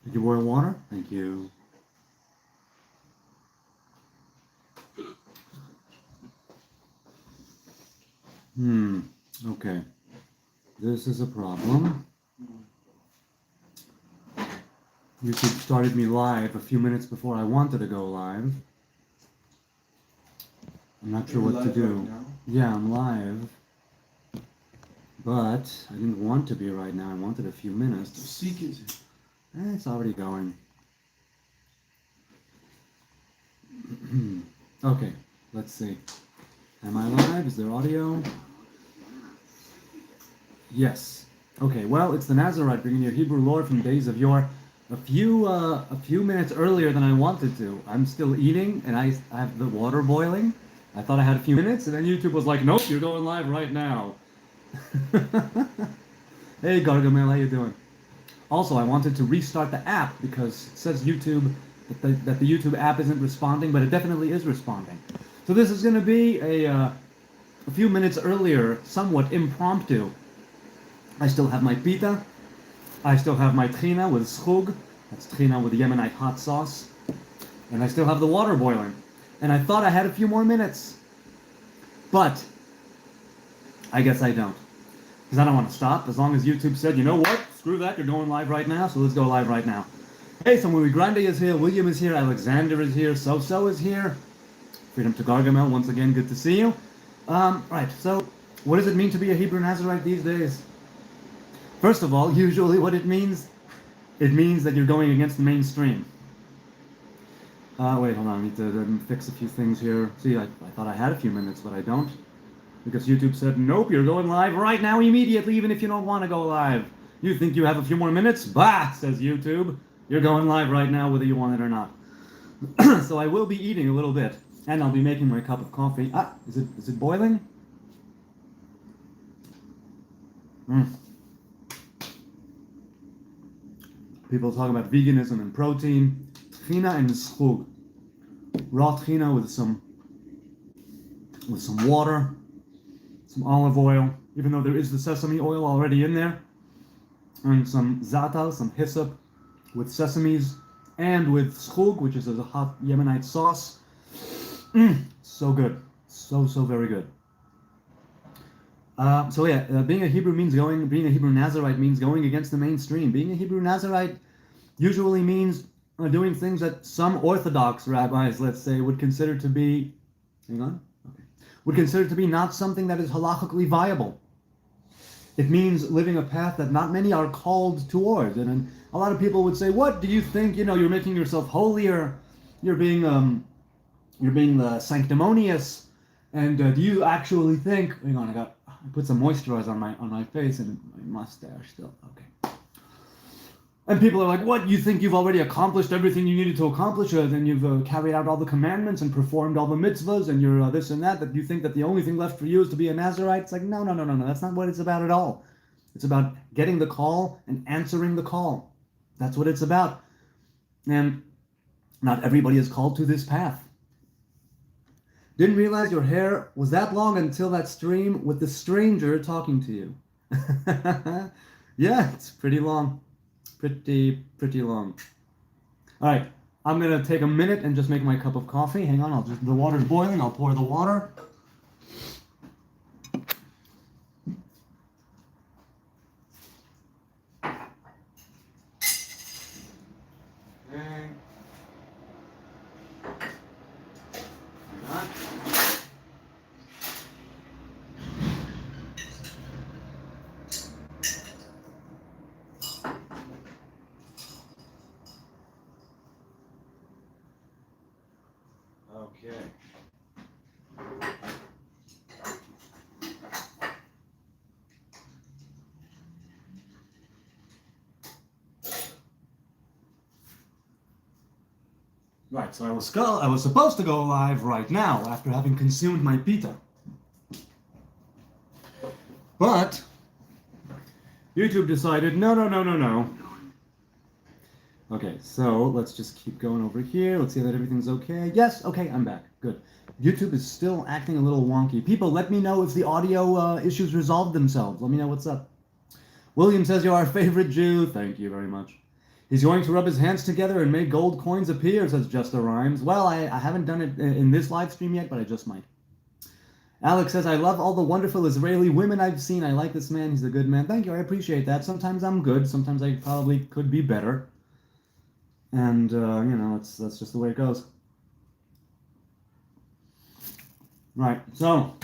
Did you boil water? Thank you. Okay. This is a problem. YouTube started me live a few minutes before I wanted to go live. I'm not sure what to do. Right now? Yeah, I'm live. But I didn't want to be right now. I wanted a few minutes. Seek it. It's already going. Okay, let's see. Am I live? Is there audio? Yes. Okay, well, it's the Nazarite bringing you Hebrew lore from days of yore. A few minutes earlier than I wanted to. I'm still eating, and I have the water boiling. I thought I had a few minutes, and then YouTube was like, nope, you're going live right now. Hey, Gargamel, how you doing? Also, I wanted to restart the app because it says YouTube that the YouTube app isn't responding, but it definitely is responding. So this is going to be a few minutes earlier, somewhat impromptu. I still have my pita. I still have my trina with schug. That's trina with Yemenite hot sauce. And I still have the water boiling. And I thought I had a few more minutes. But I guess I don't. Because I don't want to stop. As long as YouTube said, you know what? Screw that, you're going live right now, so let's go live right now. Hey, so Marie Grande is here, William is here, Alexander is here, So is here. Freedom to Gargamel, once again, good to see you. Right, so what does it mean to be a Hebrew Nazarite these days? First of all, usually what it means that you're going against the mainstream. Wait, hold on, I need to fix a few things here. See, I thought I had a few minutes, but I don't. Because YouTube said, nope, you're going live right now immediately, even if you don't want to go live. You think you have a few more minutes? Bah, says YouTube. You're going live right now whether you want it or not. So I will be eating a little bit, and I'll be making my cup of coffee. Ah, is it boiling? People talk about veganism and protein. Trina and schug. Raw trina with some water, some olive oil, even though there is the sesame oil already in there, and some zatal, some hyssop, with sesames, and with schug, which is a hot Yemenite sauce. So good. So very good. Being a Hebrew Nazarite means going against the mainstream. Being a Hebrew Nazarite usually means doing things that some Orthodox rabbis, let's say, would consider to be, would consider to be not something that is halakhically viable. It means living a path that not many are called towards. And a lot of people would say, what do you think, you're making yourself holier, you're being sanctimonious, and do you actually think, I put some moisturizer on my face and my mustache still. Okay. And people are like, what? You think you've already accomplished everything you needed to accomplish, then you've carried out all the commandments and performed all the mitzvahs, and you're this and that you think that the only thing left for you is to be a Nazarite? It's like, no. That's not what it's about at all. It's about getting the call and answering the call. That's what it's about. And not everybody is called to this path. Didn't realize your hair was that long until that stream with the stranger talking to you. Yeah, it's pretty long. Pretty long. All right, I'm going to take a minute and just make my cup of coffee. Hang on, the water's boiling. I'll pour the water. Okay. Right, so I was supposed to go live right now after having consumed my pita. But YouTube decided, no. Okay, so let's just keep going over here. Let's see that everything's okay. Yes, okay, I'm back. Good. YouTube is still acting a little wonky. People, let me know if the audio issues resolved themselves. Let me know what's up. William says you're our favorite Jew. Thank you very much. He's going to rub his hands together and make gold coins appear, says Just the Rhymes. Well, I haven't done it in this live stream yet, but I just might. Alex says, I love all the wonderful Israeli women I've seen. I like this man. He's a good man. Thank you. I appreciate that. Sometimes I'm good. Sometimes I probably could be better. And, that's just the way it goes. Right. So,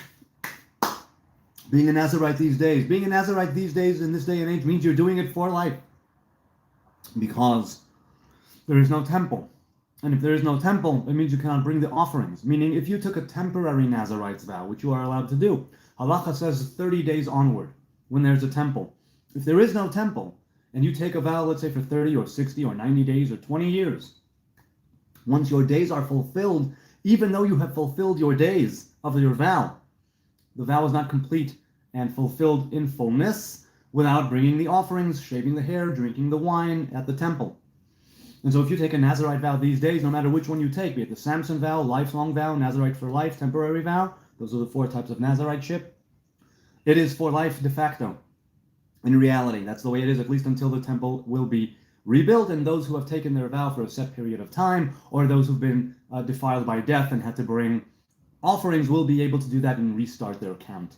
being a Nazarite these days. Being a Nazarite these days in this day and age means you're doing it for life. Because there is no temple. And if there is no temple, it means you cannot bring the offerings. Meaning, if you took a temporary Nazarite's vow, which you are allowed to do, Halacha says 30 days onward, when there's a temple. If there is no temple, and you take a vow, let's say for 30 or 60 or 90 days or 20 years, once your days are fulfilled, even though you have fulfilled your days of your vow, the vow is not complete and fulfilled in fullness without bringing the offerings, shaving the hair, drinking the wine at the temple. And so if you take a Nazarite vow these days, no matter which one you take, be it the Samson vow, lifelong vow, Nazarite for life, temporary vow, those are the 4 types of Nazariteship, it is for life de facto. In reality, that's the way it is, at least until the temple will be rebuilt, and those who have taken their vow for a set period of time, or those who've been defiled by death and had to bring offerings, will be able to do that and restart their account.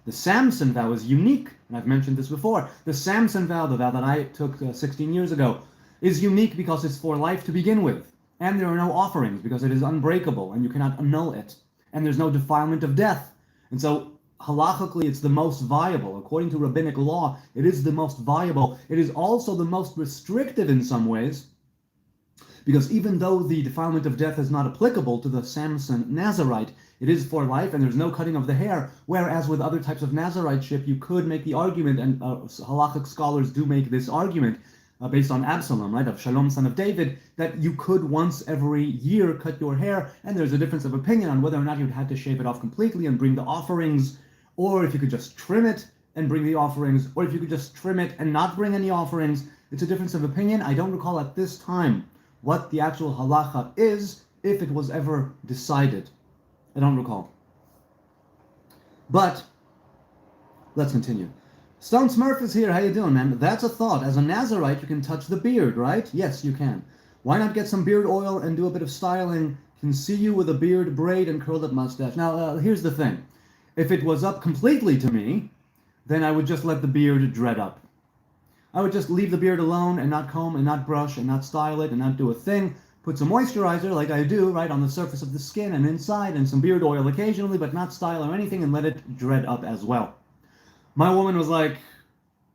The Samson vow is unique, and I've mentioned this before. The Samson vow, the vow that I took 16 years ago, is unique because it's for life to begin with. And there are no offerings because it is unbreakable and you cannot annul it. And there's no defilement of death. And so, halachically, it's the most viable. According to rabbinic law, it is the most viable. It is also the most restrictive in some ways, because even though the defilement of death is not applicable to the Samson Nazarite, it is for life and there's no cutting of the hair, whereas with other types of Nazariteship, you could make the argument, and halachic scholars do make this argument, based on Absalom, right, of Shalom, son of David, that you could once every year cut your hair, and there's a difference of opinion on whether or not you'd had to shave it off completely and bring the offerings, or if you could just trim it and bring the offerings, or if you could just trim it and not bring any offerings. It's a difference of opinion. I don't recall at this time what the actual halacha is, if it was ever decided. I don't recall. But, let's continue. Stone Smurf is here. How you doing, man? That's a thought. As a Nazarite, you can touch the beard, right? Yes, you can. Why not get some beard oil and do a bit of styling? Can see you with a beard, braid, and curled up mustache. Now, here's the thing. If it was up completely to me, then I would just let the beard dread up. I would just leave the beard alone and not comb and not brush and not style it and not do a thing. Put some moisturizer, like I do, right, on the surface of the skin and inside, and some beard oil occasionally, but not style or anything, and let it dread up as well. My woman was like,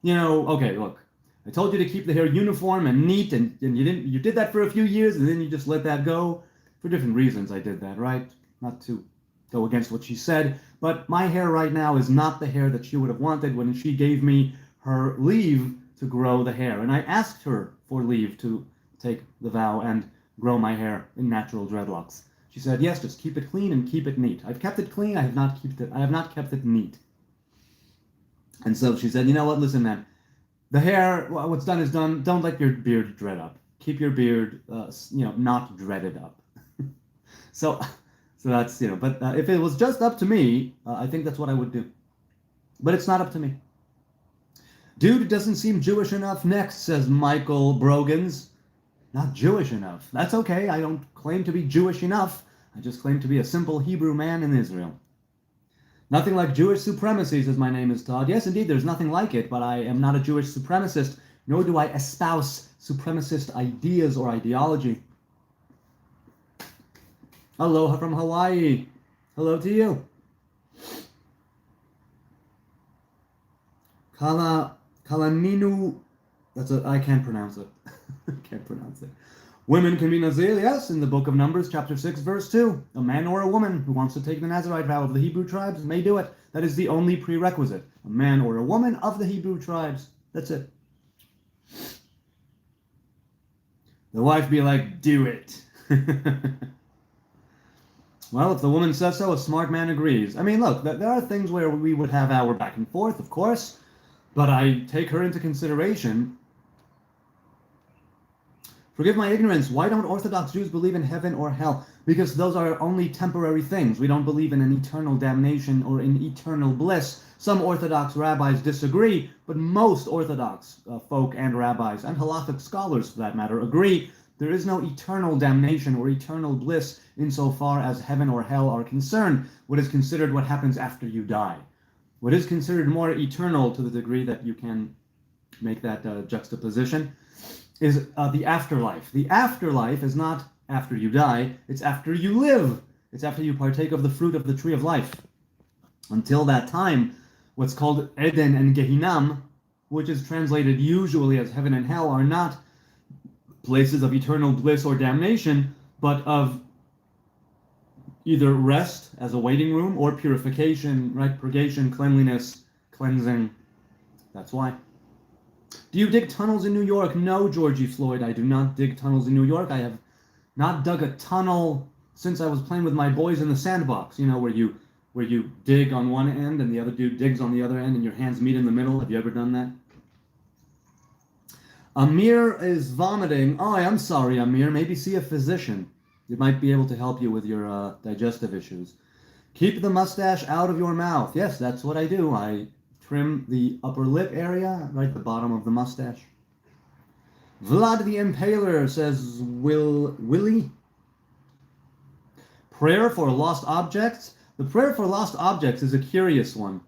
okay, look, I told you to keep the hair uniform and neat, and you did that for a few years, and then you just let that go. For different reasons I did that, right? Not to go against what she said, but my hair right now is not the hair that she would have wanted when she gave me her leave to grow the hair. And I asked her for leave to take the vow and grow my hair in natural dreadlocks. She said, yes, just keep it clean and keep it neat. I've kept it clean, I have not kept it neat. And so she said, you know what, listen, man, the hair, what's done is done. Don't let your beard dread up. Keep your beard, not dreaded up. so that's, but if it was just up to me, I think that's what I would do. But it's not up to me. Dude doesn't seem Jewish enough next, says Michael Brogans. Not Jewish enough. That's okay. I don't claim to be Jewish enough. I just claim to be a simple Hebrew man in Israel. Nothing like Jewish supremacy, says my name is Todd. Yes, indeed, there's nothing like it, but I am not a Jewish supremacist, nor do I espouse supremacist ideas or ideology. Aloha from Hawaii. Hello to you. Kalaninu, I can't pronounce it. I can't pronounce it. Women can be Nazir, yes, in the book of Numbers, chapter 6, verse 2. A man or a woman who wants to take the Nazarite vow of the Hebrew tribes may do it. That is the only prerequisite. A man or a woman of the Hebrew tribes. That's it. The wife be like, do it. Well, if the woman says so, a smart man agrees. I mean, look, there are things where we would have our back and forth, of course, but I take her into consideration Forgive my ignorance. Why don't Orthodox Jews believe in heaven or hell? Because those are only temporary things. We don't believe in an eternal damnation or in eternal bliss. Some Orthodox rabbis disagree, but most Orthodox folk and rabbis, and halakhic scholars for that matter, agree there is no eternal damnation or eternal bliss insofar as heaven or hell are concerned. What is considered what happens after you die. What is considered more eternal, to the degree that you can make that juxtaposition, is the afterlife. The afterlife is not after you die, it's after you live. It's after you partake of the fruit of the tree of life. Until that time, what's called Eden and Gehinam, which is translated usually as heaven and hell, are not places of eternal bliss or damnation, but of either rest as a waiting room or purification, right? Purgation, cleanliness, cleansing. That's why. Do you dig tunnels in New York? No, Georgie Floyd, I do not dig tunnels in New York. I have not dug a tunnel since I was playing with my boys in the sandbox, you know, where you dig on one end and the other dude digs on the other end and your hands meet in the middle. Have you ever done that? Amir is vomiting. Oh, I'm sorry, Amir. Maybe see a physician. It might be able to help you with your digestive issues. Keep the mustache out of your mouth. Yes, that's what I do. I trim the upper lip area, right, the bottom of the mustache. Vlad the Impaler says, Willie? Prayer for lost objects? The prayer for lost objects is a curious one.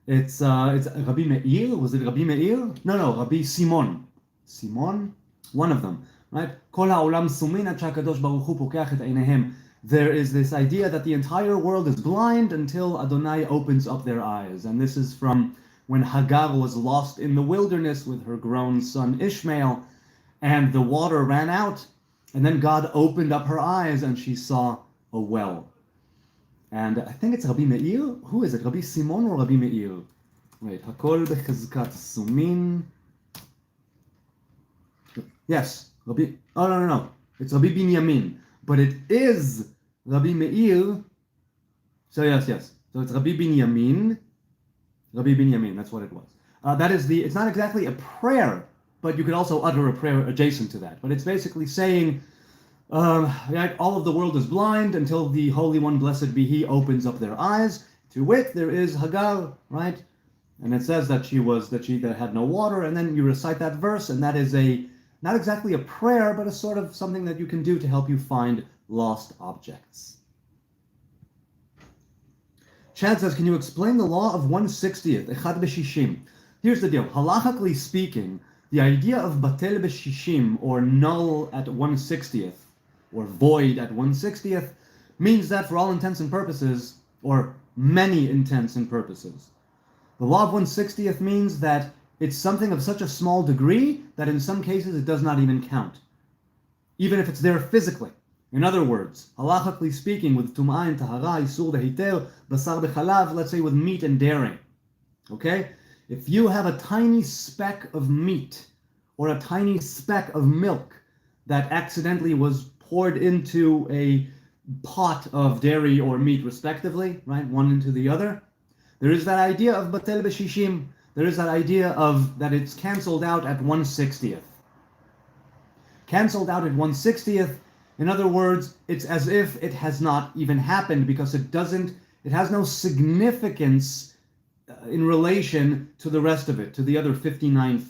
It's Rabbi Meir? Was it Rabbi Meir? No, Rabbi Simon. Simon? One of them, right? There is this idea that the entire world is blind until Adonai opens up their eyes. And this is from when Hagar was lost in the wilderness with her grown son Ishmael, and the water ran out, and then God opened up her eyes and she saw a well. And I think it's Rabbi Meir. Who is it? Rabbi Simon or Rabbi Meir? Wait, Hakol bechazkat sumin. Yes, Rabbi. Oh no. It's Rabbi Binyamin, but it is Rabbi Meir. So yes. So it's Rabbi Binyamin. Rabbi Binyamin. That's what it was. That is the. It's not exactly a prayer, but you could also utter a prayer adjacent to that. But it's basically saying, all of the world is blind until the Holy One, blessed be He, opens up their eyes. To wit, there is Hagar, right? And it says that she had no water, and then you recite that verse, and that is not exactly a prayer, but a sort of something that you can do to help you find lost objects. Chad says, can you explain the law of 1/60th, Echad b'shishim? Here's the deal. Halachically speaking, the idea of batel b'shishim, or null at 1/60th, or void at 1/60th, means that for all intents and purposes, or many intents and purposes, the law of 1/60th means that it's something of such a small degree that in some cases it does not even count, even if it's there physically. In other words, halachically speaking, with tum'ah and tahara, isur dehitel, basar bechalav, let's say with meat and dairy, okay? If you have a tiny speck of meat or a tiny speck of milk that accidentally was poured into a pot of dairy or meat respectively, right, one into the other, there is that idea of batel b'shishim. There is that idea of that it's canceled out at 1/60th. Canceled out at 1/60th, in other words, it's as if it has not even happened because it has no significance in relation to the rest of it, to the other 59th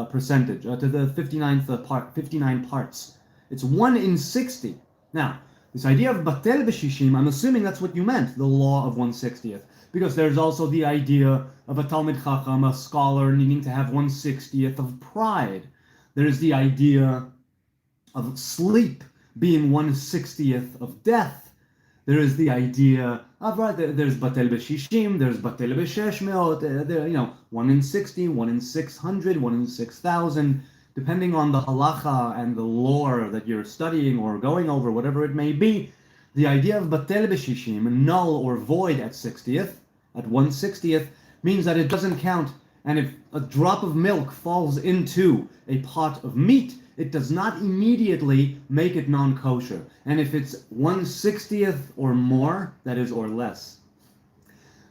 percentage, to the 59 parts. It's 1 in 60. Now, this idea of batel b'shishim, I'm assuming that's what you meant, the law of 1/60th. Because there's also the idea of a Talmid Chacham, a scholar, needing to have 1/60th of pride. There's the idea of sleep being 1/60th of death. There is the idea of, right, there's Batel B'Shishim, there's Batel B'Sheshmeot, 1 in 60, 1 in 600, 1 in 6,000, depending on the halacha and the lore that you're studying or going over, whatever it may be. The idea of Batel B'Shishim, null or void at 60th, at 1/60th, means that it doesn't count. And if a drop of milk falls into a pot of meat, it does not immediately make it non-kosher. And if it's 1/60th or more, that is, or less,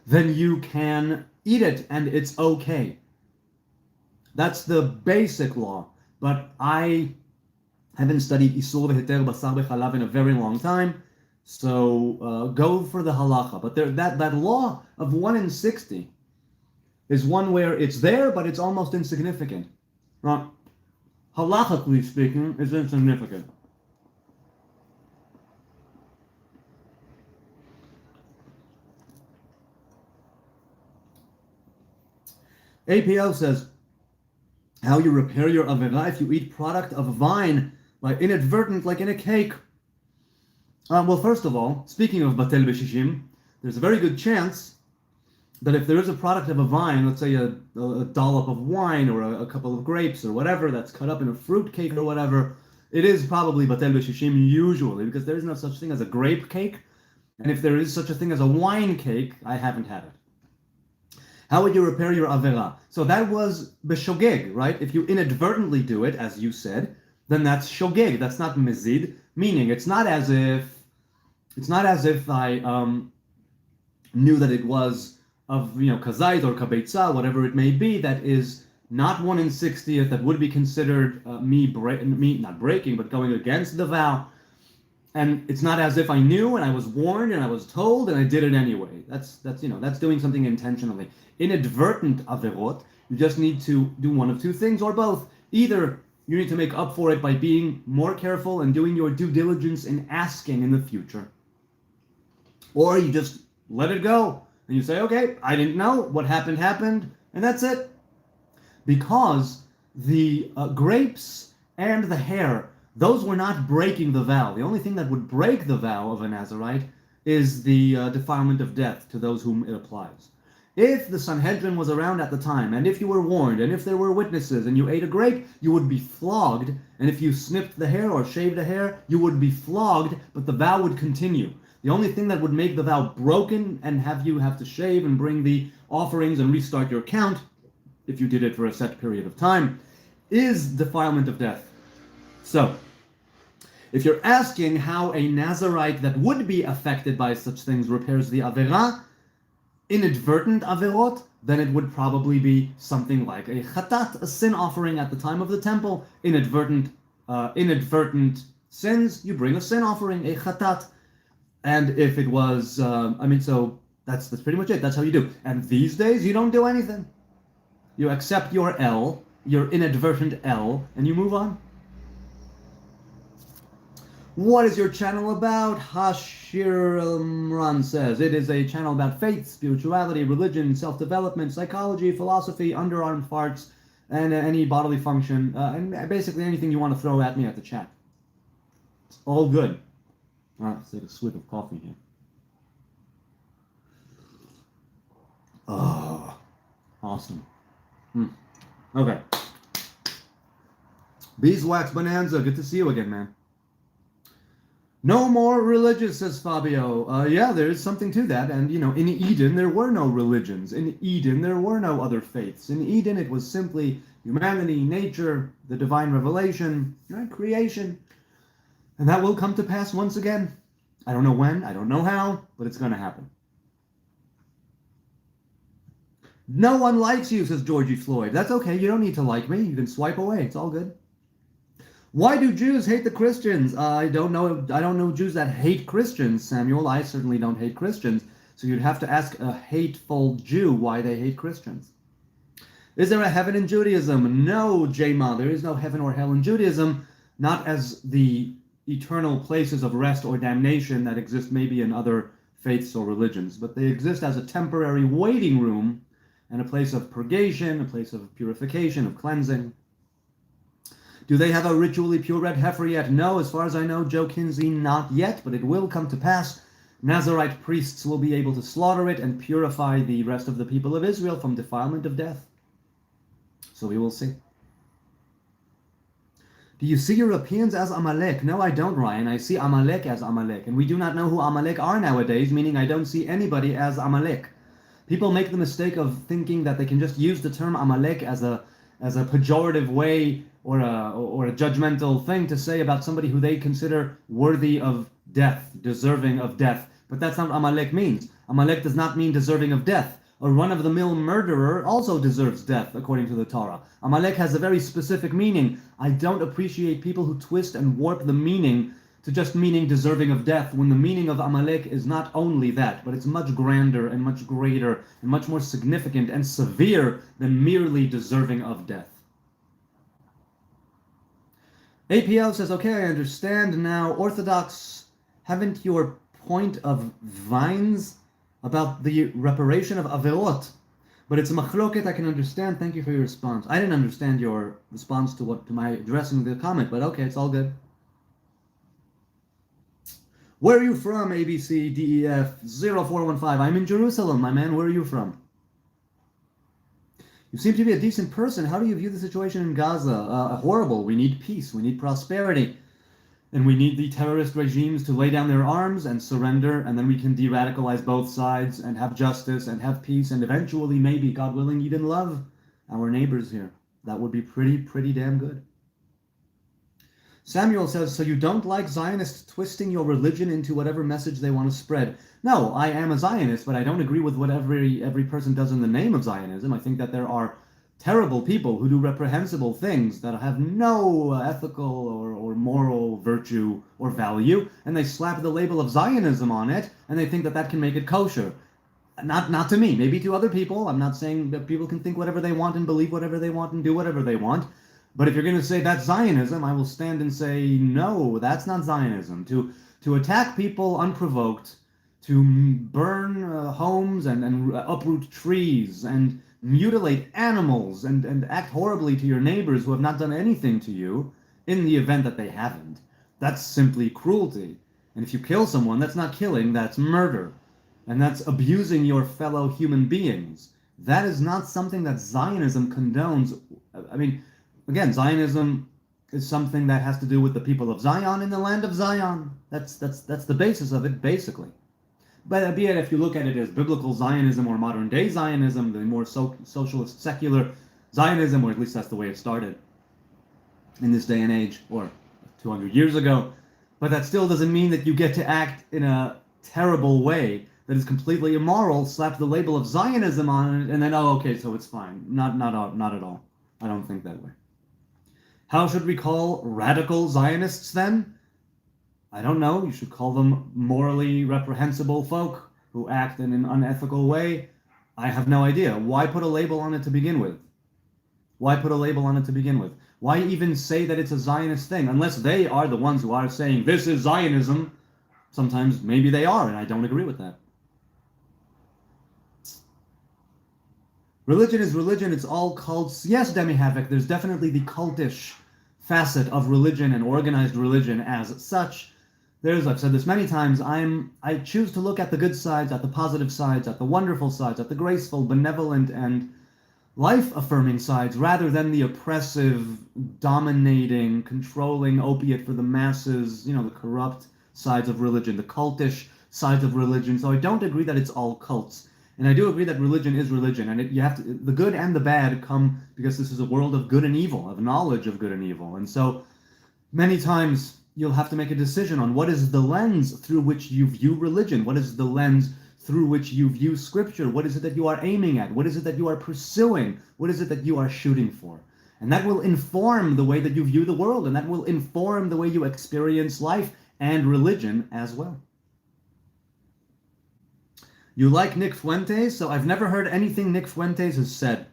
then you can eat it and it's okay. That's the basic law. But I haven't studied Isur v'Heter Basar B'Chalav in a very long time, so go for the halacha. But that law of 1 in 60 is one where it's there, but it's almost insignificant. Right? Halachically speaking, it's insignificant. APO says, how you repair your avera if you eat product of vine by inadvertent, like in a cake. Well, first of all, speaking of batel b'shishim, there's a very good chance that if there is a product of a vine, let's say a dollop of wine or a couple of grapes or whatever that's cut up in a fruit cake or whatever, it is probably batel b'shishim usually, because there is no such thing as a grape cake. And if there is such a thing as a wine cake, I haven't had it. How would you repair your avera? So that was b'shogeg, right? If you inadvertently do it, as you said, then that's shogeg. That's not mezid, meaning it's not as if I knew that it was of kazait or kabeitza, whatever it may be, that is not 1 in 60th, that would be considered me not breaking, but going against the vow. And it's not as if I knew and I was warned and I was told and I did it anyway. That's doing something intentionally. Inadvertent averot, you just need to do one of two things or both. Either you need to make up for it by being more careful and doing your due diligence in asking in the future, or you just let it go and you say, okay, I didn't know, what happened, and that's it. Because the grapes and the hair, those were not breaking the vow. The only thing that would break the vow of a Nazarite is the defilement of death to those whom it applies. If the Sanhedrin was around at the time, and if you were warned, and if there were witnesses, and you ate a grape, you would be flogged, and if you snipped the hair or shaved the hair, you would be flogged, but the vow would continue. The only thing that would make the vow broken and have you have to shave and bring the offerings and restart your count, if you did it for a set period of time, is defilement of death. So, if you're asking how a Nazarite that would be affected by such things repairs the Avera, inadvertent Averot, then it would probably be something like a Chatat, a sin offering at the time of the temple. Inadvertent sins, you bring a sin offering, a Chatat. And if it was, so that's pretty much it. That's how you do. And these days, you don't do anything. You accept your L, your inadvertent L, and you move on. What is your channel about? Hashiramran says, it is a channel about faith, spirituality, religion, self-development, psychology, philosophy, underarm farts, and any bodily function, and basically anything you want to throw at me at the chat. It's all good. All right, let's take a swig of coffee here. Oh, awesome. Okay. Beeswax Bonanza, good to see you again, man. No more religious, says Fabio. Yeah, there is something to that. And, in Eden, there were no religions. In Eden, there were no other faiths. In Eden, it was simply humanity, nature, the divine revelation, creation. And that will come to pass once again. I don't know when, I don't know how, but it's going to happen. No one likes you, says Georgie Floyd. That's okay. You don't need to like me. You can swipe away. It's all good. Why do Jews hate the Christians? I don't know Jews that hate Christians, Samuel. I certainly don't hate Christians. So you'd have to ask a hateful Jew why they hate Christians. Is there a heaven in Judaism? No, J-Ma. There is no heaven or hell in Judaism, not as the eternal places of rest or damnation that exist maybe in other faiths or religions, but they exist as a temporary waiting room and a place of purgation, a place of purification, of cleansing. Do they have a ritually pure red heifer yet? No, as far as I know, Joe Kinsey, not yet, but it will come to pass. Nazarite priests will be able to slaughter it and purify the rest of the people of Israel from defilement of death. So we will see. Do you see Europeans as Amalek? No, I don't, Ryan. I see Amalek as Amalek. And we do not know who Amalek are nowadays, meaning I don't see anybody as Amalek. People make the mistake of thinking that they can just use the term Amalek as a pejorative way or a judgmental thing to say about somebody who they consider worthy of death, deserving of death. But that's not what Amalek means. Amalek does not mean deserving of death. A run-of-the-mill murderer also deserves death, according to the Torah. Amalek has a very specific meaning. I don't appreciate people who twist and warp the meaning to just meaning deserving of death, when the meaning of Amalek is not only that, but it's much grander and much greater and much more significant and severe than merely deserving of death. APL says, okay, I understand now. Orthodox, haven't your point of vines about the reparation of Averot, but it's a machloket I can understand. Thank you for your response. I didn't understand your response to my addressing the comment, but okay, it's all good. Where are you from, ABCDEF0415? I'm in Jerusalem, my man. Where are you from? You seem to be a decent person. How do you view the situation in Gaza? Horrible. We need peace. We need prosperity. And we need the terrorist regimes to lay down their arms and surrender, and then we can de-radicalize both sides and have justice and have peace, and eventually, maybe, God willing, even love our neighbors here. That would be pretty damn good. Samuel says, so you don't like Zionists twisting your religion into whatever message they want to spread? No, I am a Zionist, but I don't agree with what every person does in the name of Zionism. I think that there are terrible people who do reprehensible things that have no ethical or moral virtue or value, and they slap the label of Zionism on it, and they think that that can make it kosher. Not to me, maybe to other people. I'm not saying that people can think whatever they want and believe whatever they want and do whatever they want. But if you're going to say that's Zionism, I will stand and say, no, that's not Zionism. To attack people unprovoked, to burn homes and uproot trees and mutilate animals and act horribly to your neighbors who have not done anything to you, in the event that they haven't, that's simply cruelty. And if you kill someone, that's not killing, that's murder. And that's abusing your fellow human beings. That is not something that Zionism condones. I mean, again, Zionism is something that has to do with the people of Zion in the land of Zion. That's the basis of it, basically. But be it if you look at it as biblical Zionism or modern day Zionism, the more socialist, secular Zionism, or at least that's the way it started in this day and age, or 200 years ago. But that still doesn't mean that you get to act in a terrible way that is completely immoral, slap the label of Zionism on it, and then, oh, okay, so it's fine. Not at all. I don't think that way. How should we call radical Zionists then? I don't know. You should call them morally reprehensible folk who act in an unethical way. I have no idea. Why put a label on it to begin with? Why put a label on it to begin with? Why even say that it's a Zionist thing? Unless they are the ones who are saying, this is Zionism. Sometimes maybe they are, and I don't agree with that. Religion is religion. It's all cults. Yes, Demi Havoc, there's definitely the cultish facet of religion and organized religion as such. I've said this many times, I choose to look at the good sides, at the positive sides, at the wonderful sides, at the graceful, benevolent, and life-affirming sides, rather than the oppressive, dominating, controlling opiate for the masses, the corrupt sides of religion, the cultish sides of religion. So I don't agree that it's all cults. And I do agree that religion is religion, and the good and the bad come because this is a world of good and evil, of knowledge of good and evil. And so many times you'll have to make a decision on what is the lens through which you view religion, what is the lens through which you view scripture, what is it that you are aiming at, what is it that you are pursuing, what is it that you are shooting for. And that will inform the way that you view the world, and that will inform the way you experience life and religion as well. You like Nick Fuentes? So I've never heard anything Nick Fuentes has said.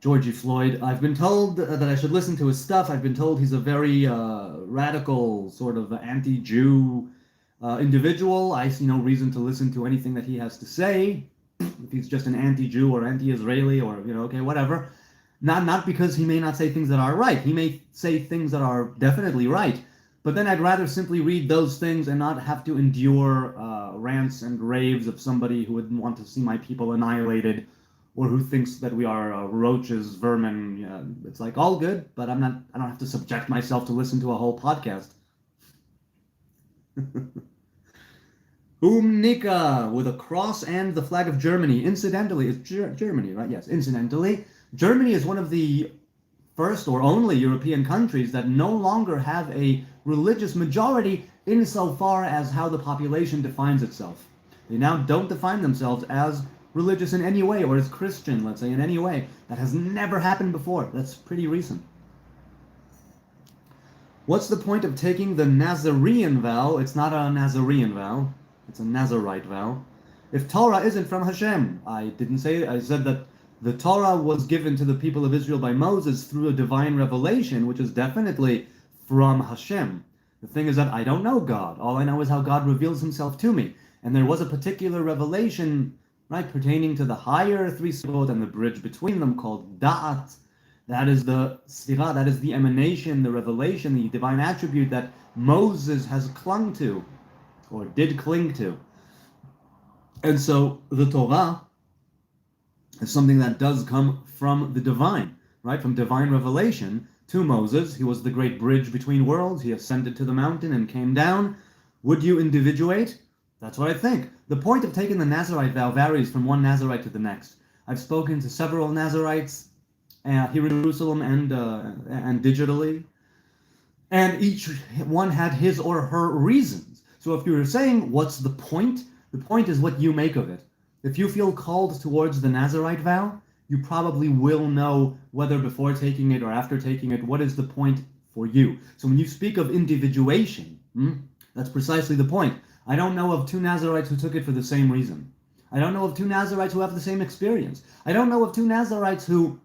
Georgie Floyd. I've been told that I should listen to his stuff. I've been told he's a very radical, sort of anti-Jew individual. I see no reason to listen to anything that he has to say. If he's just an anti-Jew or anti-Israeli or, okay, whatever. Not because he may not say things that are right. He may say things that are definitely right. But then I'd rather simply read those things and not have to endure rants and raves of somebody who would want to see my people annihilated, or who thinks that we are roaches, vermin. It's like, all good, but I don't have to subject myself to listen to a whole podcast. Umnika with a cross and the flag of Germany. Incidentally, it's Germany, right? Yes, incidentally, Germany is one of the first or only European countries that no longer have a religious majority insofar as how the population defines itself. They now don't define themselves as religious in any way, or is Christian, let's say, in any way. That has never happened before. That's pretty recent. What's the point of taking the Nazarene vow? It's not a Nazarene vow. It's a Nazarite vow. If Torah isn't from Hashem, I didn't say it. I said that the Torah was given to the people of Israel by Moses through a divine revelation, which is definitely from Hashem. The thing is that I don't know God. All I know is how God reveals himself to me. And there was a particular revelation, right, pertaining to the higher three sefirot and the bridge between them called Da'at. That is the sfira, that is the emanation, the revelation, the divine attribute that Moses has clung to, or did cling to. And so the Torah is something that does come from the divine, right? From divine revelation to Moses. He was the great bridge between worlds. He ascended to the mountain and came down. Would you individuate? That's what I think. The point of taking the Nazarite vow varies from one Nazarite to the next. I've spoken to several Nazarites here in Jerusalem and digitally, and each one had his or her reasons. So if you were saying, what's the point is what you make of it. If you feel called towards the Nazarite vow, you probably will know whether before taking it or after taking it, what is the point for you. So when you speak of individuation, that's precisely the point. I don't know of two Nazarites who took it for the same reason. I don't know of two Nazarites who have the same experience. I don't know of two Nazarites who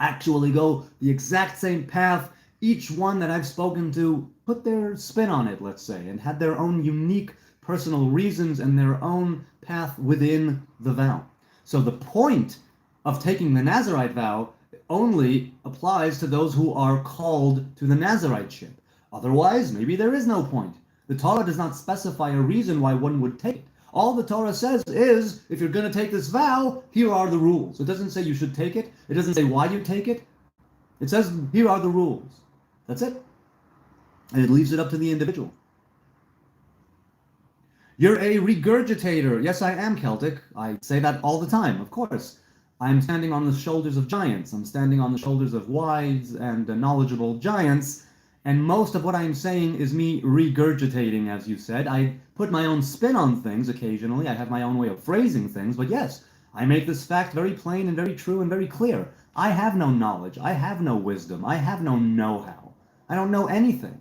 actually go the exact same path. Each one that I've spoken to put their spin on it, let's say, and had their own unique personal reasons and their own path within the vow. So the point of taking the Nazarite vow only applies to those who are called to the Nazariteship. Otherwise, maybe there is no point. The Torah does not specify a reason why one would take it. All the Torah says is, if you're going to take this vow, here are the rules. It doesn't say you should take it. It doesn't say why you take it. It says, here are the rules. That's it. And it leaves it up to the individual. You're a regurgitator. Yes, I am Celtic. I say that all the time, of course. I'm standing on the shoulders of giants. I'm standing on the shoulders of wise and knowledgeable giants. And most of what I'm saying is me regurgitating, as you said. I put my own spin on things occasionally. I have my own way of phrasing things. But yes, I make this fact very plain and very true and very clear. I have no knowledge. I have no wisdom. I have no know-how. I don't know anything.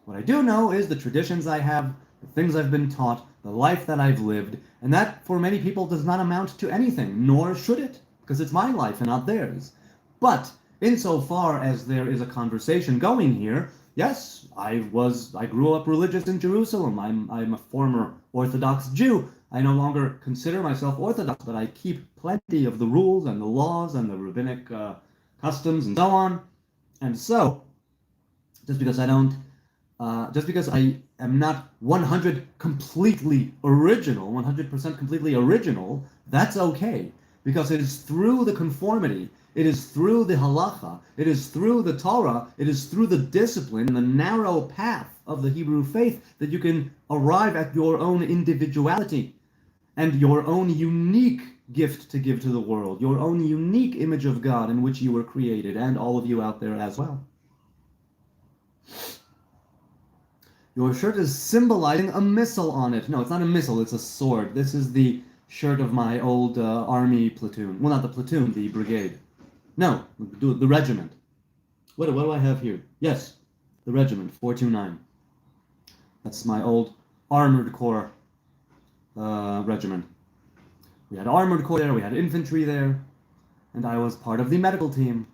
What I do know is the traditions I have, the things I've been taught, the life that I've lived, and that for many people does not amount to anything, nor should it, because it's my life and not theirs. But insofar as there is a conversation going here, yes, I grew up religious in Jerusalem. I'm a former Orthodox Jew. I no longer consider myself Orthodox, but I keep plenty of the rules and the laws and the rabbinic customs and so on. And so, just because I am not 100% completely original, that's okay. Because it is through the conformity, it is through the halacha, it is through the Torah, it is through the discipline and the narrow path of the Hebrew faith that you can arrive at your own individuality and your own unique gift to give to the world, your own unique image of God in which you were created, and all of you out there as well. Your shirt is symbolizing a missile on it. No, it's not a missile, it's a sword. This is the shirt of my old army platoon. Well, not the platoon, the brigade. No, the regiment. What do I have here? Yes, the regiment, 429. That's my old armored corps regiment. We had armored corps there, we had infantry there, and I was part of the medical team.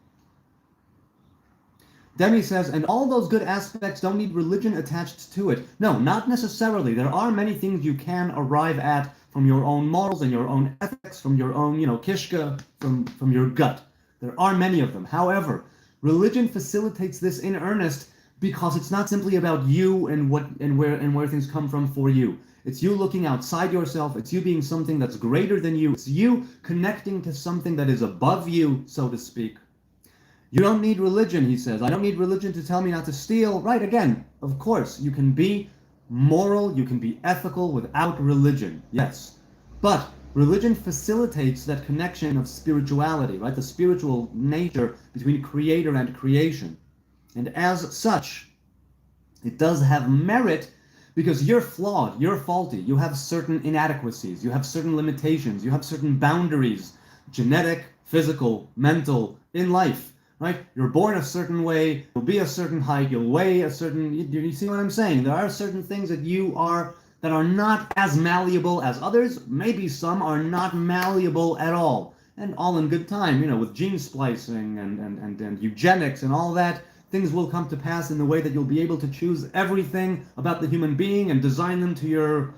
Demi says, and all those good aspects don't need religion attached to it. No, not necessarily. There are many things you can arrive at from your own morals and your own ethics, from your own, kishka, from your gut. There are many of them. However, religion facilitates this in earnest because it's not simply about you and where things come from for you. It's you looking outside yourself. It's you being something that's greater than you. It's you connecting to something that is above you, so to speak. You don't need religion, he says. I don't need religion to tell me not to steal. Right, again, of course, you can be moral, you can be ethical without religion, yes. But religion facilitates that connection of spirituality, right? The spiritual nature between creator and creation. And as such, it does have merit Because you're flawed, you're faulty, you have certain inadequacies, you have certain limitations, you have certain boundaries, genetic, physical, mental, in life, right? You're born a certain way, you'll be a certain height, you'll weigh a certain, you see what I'm saying? There are certain things that that are not as malleable as others. Maybe some are not malleable at all. And all in good time, with gene splicing and eugenics and all that, things will come to pass in the way that you'll be able to choose everything about the human being and design them to your...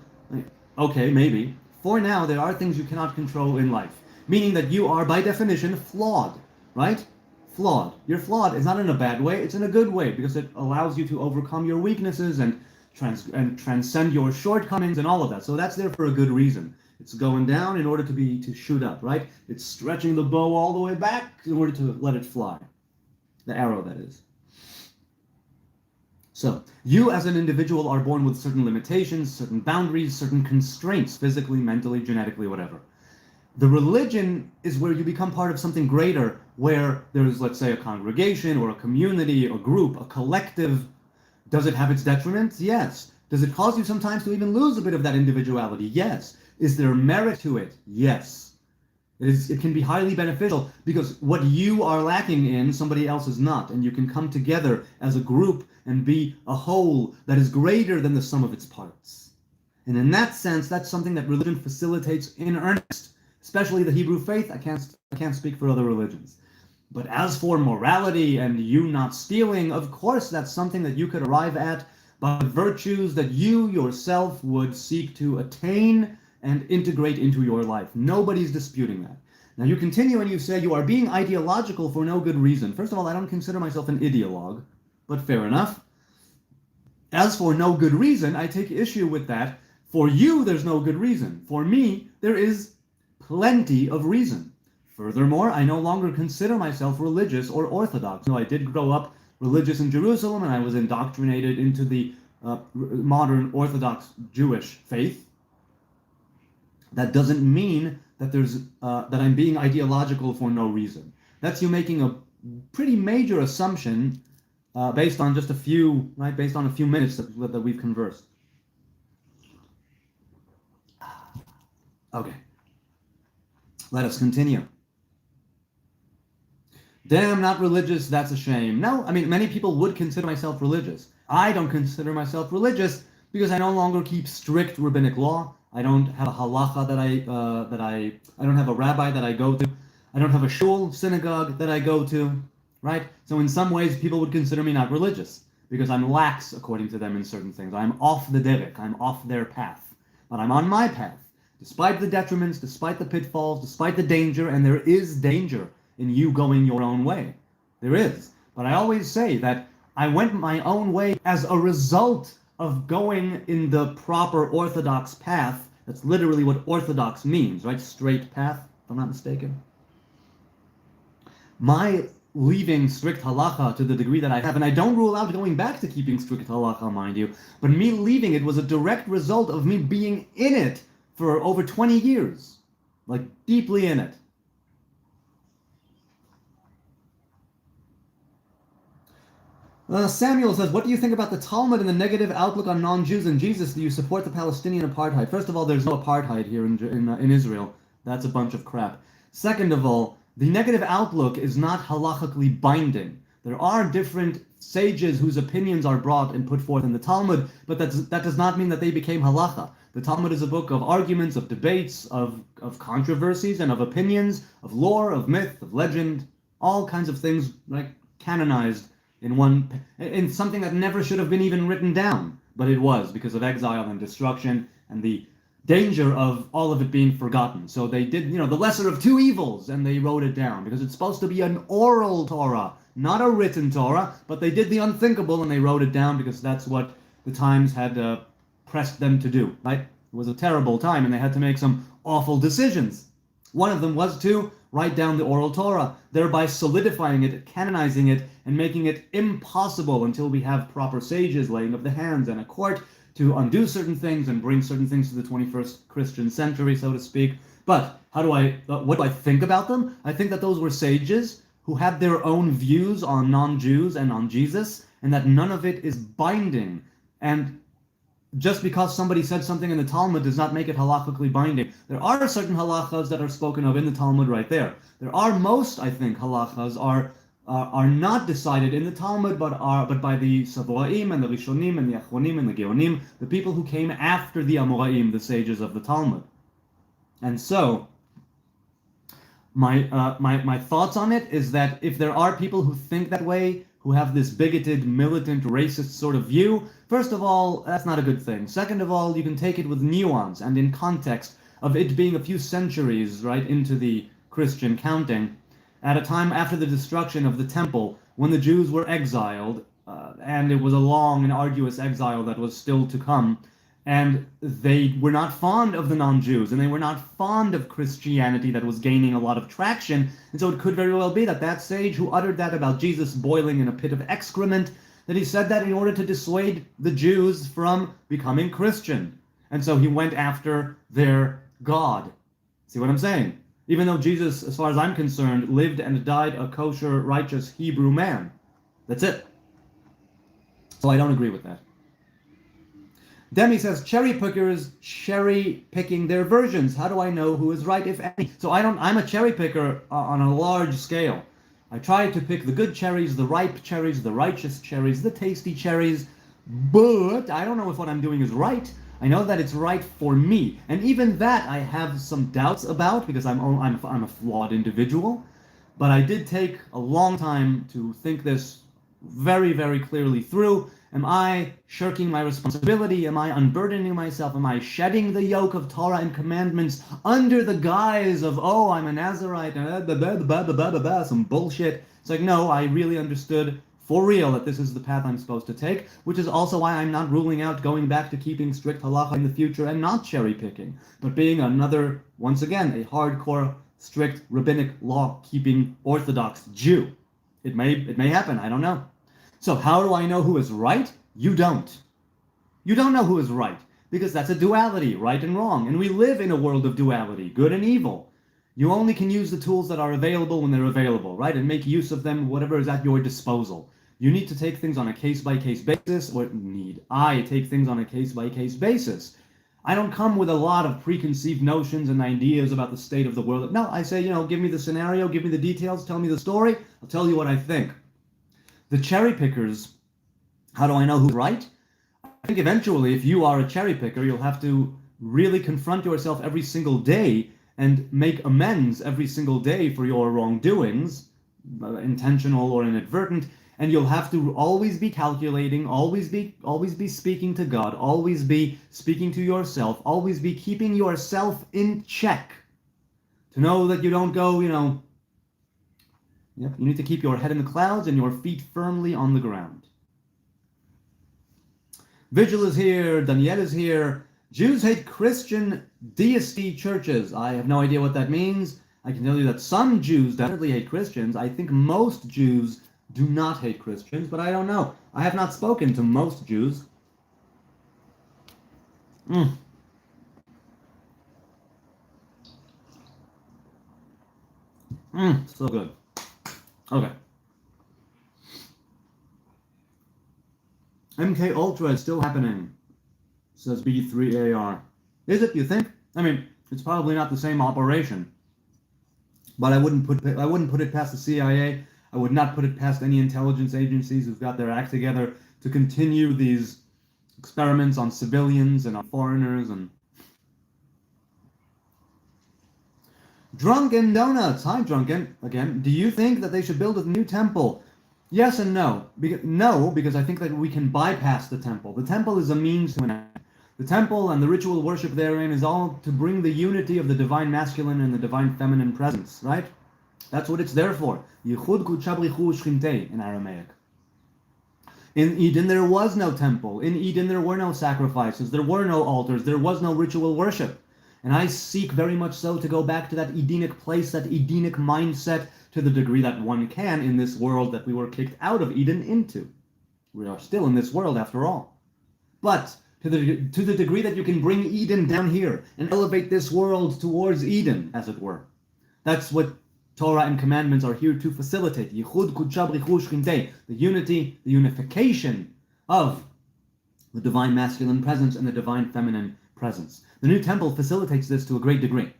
Okay, maybe. For now, there are things you cannot control in life, meaning that you are, by definition, flawed, right? Flawed. You're flawed. It's not in a bad way, it's in a good way, because it allows you to overcome your weaknesses and transcend your shortcomings and all of that. So that's there for a good reason. It's going down in order to shoot up, right? It's stretching the bow all the way back in order to let it fly. The arrow, that is. So, you as an individual are born with certain limitations, certain boundaries, certain constraints, physically, mentally, genetically, whatever. The religion is where you become part of something greater, where there's, let's say, a congregation or a community, a group, a collective. Does it have its detriments? Yes. Does it cause you sometimes to even lose a bit of that individuality? Yes. Is there merit to it? Yes. It can be highly beneficial because what you are lacking in, somebody else is not, and you can come together as a group and be a whole that is greater than the sum of its parts. And in that sense, that's something that religion facilitates in earnest, especially the Hebrew faith. I can't speak for other religions. But as for morality and you not stealing, of course, that's something that you could arrive at by virtues that you yourself would seek to attain and integrate into your life. Nobody's disputing that. Now you continue and you say you are being ideological for no good reason. First of all, I don't consider myself an ideologue, but fair enough. As for no good reason, I take issue with that. For you, there's no good reason. For me, there is plenty of reason. Furthermore, I no longer consider myself religious or orthodox. No, I did grow up religious in Jerusalem, and I was indoctrinated into the modern Orthodox Jewish faith. That doesn't mean that that I'm being ideological for no reason. That's you making a pretty major assumption based on just a few minutes that we've conversed. Okay, let us continue. Damn, not religious, that's a shame. No, I mean, many people would consider myself religious. I don't consider myself religious because I no longer keep strict rabbinic law. I don't have a halacha I don't have a rabbi that I go to. I don't have a shul, synagogue that I go to, right? So in some ways, people would consider me not religious because I'm lax according to them in certain things. I'm off the derek, I'm off their path. But I'm on my path, despite the detriments, despite the pitfalls, despite the danger, and there is danger in you going your own way. There is. But I always say that I went my own way as a result of going in the proper orthodox path. That's literally what orthodox means, right? Straight path, if I'm not mistaken. My leaving strict halacha to the degree that I have, and I don't rule out going back to keeping strict halacha, mind you, but me leaving it was a direct result of me being in it for over 20 years. Like, deeply in it. Samuel says, what do you think about the Talmud and the negative outlook on non-Jews and Jesus? Do you support the Palestinian apartheid? First of all, there's no apartheid here in Israel. That's a bunch of crap. Second of all, the negative outlook is not halachically binding. There are different sages whose opinions are brought and put forth in the Talmud, but that does not mean that they became halacha. The Talmud is a book of arguments, of debates, of controversies, and of opinions, of lore, of myth, of legend, all kinds of things like canonized in something that never should have been even written down, but it was because of exile and destruction and the danger of all of it being forgotten. So they did, the lesser of two evils, and they wrote it down because it's supposed to be an oral Torah, not a written Torah, but they did the unthinkable and they wrote it down because that's what the times had pressed them to do, right? It was a terrible time and they had to make some awful decisions. One of them was to write down the oral Torah, thereby solidifying it, canonizing it, and making it impossible until we have proper sages laying of the hands and a court to undo certain things and bring certain things to the 21st Christian century, so to speak. But what do I think about them? I think that those were sages who had their own views on non-Jews and on Jesus, and that none of it is binding. And just because somebody said something in the Talmud does not make it halachically binding. There are certain halachas that are spoken of in the Talmud right there. There are most, I think, halachas are not decided in the Talmud, but by the Savoraim and the Rishonim and the Achronim and the Geonim, the people who came after the Amoraim, the sages of the Talmud. And so, my thoughts on it is that if there are people who think that way, who have this bigoted, militant, racist sort of view, first of all, that's not a good thing. Second of all, you can take it with nuance and in context of it being a few centuries right into the Christian counting, at a time after the destruction of the temple, when the Jews were exiled, and it was a long and arduous exile that was still to come, and they were not fond of the non-Jews, and they were not fond of Christianity that was gaining a lot of traction, and so it could very well be that that sage who uttered that about Jesus boiling in a pit of excrement, that he said that in order to dissuade the Jews from becoming Christian. And so he went after their God. See what I'm saying? Even though Jesus, as far as I'm concerned, lived and died a kosher, righteous Hebrew man. That's it. So I don't agree with that. Demi says, cherry pickers cherry picking their versions. How do I know who is right, if any? So I'm a cherry picker on a large scale. I try to pick the good cherries, the ripe cherries, the righteous cherries, the tasty cherries, but I don't know if what I'm doing is right. I know that it's right for me, and even that I have some doubts about because I'm a flawed individual. But I did take a long time to think this very, very clearly through. Am I shirking my responsibility? Am I unburdening myself? Am I shedding the yoke of Torah and commandments under the guise of, oh, I'm a Nazarite, some bullshit? It's like, no, I really understood for real that this is the path I'm supposed to take, which is also why I'm not ruling out going back to keeping strict halacha in the future and not cherry picking, but being another, once again, a hardcore, strict, rabbinic law-keeping Orthodox Jew. It may happen, I don't know. So how do I know who is right? You don't. You don't know who is right, because that's a duality, right and wrong. And we live in a world of duality, good and evil. You only can use the tools that are available when they're available, right? And make use of them, whatever is at your disposal. You need to take things on a case-by-case basis, or I take things on a case-by-case basis. I don't come with a lot of preconceived notions and ideas about the state of the world. No, I say, give me the scenario, give me the details, tell me the story, I'll tell you what I think. The cherry pickers, how do I know who's right? I think eventually, if you are a cherry picker, you'll have to really confront yourself every single day and make amends every single day for your wrongdoings, intentional or inadvertent, and you'll have to always be calculating, always be speaking to God, always be speaking to yourself, always be keeping yourself in check. To know that you don't go, Yep, you need to keep your head in the clouds and your feet firmly on the ground. Vigil is here, Danielle is here. Jews hate Christian deity churches. I have no idea what that means. I can tell you that some Jews definitely hate Christians. I think most Jews do not hate Christians, but I don't know. I have not spoken to most Jews. So good. Okay. MK Ultra is still happening, says B3AR. Is it, you think? I mean, it's probably not the same operation. But I wouldn't put it past the CIA. I would not put it past any intelligence agencies who've got their act together to continue these experiments on civilians and on foreigners and Drunken Donuts. Hi, Drunken. Again, do you think that they should build a new temple? Yes and no. No, because I think that we can bypass the temple. The temple is a means to an end. The temple and the ritual worship therein is all to bring the unity of the divine masculine and the divine feminine presence, right? That's what it's there for. Yichud kuchabrichu shchinte in Aramaic. In Eden there was no temple. In Eden there were no sacrifices. There were no altars. There was no ritual worship. And I seek very much so to go back to that Edenic place, that Edenic mindset, to the degree that one can in this world that we were kicked out of Eden into. We are still in this world after all. But to the degree that you can bring Eden down here and elevate this world towards Eden, as it were. That's what Torah and commandments are here to facilitate. Yichud kudsha brichu shchinte, the unity, the unification of the divine masculine presence and the divine feminine presence. The new temple facilitates this to a great degree.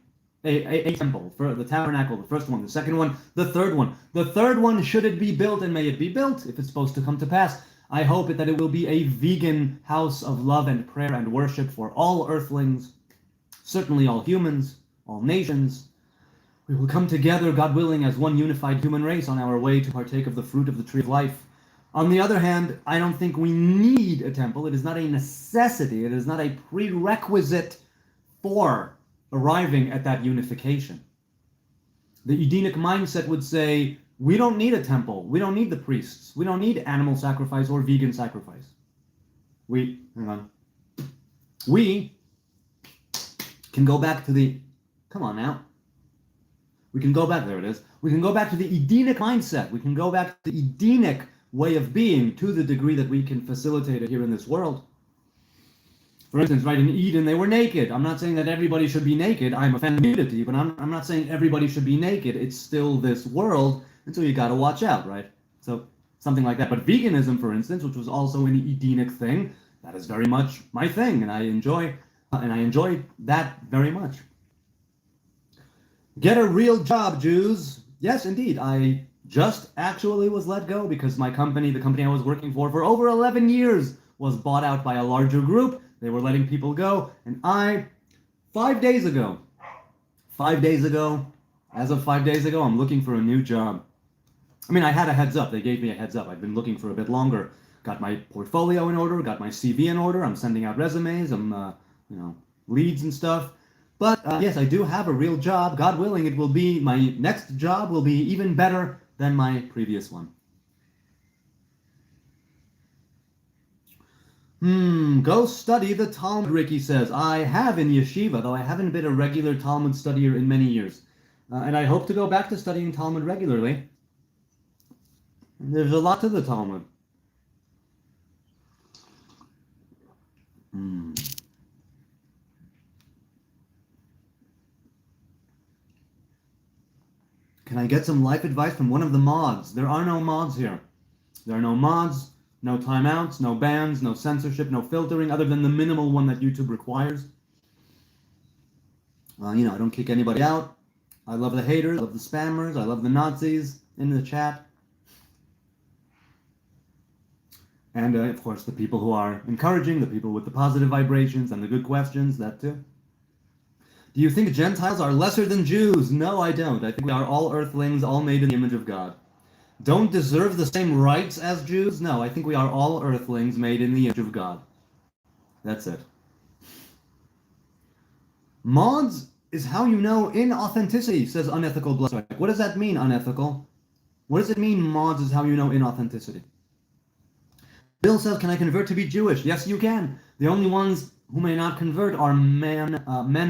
A temple, for the tabernacle, the first one, the second one, the third one. The third one, should it be built, and may it be built, if it's supposed to come to pass, I hope that it will be a vegan house of love and prayer and worship for all earthlings, certainly all humans, all nations. We will come together, God willing, as one unified human race on our way to partake of the fruit of the tree of life. On the other hand, I don't think we need a temple. It is not a necessity. It is not a prerequisite for arriving at that unification. The Edenic mindset would say, we don't need a temple. We don't need the priests. We don't need animal sacrifice or vegan sacrifice. We can go back to the, come on now. We can go back, there it is. We can go back to the Edenic mindset. We can go back to the Edenic way of being to the degree that we can facilitate it here in this world. For instance, right, in Eden, they were naked. I'm not saying that everybody should be naked. I'm a fan of nudity, but I'm not saying everybody should be naked. It's still this world, and so you got to watch out, right? So something like that. But veganism, for instance, which was also an Edenic thing, that is very much my thing, and I enjoy that very much. Get a real job, Jews. Yes, indeed. I just actually was let go because my company, the company I was working for over 11 years, was bought out by a larger group. They were letting people go, and I, 5 days ago, as of 5 days ago, I'm looking for a new job. I mean, I had a heads up. They gave me a heads up. I've been looking for a bit longer. Got my portfolio in order, got my CV in order. I'm sending out resumes. I'm, leads and stuff. But yes, I do have a real job. God willing, it will be, my next job will be even better than my previous one. Go study the Talmud, Ricky says. I have in yeshiva, though I haven't been a regular Talmud studier in many years. And I hope to go back to studying Talmud regularly. There's a lot to the Talmud. Can I get some life advice from one of the mods? There are no mods here. There are no mods, no timeouts, no bans, no censorship, no filtering, other than the minimal one that YouTube requires. I don't kick anybody out. I love the haters, I love the spammers, I love the Nazis in the chat. And, of course, the people who are encouraging, the people with the positive vibrations and the good questions, that too. Do you think Gentiles are lesser than Jews? No, I don't. I think we are all earthlings, all made in the image of God. Don't deserve the same rights as Jews? No, I think we are all earthlings made in the image of God. That's it. Mods is how you know inauthenticity, says Unethical Blood. What does that mean, unethical? What does it mean, mods is how you know inauthenticity? Bill says, can I convert to be Jewish? Yes, you can. The only ones who may not convert are men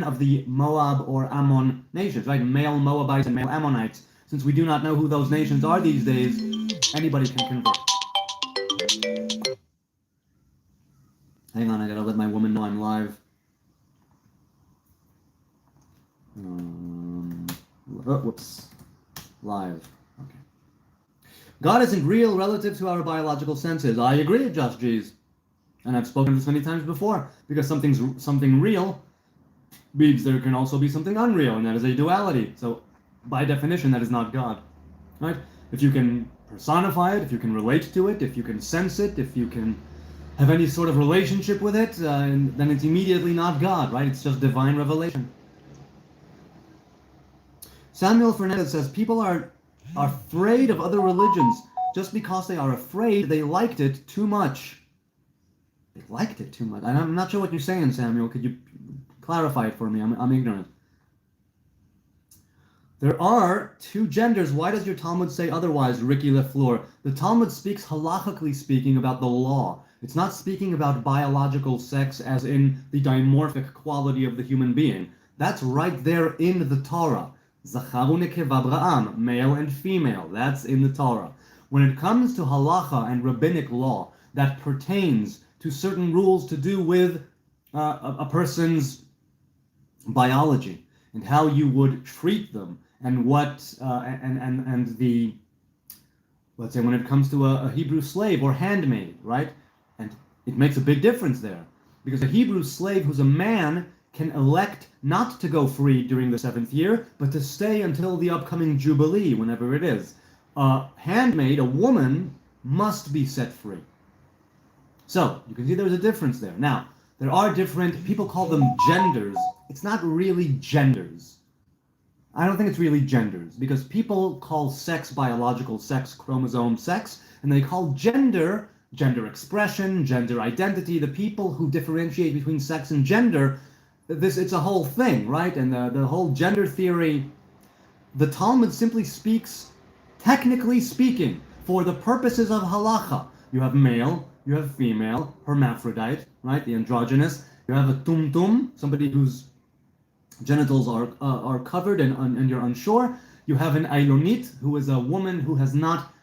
of the Moab or Ammon nations, right? Male Moabites and male Ammonites. Since we do not know who those nations are these days, anybody can convert. Hang on, I gotta let my woman know I'm live. Whoops. Live. Okay. God isn't real relative to our biological senses. I agree, Just G's. And I've spoken this many times before, because something real means there can also be something unreal, and that is a duality. So, by definition, that is not God, right? If you can personify it, if you can relate to it, if you can sense it, if you can have any sort of relationship with it, then it's immediately not God, right? It's just divine revelation. Samuel Fernandez says, people are afraid of other religions. Just because they are afraid, they liked it too much. They liked it too much. And I'm not sure what you're saying, Samuel. Could you clarify it for me? I'm ignorant. There are two genders. Why does your Talmud say otherwise, Ricky LeFleur? The Talmud speaks halachically speaking about the law. It's not speaking about biological sex as in the dimorphic quality of the human being. That's right there in the Torah. Zacharu nekeva Abraham, male and female. That's in the Torah. When it comes to halacha and rabbinic law that pertains to certain rules to do with a person's biology and how you would treat them, and what and the, let's say when it comes to a Hebrew slave or handmaid, right? And It makes a big difference there. Because a Hebrew slave who's a man can elect not to go free during the 7th year, but to stay until the upcoming Jubilee, whenever it is. A handmaid, a woman, must be set free. So, you can see there's a difference there. Now, there are different, people call them genders. It's not really genders. I don't think it's really genders, because people call sex biological sex, chromosome sex, and they call gender expression, gender identity. The people who differentiate between sex and gender, it's a whole thing, right? And the whole gender theory, the Talmud simply speaks, technically speaking, for the purposes of halacha. You have male, you have female, hermaphrodite, right? The androgynous. You have a tumtum, somebody whose genitals are covered and you're unsure. You have an ailonit, who is a woman who has not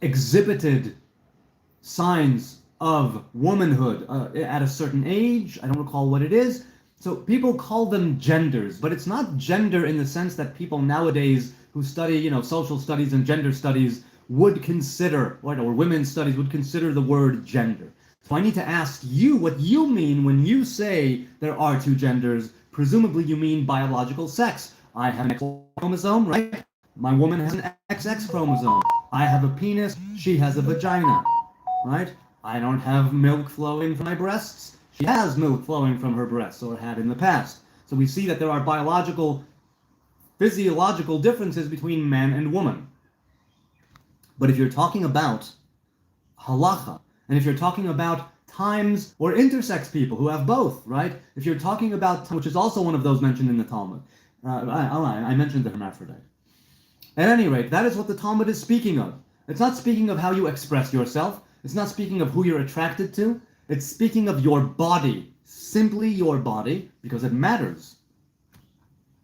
exhibited signs of womanhood at a certain age. I don't recall what it is. So people call them genders, but it's not gender in the sense that people nowadays who study, social studies and gender studies would consider, or women's studies would consider the word gender. So I need to ask you what you mean when you say there are two genders. Presumably you mean biological sex. I have an X chromosome, right? My woman has an XX chromosome. I have a penis, she has a vagina, right? I don't have milk flowing from my breasts. She has milk flowing from her breasts, or had in the past. So we see that there are biological, physiological differences between man and woman. But if you're talking about halacha, and if you're talking about times or intersex people who have both, right? If you're talking about, which is also one of those mentioned in the Talmud. I mentioned the hermaphrodite. At any rate, that is what the Talmud is speaking of. It's not speaking of how you express yourself. It's not speaking of who you're attracted to. It's speaking of your body, simply your body, because it matters.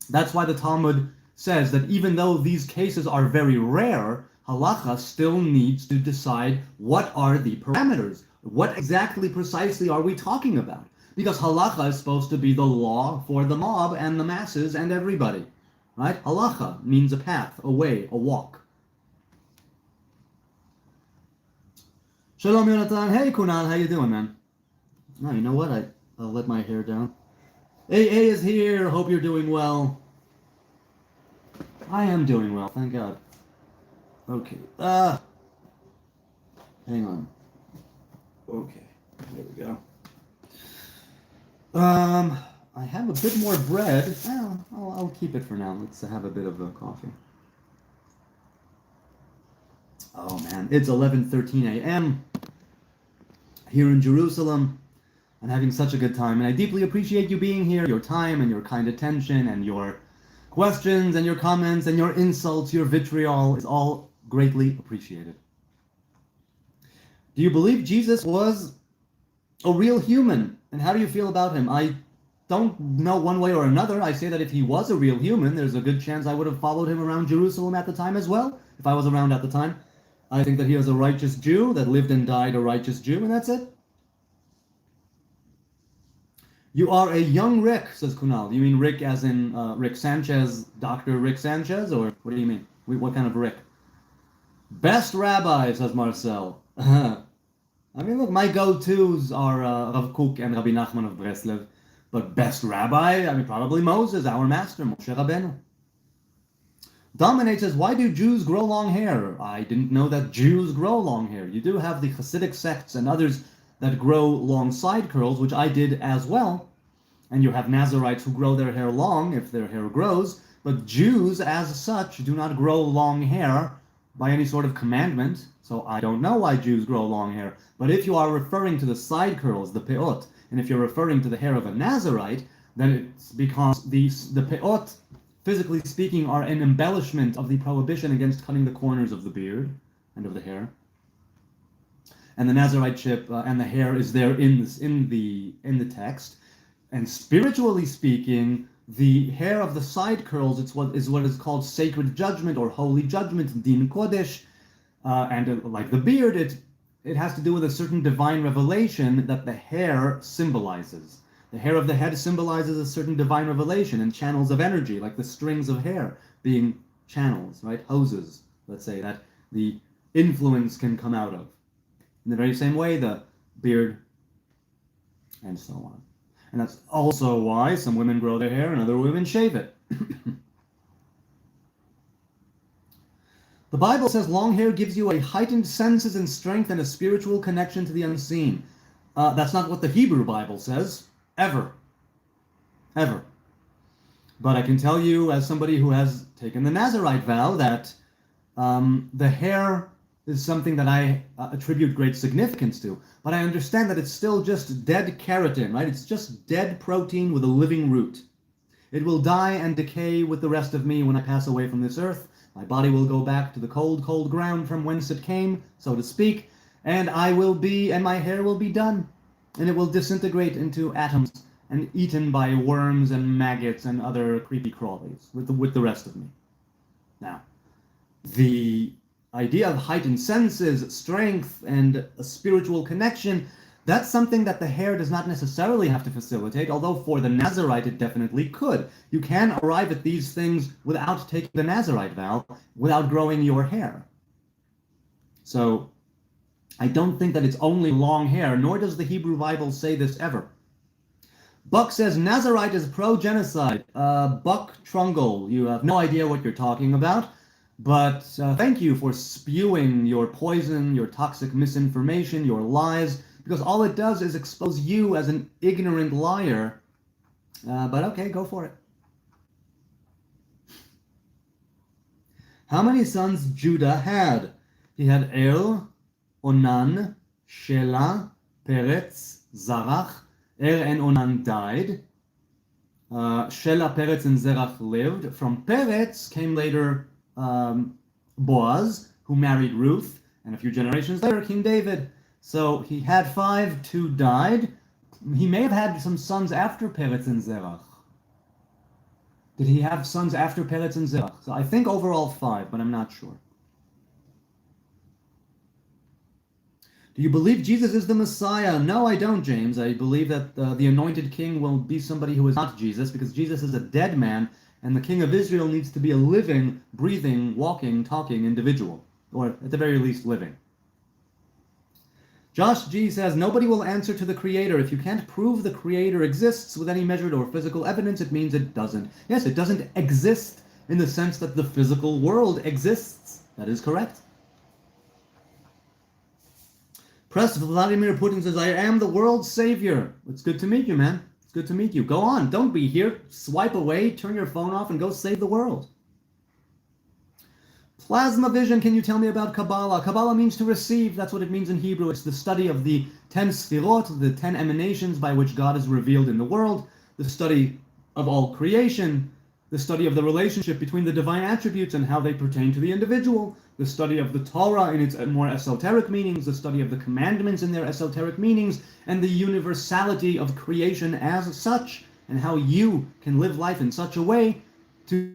That's why the Talmud says that even though these cases are very rare, halacha still needs to decide what are the parameters. What exactly, precisely are we talking about? Because halacha is supposed to be the law for the mob and the masses and everybody. Right? Halacha means a path, a way, a walk. Shalom Yonatan. Hey Kunal, how you doing, man? Oh, you know what? I'll let my hair down. AA is here. Hope you're doing well. I am doing well, thank God. Okay. Hang on. Okay. There we go. I have a bit more bread. I'll keep it for now. Let's have a bit of a coffee. Oh man, it's 11:13 a.m. here in Jerusalem. I'm having such a good time, and I deeply appreciate you being here, your time and your kind attention and your questions and your comments and your insults, your vitriol is all greatly appreciated. Do you believe Jesus was a real human? And how do you feel about him? I don't know one way or another. I say that if he was a real human, there's a good chance I would have followed him around Jerusalem at the time as well, if I was around at the time. I think that he was a righteous Jew that lived and died a righteous Jew, and that's it. You are a young Rick, says Kunal. Do you mean Rick as in Rick Sanchez, Dr. Rick Sanchez, or what do you mean? What kind of Rick? Best rabbi, says Marcel. I mean, look, my go-tos are Rav Kook and Rabbi Nachman of Breslev. But best rabbi, I mean, probably Moses, our master, Moshe Rabbeinu. Dominate says, why do Jews grow long hair? I didn't know that Jews grow long hair. You do have the Hasidic sects and others that grow long side curls, which I did as well. And you have Nazarites who grow their hair long, if their hair grows. But Jews, as such, do not grow long hair by any sort of commandment. So I don't know why Jews grow long hair. But if you are referring to the side curls, the peot, and if you're referring to the hair of a Nazarite, then it's because the peot, physically speaking, are an embellishment of the prohibition against cutting the corners of the beard and of the hair. And the Nazarite chip and the hair is there in the text. And spiritually speaking, the hair of the side curls is what is called sacred judgment or holy judgment, din kodesh, and like the beard, it has to do with a certain divine revelation that the hair symbolizes. The hair of the head symbolizes a certain divine revelation and channels of energy, like the strings of hair being channels, right? Hoses, let's say, that the influence can come out of. In the very same way, the beard, and so on. And that's also why some women grow their hair and other women shave it. The Bible says long hair gives you a heightened senses and strength and a spiritual connection to the unseen. That's not what the Hebrew Bible says, ever. Ever. But I can tell you, as somebody who has taken the Nazarite vow, that the hair is something that I attribute great significance to. But I understand that it's still just dead keratin, right? It's just dead protein with a living root. It will die and decay with the rest of me when I pass away from this earth. My body will go back to the cold, cold ground from whence it came, so to speak, and my hair will be done. And it will disintegrate into atoms and eaten by worms and maggots and other creepy crawlies with the rest of me. Now, the idea of heightened senses, strength, and a spiritual connection, that's something that the hair does not necessarily have to facilitate, although for the Nazarite it definitely could. You can arrive at these things without taking the Nazarite vow, without growing your hair. So, I don't think that it's only long hair, nor does the Hebrew Bible say this ever. Buck says, Nazarite is pro-genocide. Buck Trungle, you have no idea what you're talking about, but thank you for spewing your poison, your toxic misinformation, your lies, because all it does is expose you as an ignorant liar. But okay, go for it. How many sons Judah had? He had Er, Onan, Shelah, Peretz, Zarach. Er and Onan died. Shelah, Peretz, and Zerach lived. From Peretz came later Boaz, who married Ruth, and a few generations later, King David. So he had 5, 2 died. He may have had some sons after Peretz and Zerach. Did he have sons after Peretz and Zerach? So I think overall 5, but I'm not sure. Do you believe Jesus is the Messiah? No, I don't, James. I believe that the anointed king will be somebody who is not Jesus, because Jesus is a dead man, and the king of Israel needs to be a living, breathing, walking, talking individual, or at the very least living. Josh G says, nobody will answer to the Creator. If you can't prove the Creator exists with any measured or physical evidence, it means it doesn't. Yes, it doesn't exist in the sense that the physical world exists. That is correct. Press Vladimir Putin says, I am the world's savior. It's good to meet you, man. It's good to meet you. Go on. Don't be here. Swipe away, turn your phone off, and go save the world. Plasma Vision, can you tell me about Kabbalah? Kabbalah means to receive. That's what it means in Hebrew. It's the study of the 10 sfirot, the 10 emanations by which God is revealed in the world, the study of all creation, the study of the relationship between the divine attributes and how they pertain to the individual, the study of the Torah in its more esoteric meanings, the study of the commandments in their esoteric meanings, and the universality of creation as such, and how you can live life in such a way to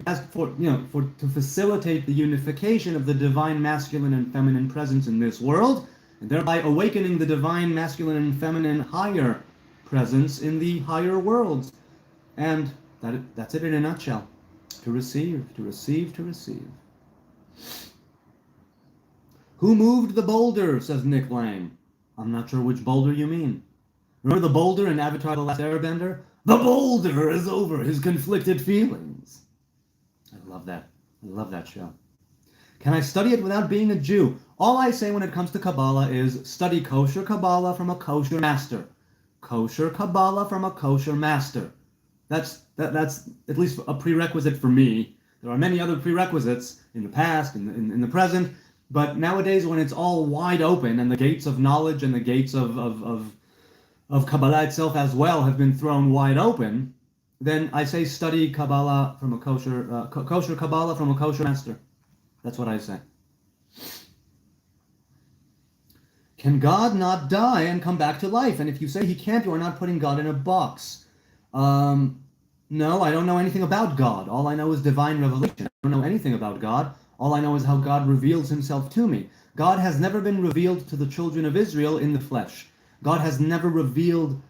facilitate the unification of the divine masculine and feminine presence in this world, and thereby awakening the divine masculine and feminine higher presence in the higher worlds. And that's it in a nutshell. To receive, to receive, to receive. Who moved the boulder, says Nick Lang. I'm not sure which boulder you mean. Remember the boulder in Avatar: The Last Airbender? The boulder is over his conflicted feelings. I love that. I love that show. Can I study it without being a Jew? All I say when it comes to Kabbalah is study kosher Kabbalah from a kosher master. Kosher Kabbalah from a kosher master. That's at least a prerequisite for me. There are many other prerequisites in the past, in the present, but nowadays when it's all wide open and the gates of knowledge and the gates of Kabbalah itself as well have been thrown wide open, then I say study Kabbalah from a kosher Kabbalah from a kosher master. That's what I say. Can God not die and come back to life? And if you say he can't, you are not putting God in a box. No, I don't know anything about God. All I know is divine revelation. I don't know anything about God. All I know is how God reveals himself to me. God has never been revealed to the children of Israel in the flesh. God has never been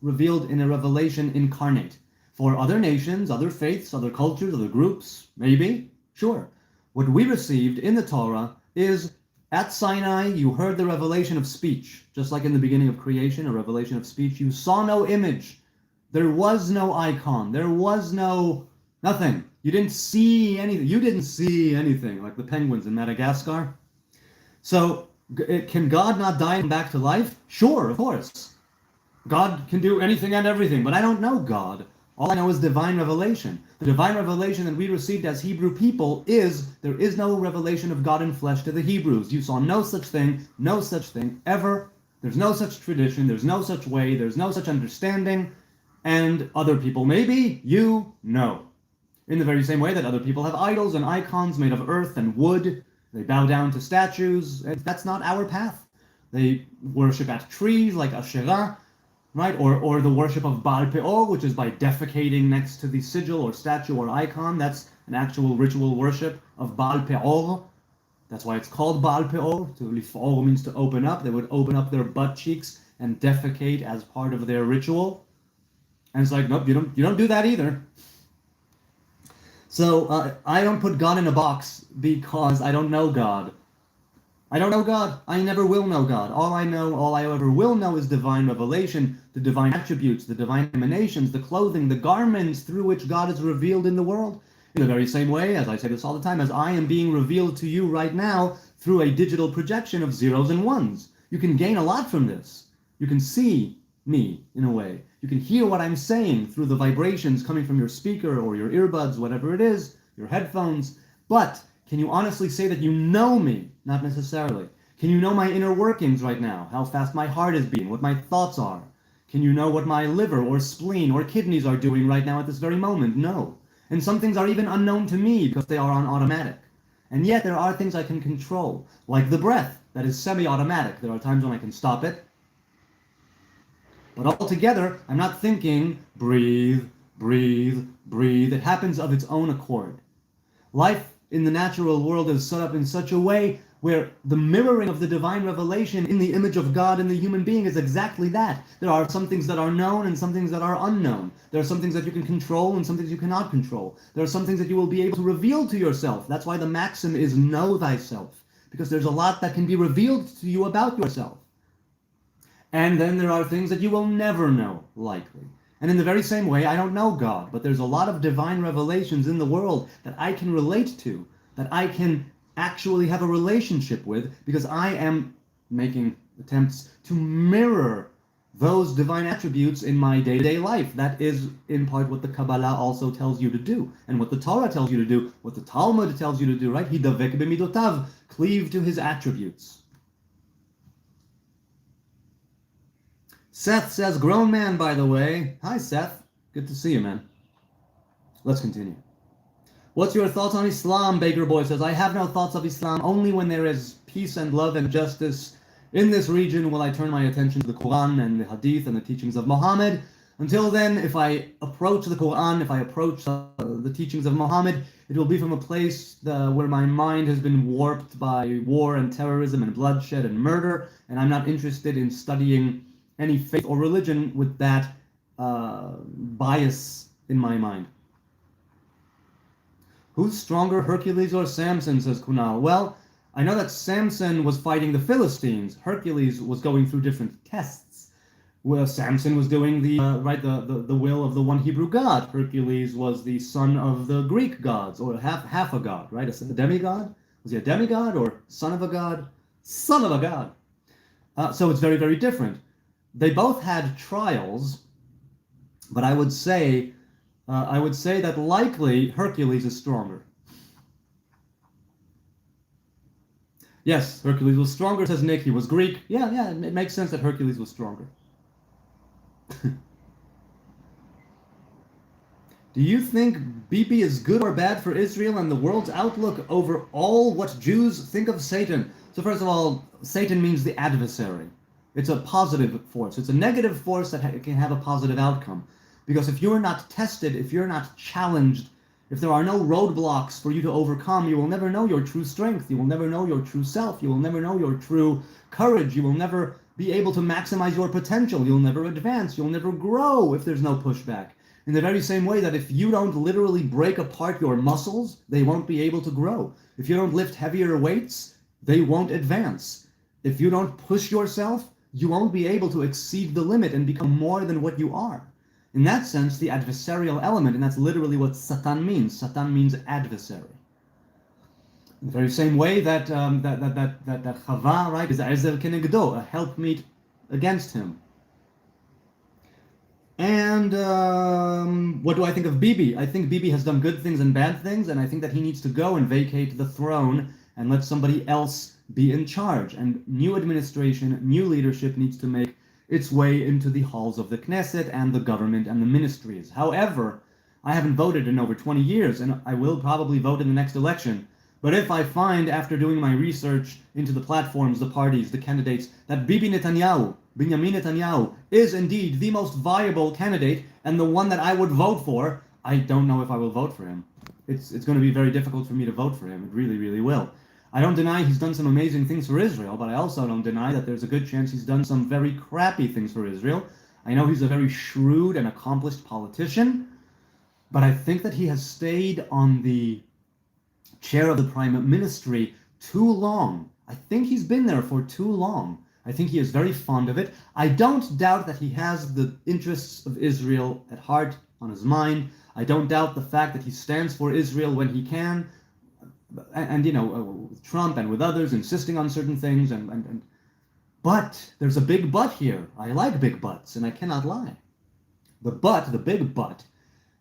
revealed in a revelation incarnate. For other nations, other faiths, other cultures, other groups, maybe, sure. What we received in the Torah is At Sinai, you heard the revelation of speech, just like in the beginning of creation, a revelation of speech. You saw no image. There was no icon. There was nothing. You didn't see anything. You didn't see anything, like the penguins in Madagascar. So, can God not die and come back to life? Sure, of course. God can do anything and everything, but I don't know God. All I know is divine revelation. The divine revelation that we received as Hebrew people is there is no revelation of God in flesh to the Hebrews. You saw no such thing ever. There's no such tradition. There's no such way. There's no such understanding. And other people, maybe, you know. In the very same way that other people have idols and icons made of earth and wood. They bow down to statues. That's not our path. They worship at trees like Asherah, right? Or the worship of Baal Peor, which is by defecating next to the sigil or statue or icon. That's an actual ritual worship of Baal Peor. That's why it's called Baal Peor. To lifor means to open up. They would open up their butt cheeks and defecate as part of their ritual. And it's like, nope, you don't do that either. So I don't put God in a box because I don't know God. I don't know God. I never will know God. All I ever will know is divine revelation, the divine attributes, the divine emanations, the clothing, the garments through which God is revealed in the world. In the very same way, as I say this all the time, as I am being revealed to you right now through a digital projection of zeros and ones. You can gain a lot from this. You can see me, in a way. You can hear what I'm saying through the vibrations coming from your speaker or your earbuds, whatever it is, your headphones. But can you honestly say that you know me? Not necessarily. Can you know my inner workings right now? How fast my heart is beating, what my thoughts are? Can you know what my liver or spleen or kidneys are doing right now at this very moment? No. And some things are even unknown to me because they are on automatic. And yet there are things I can control, like the breath that is semi-automatic. There are times when I can stop it. But altogether, I'm not thinking, breathe, breathe, breathe. It happens of its own accord. Life in the natural world is set up in such a way where the mirroring of the divine revelation in the image of God in the human being is exactly that. There are some things that are known and some things that are unknown. There are some things that you can control and some things you cannot control. There are some things that you will be able to reveal to yourself. That's why the maxim is know thyself, because there's a lot that can be revealed to you about yourself. And then there are things that you will never know, likely. And in the very same way, I don't know God, but there's a lot of divine revelations in the world that I can relate to, that I can actually have a relationship with, because I am making attempts to mirror those divine attributes in my day-to-day life. That is, in part, what the Kabbalah also tells you to do, and what the Torah tells you to do, what the Talmud tells you to do, right? Hidavek b'midotav, cleave to his attributes. Seth says, grown man, by the way. Hi, Seth. Good to see you, man. Let's continue. What's your thoughts on Islam? Baker Boy says, I have no thoughts of Islam. Only when there is peace and love and justice in this region will I turn my attention to the Quran and the Hadith and the teachings of Muhammad. Until then, if I approach the Quran, if I approach the teachings of Muhammad, it will be from a place where my mind has been warped by war and terrorism and bloodshed and murder, and I'm not interested in studying any faith or religion with that bias in my mind. Who's stronger, Hercules or Samson, says Kunal. Well, I know that Samson was fighting the Philistines. Hercules was going through different tests. Well, Samson was doing the will of the one Hebrew God. Hercules was the son of the Greek gods, or half a god, right? A demigod? Was he a demigod or son of a god? Son of a god. So it's very, very different. They both had trials, but I would say that likely Hercules is stronger. Yes, Hercules was stronger, says Nick. He was Greek. Yeah, it makes sense that Hercules was stronger. Do you think Bibi is good or bad for Israel and the world's outlook over all what Jews think of Satan? So first of all, Satan means the adversary. It's a positive force. It's a negative force that can have a positive outcome. Because if you're not tested, if you're not challenged, if there are no roadblocks for you to overcome, you will never know your true strength. You will never know your true self. You will never know your true courage. You will never be able to maximize your potential. You'll never advance. You'll never grow if there's no pushback. In the very same way that if you don't literally break apart your muscles, they won't be able to grow. If you don't lift heavier weights, they won't advance. If you don't push yourself, you won't be able to exceed the limit and become more than what you are. In that sense, the adversarial element, and that's literally what Satan means. Satan means adversary. In the very same way that Chava, right, is Ezer Kenegdo, a helpmeet against him. And what do I think of Bibi? I think Bibi has done good things and bad things, and I think that he needs to go and vacate the throne and let somebody else be in charge. And new administration, new leadership needs to make its way into the halls of the Knesset and the government and the ministries. However, I haven't voted in over 20 years, and I will probably vote in the next election. But if I find, after doing my research into the platforms, the parties, the candidates, that Bibi Netanyahu, Benjamin Netanyahu, is indeed the most viable candidate and the one that I would vote for, I don't know if I will vote for him. It's going to be very difficult for me to vote for him. It really, really will. I don't deny he's done some amazing things for Israel, but I also don't deny that there's a good chance he's done some very crappy things for Israel. I know he's a very shrewd and accomplished politician, but I think that he has stayed on the chair of the prime ministry too long. I think he's been there for too long. I think he is very fond of it. I don't doubt that he has the interests of Israel at heart, on his mind. I don't doubt the fact that he stands for Israel when he can. And with Trump and with others insisting on certain things. But there's a big but here. I like big buts, and I cannot lie. The big but,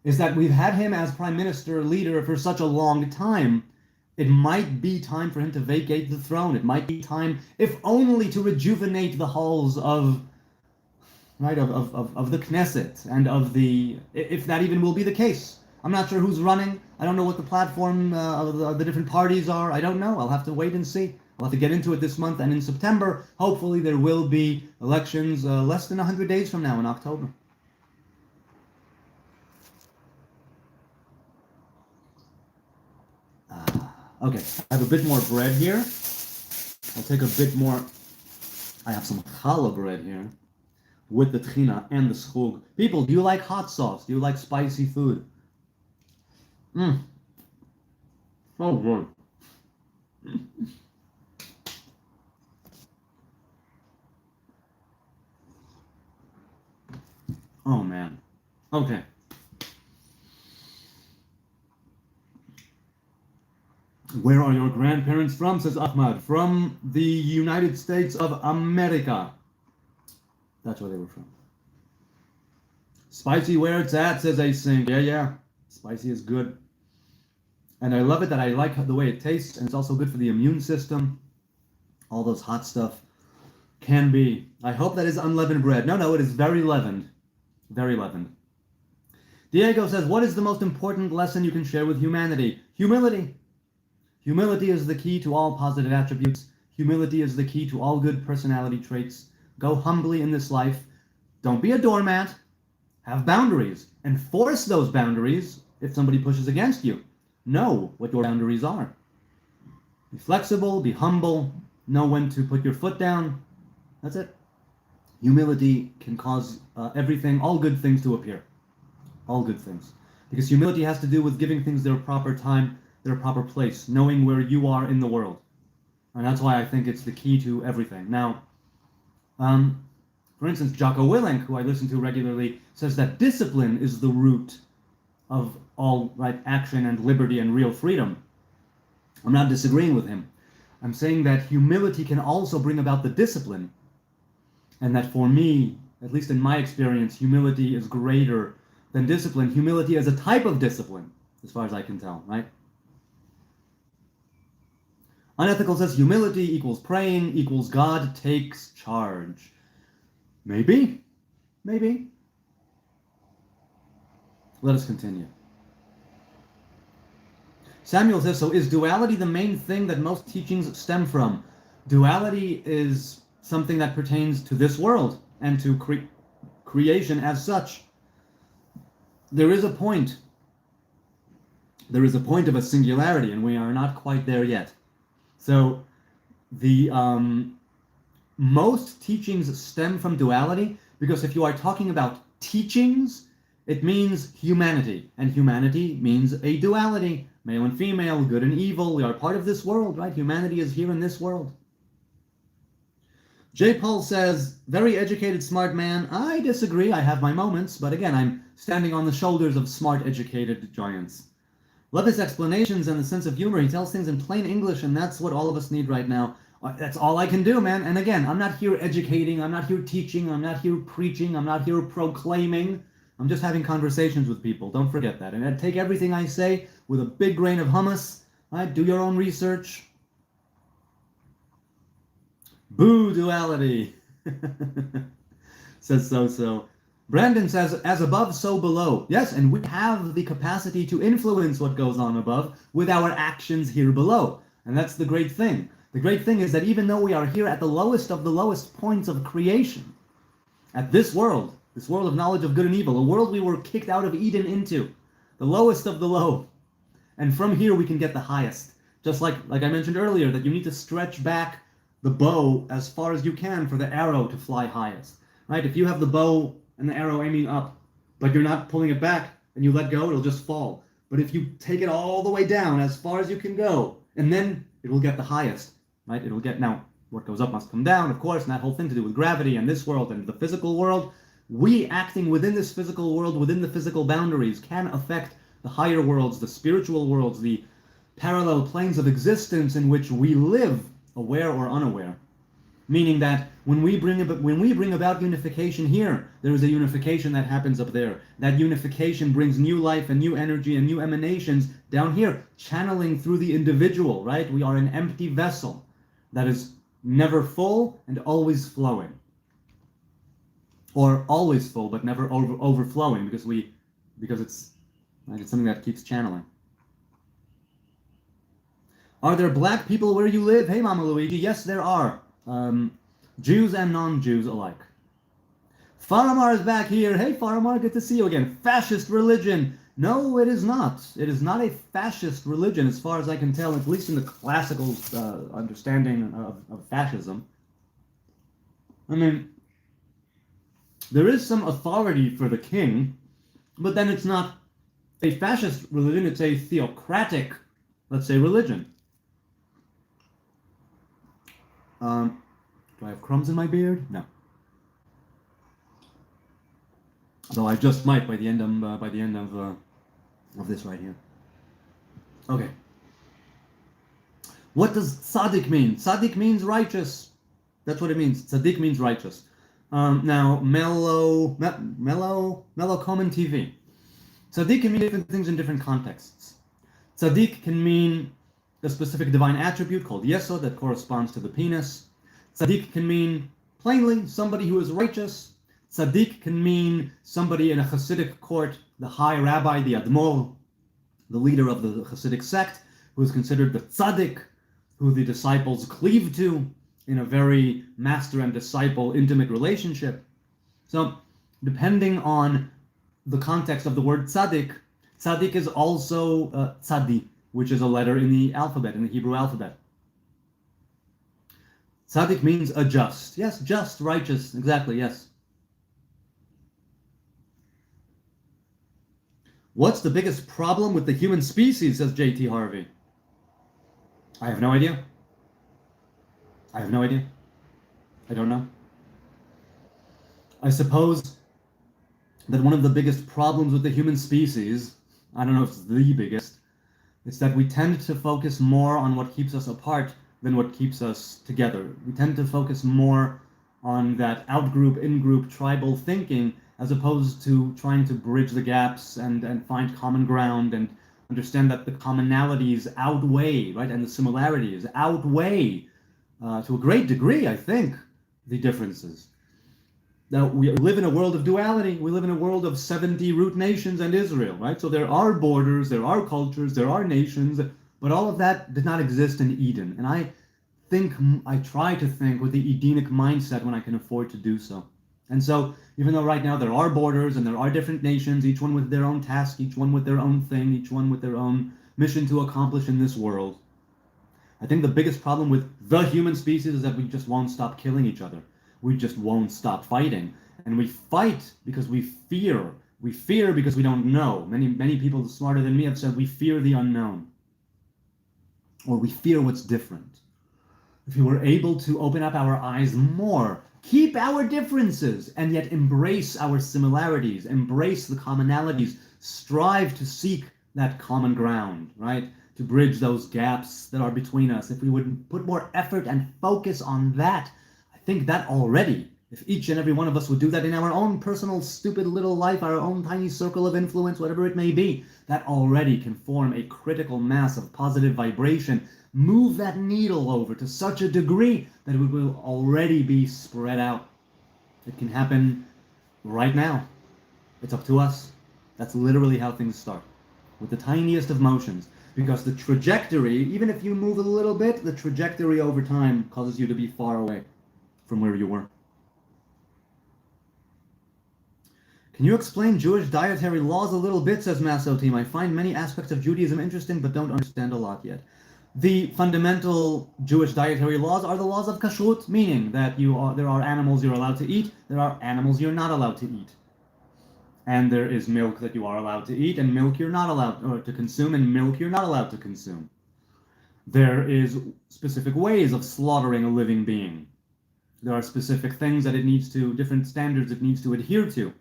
is that we've had him as prime minister leader for such a long time. It might be time for him to vacate the throne. It might be time, if only to rejuvenate the halls of the Knesset and of if that even will be the case. I'm not sure who's running. I don't know what the platform of the different parties are. I don't know. I'll have to wait and see. I'll have to get into it this month, and in September, hopefully there will be elections less than 100 days from now in October. Okay, I have a bit more bread here. I'll take a bit more. I have some challah bread here with the tchina and the schug. People, do you like hot sauce? Do you like spicy food? So good. Oh man. Okay. Where are your grandparents from, says Ahmad? From the United States of America. That's where they were from. Spicy where it's at, says Async. Yeah. Spicy is good. And I love it that I like the way it tastes, and it's also good for the immune system. All those hot stuff can be. I hope that is unleavened bread. No, it is very leavened. Very leavened. Diego says, what is the most important lesson you can share with humanity? Humility. Humility is the key to all positive attributes. Humility is the key to all good personality traits. Go humbly in this life. Don't be a doormat. Have boundaries. Enforce those boundaries if somebody pushes against you. Know what your boundaries are. Be flexible, be humble, know when to put your foot down. That's it. Humility can cause everything, all good things to appear. All good things. Because humility has to do with giving things their proper time, their proper place, knowing where you are in the world. And that's why I think it's the key to everything. Now, for instance, Jocko Willink, who I listen to regularly, says that discipline is the root of all right action and liberty and real freedom. I'm not disagreeing with him. I'm saying that humility can also bring about the discipline. And that for me, at least in my experience, humility is greater than discipline. Humility is a type of discipline, as far as I can tell, right? Unethical says humility equals praying equals God takes charge. Maybe. Let us continue. Samuel says, so is duality the main thing that most teachings stem from? Duality is something that pertains to this world and to creation as such. There is a point. There is a point of a singularity, and we are not quite there yet. So the most teachings stem from duality, because if you are talking about teachings, it means humanity, and humanity means a duality, male and female, good and evil. We are part of this world, right? Humanity is here in this world. J. Paul says, very educated, smart man. I disagree. I have my moments, but again, I'm standing on the shoulders of smart, educated giants. Love his explanations and the sense of humor. He tells things in plain English, and that's what all of us need right now. That's all I can do, man. And again, I'm not here educating. I'm not here teaching. I'm not here preaching. I'm not here proclaiming. I'm just having conversations with people. Don't forget that. And take everything I say with a big grain of hummus. Right? Do your own research. Boo duality. Says so. Brandon says, as above, so below. Yes, and we have the capacity to influence what goes on above with our actions here below. And that's the great thing. The great thing is that even though we are here at the lowest of the lowest points of creation, at this world of knowledge of good and evil, a world we were kicked out of Eden into, the lowest of the low. And from here we can get the highest. Just like I mentioned earlier, that you need to stretch back the bow as far as you can for the arrow to fly highest. Right? If you have the bow and the arrow aiming up, but you're not pulling it back and you let go, it'll just fall. But if you take it all the way down as far as you can go, and then it will get the highest, right? It'll get, now, what goes up must come down, of course, and that whole thing to do with gravity and this world and the physical world. We acting within this physical world, within the physical boundaries, can affect the higher worlds, the spiritual worlds, the parallel planes of existence in which we live, aware or unaware. Meaning that when we bring about unification here, there is a unification that happens up there. That unification brings new life and new energy and new emanations down here, channeling through the individual, right? We are an empty vessel that is never full and always flowing. Or always full but never overflowing because it's something that keeps channeling. Are there black people where you live? Hey, Mama Luigi. Yes, there are. Jews and non-Jews alike. Faramar is back here. Hey, Faramar, good to see you again. Fascist religion. No, it is not. It is not a fascist religion, as far as I can tell, at least in the classical understanding of fascism. I mean, there is some authority for the king, but then it's not a fascist religion, it's a theocratic, let's say, religion. Do I have crumbs in my beard? No. Though I just might by the end of this right here. Okay. What does tzaddik mean? Tzaddik means righteous. That's what it means. Tzaddik means righteous. Now, Mellow Common TV. Tzaddik can mean different things in different contexts. Tzaddik can mean a specific divine attribute called Yesod that corresponds to the penis. Tzaddik can mean, plainly, somebody who is righteous. Tzaddik can mean somebody in a Hasidic court, the high rabbi, the Admor, the leader of the Hasidic sect, who is considered the tzaddik, who the disciples cleave to in a very master and disciple intimate relationship. So, depending on the context of the word tzaddik, tzaddik is also tzadi, which is a letter in the alphabet, in the Hebrew alphabet. Tzaddik means a just. Yes, just, righteous, exactly, yes. What's the biggest problem with the human species, says J.T. Harvey? I have no idea. I have no idea. I don't know. I suppose that one of the biggest problems with the human species, I don't know if it's the biggest, it's that we tend to focus more on what keeps us apart than what keeps us together. We tend to focus more on that out-group, in-group, tribal thinking, as opposed to trying to bridge the gaps and find common ground and understand that the commonalities outweigh, right, and the similarities outweigh, to a great degree, I think, the differences. Now, we live in a world of duality. We live in a world of 70 root nations and Israel, right? So there are borders, there are cultures, there are nations, but all of that did not exist in Eden. And I try to think with the Edenic mindset when I can afford to do so. And so, even though right now there are borders and there are different nations, each one with their own task, each one with their own thing, each one with their own mission to accomplish in this world, I think the biggest problem with the human species is that we just won't stop killing each other. We just won't stop fighting. And we fight because we fear. We fear because we don't know. Many people smarter than me have said we fear the unknown. or we fear what's different. If we were able to open up our eyes more, keep our differences, and yet embrace our similarities, embrace the commonalities, strive to seek that common ground, right? To bridge those gaps that are between us. If we would put more effort and focus on that, I think that already, if each and every one of us would do that in our own personal, stupid little life, our own tiny circle of influence, whatever it may be, that already can form a critical mass of positive vibration, move that needle over to such a degree that it will already be spread out. It can happen right now. It's up to us. That's literally how things start, with the tiniest of motions. Because the trajectory, even if you move a little bit, the trajectory over time causes you to be far away from where you were. Can you explain Jewish dietary laws a little bit, says Masso Team. I find many aspects of Judaism interesting, but don't understand a lot yet. The fundamental Jewish dietary laws are the laws of kashrut, meaning that there are animals you're allowed to eat, there are animals you're not allowed to eat. And there is milk that you are allowed to eat, and milk you're not allowed to consume, and milk you're not allowed to consume. There is specific ways of slaughtering a living being. There are specific things that different standards it needs to adhere to,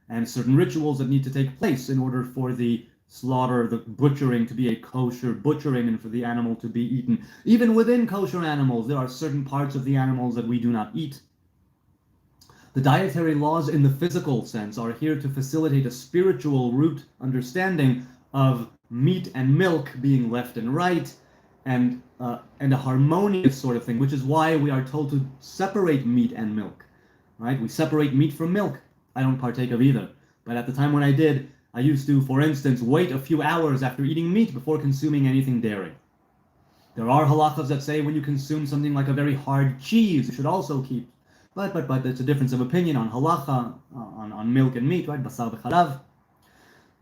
and certain rituals that need to take place in order for the slaughter, the butchering, to be a kosher butchering and for the animal to be eaten. Even within kosher animals, there are certain parts of the animals that we do not eat. The dietary laws in the physical sense are here to facilitate a spiritual root understanding of meat and milk being left and right, and a harmonious sort of thing, which is why we are told to separate meat and milk, right? We separate meat from milk. I don't partake of either. But at the time when I did, I used to, for instance, wait a few hours after eating meat before consuming anything dairy. There are halachas that say when you consume something like a very hard cheese, you should also keep. But it's a difference of opinion on halacha, on milk and meat, right? Basar v'chalav.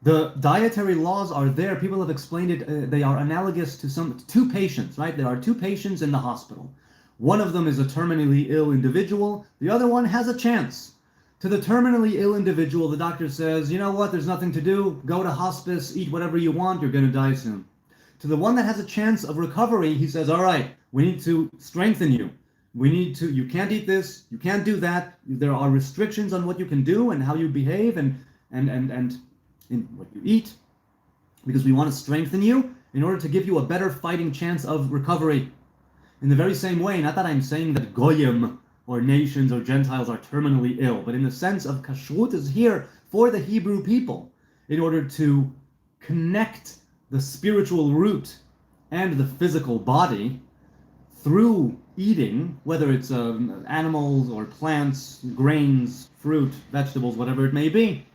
The dietary laws are there. People have explained it. They are analogous to two patients, right? There are two patients in the hospital. One of them is a terminally ill individual. The other one has a chance. To the terminally ill individual, the doctor says, you know what, there's nothing to do, go to hospice, eat whatever you want, you're going to die soon. To the one that has a chance of recovery, he says, all right, we need to strengthen you. You can't eat this, you can't do that, there are restrictions on what you can do and how you behave and in what you eat, because we want to strengthen you in order to give you a better fighting chance of recovery. In the very same way, not that I'm saying that Goyim or nations or Gentiles are terminally ill, but in the sense of kashrut is here for the Hebrew people in order to connect the spiritual root and the physical body through eating, whether it's animals or plants, grains, fruit, vegetables, whatever it may be.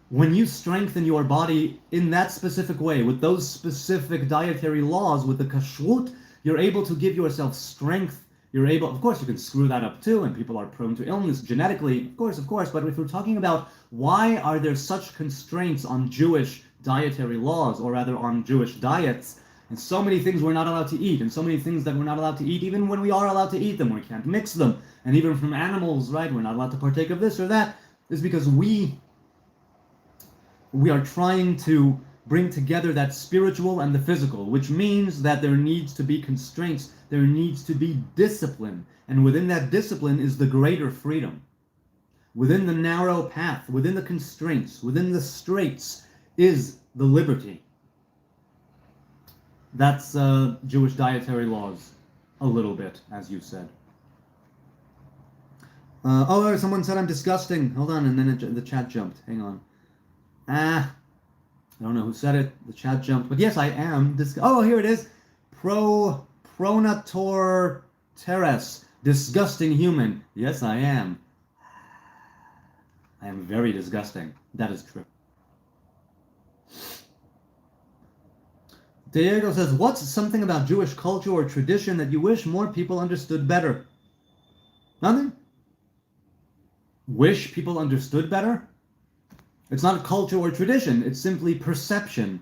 When you strengthen your body in that specific way, with those specific dietary laws, with the kashrut, you're able to give yourself strength. You're able, of course, you can screw that up too, and people are prone to illness genetically, of course, but if we're talking about why are there such constraints on Jewish dietary laws, or rather on Jewish diets, and so many things we're not allowed to eat, and so many things that we're not allowed to eat, even when we are allowed to eat them, we can't mix them, and even from animals, right, we're not allowed to partake of this or that, is because we are trying to bring together that spiritual and the physical, which means that there needs to be constraints, there needs to be discipline, and within that discipline is the greater freedom. Within the narrow path, within the constraints, within the straits is the liberty. That's Jewish dietary laws, a little bit, as you said. Someone said I'm disgusting. Hold on, and then the chat jumped. Hang on. I don't know who said it. The chat jumped. But yes, I am. Here it is. Pronator teres. Disgusting human. Yes, I am. I am very disgusting. That is true. Diego says, what's something about Jewish culture or tradition that you wish more people understood better? Nothing? Wish people understood better? It's not culture or tradition, it's simply perception.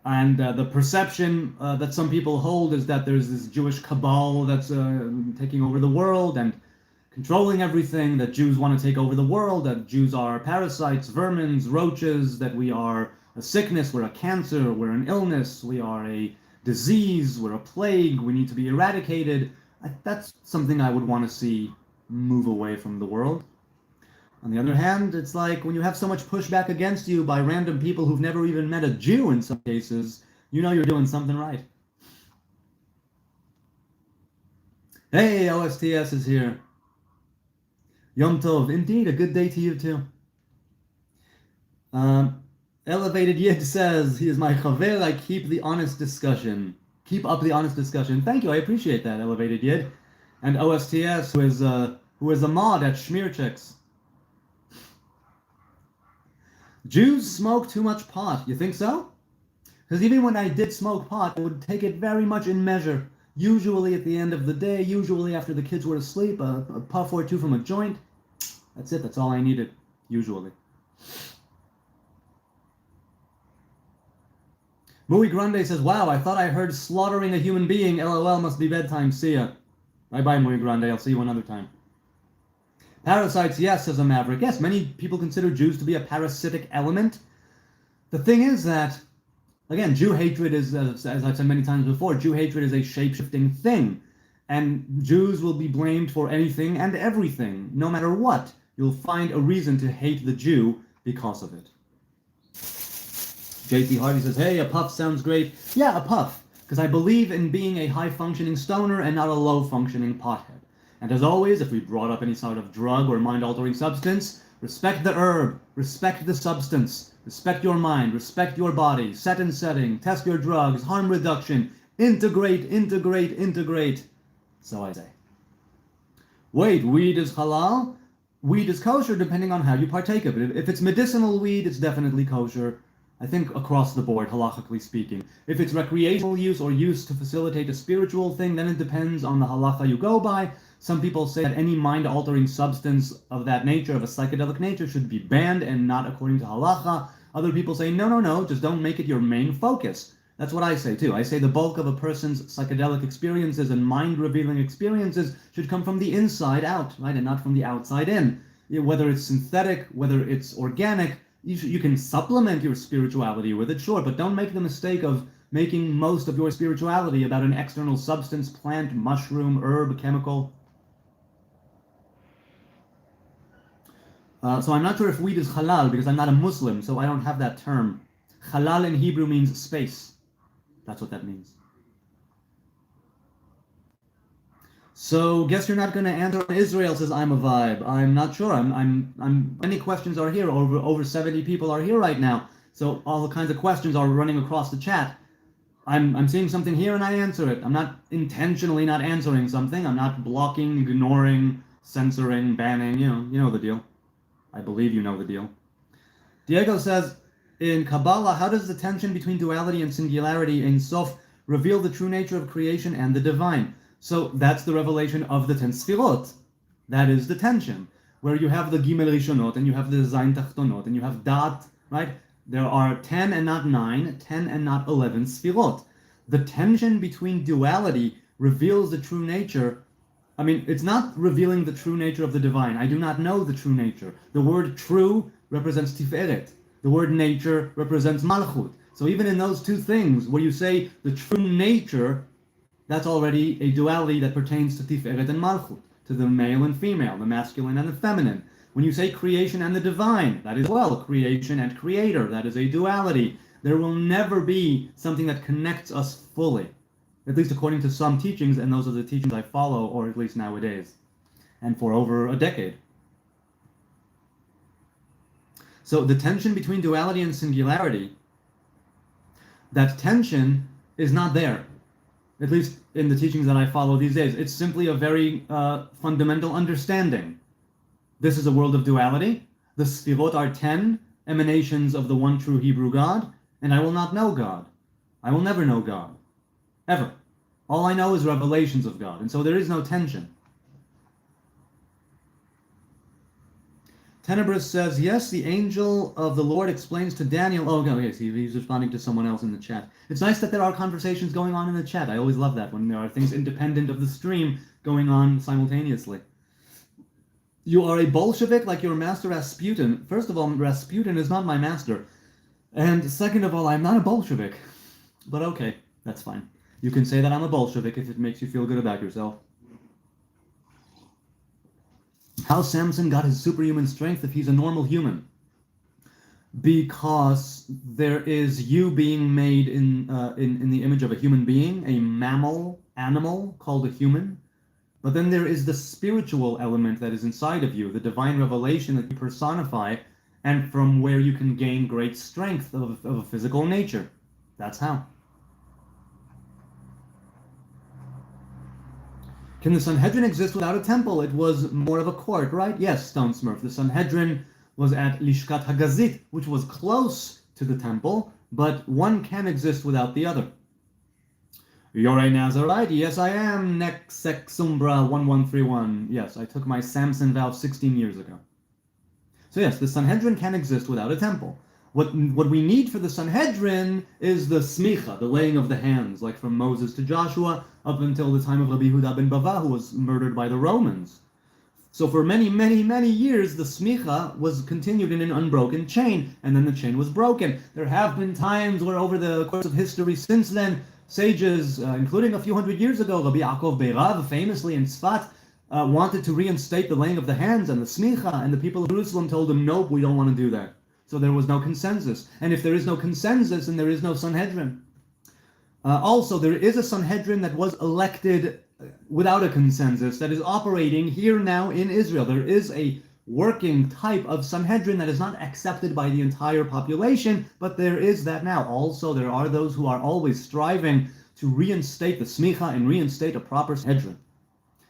And the perception that some people hold is that there's this Jewish cabal that's taking over the world and controlling everything, that Jews want to take over the world, that Jews are parasites, vermins, roaches, that we are a sickness, we're a cancer, we're an illness, we are a disease, we're a plague, we need to be eradicated. That's something I would want to see move away from the world. On the other hand, it's like when you have so much pushback against you by random people who've never even met a Jew in some cases, you know you're doing something right. Hey, OSTS is here. Yom Tov. Indeed, a good day to you too. Elevated Yid says, he is my chaver, I keep the honest discussion. Keep up the honest discussion. Thank you, I appreciate that, Elevated Yid. And OSTS, who is a mod at Schmear Checks. Jews smoke too much pot. You think so? Because even when I did smoke pot, I would take it very much in measure. Usually at the end of the day, usually after the kids were asleep, a puff or two from a joint. That's it, that's all I needed, usually. Muy Grande says, wow, I thought I heard slaughtering a human being. LOL, must be bedtime. See ya. Bye-bye, Muy Grande. I'll see you another time. Parasites, yes, says a Maverick. Yes, many people consider Jews to be a parasitic element. The thing is that, again, Jew hatred is, as I've said many times before, Jew hatred is a shape-shifting thing. And Jews will be blamed for anything and everything. No matter what, you'll find a reason to hate the Jew because of it. JT Hardy says, hey, a puff sounds great. Yeah, a puff, because I believe in being a high-functioning stoner and not a low-functioning pothead. And as always, if we brought up any sort of drug or mind-altering substance, respect the herb, respect the substance, respect your mind, respect your body, set and setting, test your drugs, harm reduction, integrate, integrate, integrate. So I say. Wait, weed is halal? Weed is kosher depending on how you partake of it. If it's medicinal weed, it's definitely kosher. I think across the board, halachically speaking. If it's recreational use or use to facilitate a spiritual thing, then it depends on the halacha you go by. Some people say that any mind-altering substance of that nature, of a psychedelic nature, should be banned and not according to halacha. Other people say, no, just don't make it your main focus. That's what I say too. I say the bulk of a person's psychedelic experiences and mind-revealing experiences should come from the inside out, right, and not from the outside in. Whether it's synthetic, whether it's organic, you can supplement your spirituality with it, sure, but don't make the mistake of making most of your spirituality about an external substance, plant, mushroom, herb, chemical. So I'm not sure if weed is halal, because I'm not a Muslim, so I don't have that term. Halal in Hebrew means space. That's what that means. So, guess you're not going to answer on Israel, says I'm a vibe. I'm not sure. Many questions are here. Over 70 people are here right now. So all the kinds of questions are running across the chat. I'm seeing something here and I answer it. I'm not intentionally not answering something. I'm not blocking, ignoring, censoring, banning. You know the deal. I believe you know the deal. Diego says, in Kabbalah, how does the tension between duality and singularity in Sof reveal the true nature of creation and the divine? So that's the revelation of the 10 Sfirot. That is the tension, where you have the Gimel Rishonot, and you have the Zayin Tachtonot, and you have Dat, right? There are 10 and not 9, 10 and not 11 Sfirot. The tension between duality reveals the true nature. I mean, it's not revealing the true nature of the divine. I do not know the true nature. The word true represents Tiferet. The word nature represents Malchut. So even in those two things, where you say the true nature, that's already a duality that pertains to Tiferet and Malchut, to the male and female, the masculine and the feminine. When you say creation and the divine, that is well, creation and creator, that is a duality. There will never be something that connects us fully, at least according to some teachings, and those are the teachings I follow, or at least nowadays, and for over a decade. So the tension between duality and singularity, that tension is not there. At least in the teachings that I follow these days. It's simply a very fundamental understanding. This is a world of duality. The Sfirot are 10 emanations of the one true Hebrew God, and I will not know God. I will never know God. Ever. All I know is revelations of God, and so there is no tension. Tenebris says, yes, the angel of the Lord explains to Daniel. Oh, okay, yes, he's responding to someone else in the chat. It's nice that there are conversations going on in the chat. I always love that when there are things independent of the stream going on simultaneously. You are a Bolshevik like your master Rasputin. First of all, Rasputin is not my master. And second of all, I'm not a Bolshevik. But okay. That's fine. You can say that I'm a Bolshevik if it makes you feel good about yourself. How Samson got his superhuman strength if he's a normal human? Because there is you being made in the image of a human being, a mammal animal called a human. But then there is the spiritual element that is inside of you, the divine revelation that you personify, and from where you can gain great strength of a physical nature. That's how. Can the Sanhedrin exist without a temple? It was more of a court, right? Yes, Stone Smurf. The Sanhedrin was at Lishkat Hagazit, which was close to the temple, but one can exist without the other. You're a Nazarite? Yes, I am. Nexek Sumbra 1131. Yes, I took my Samson vow 16 years ago. So yes, the Sanhedrin can exist without a temple. What we need for the Sanhedrin is the smicha, the laying of the hands, like from Moses to Joshua, up until the time of Rabbi Yehuda ben Bava, who was murdered by the Romans. So for many, many, many years, the smicha was continued in an unbroken chain, and then the chain was broken. There have been times where over the course of history since then, sages, including a few hundred years ago, Rabbi Yaakov Beirav, famously in Tzfat, wanted to reinstate the laying of the hands and the smicha, and the people of Jerusalem told him, nope, we don't want to do that. So there was no consensus. And if there is no consensus, then there is no Sanhedrin. Also, there is a Sanhedrin that was elected without a consensus, that is operating here now in Israel. There is a working type of Sanhedrin that is not accepted by the entire population, but there is that now. Also, there are those who are always striving to reinstate the smicha and reinstate a proper Sanhedrin.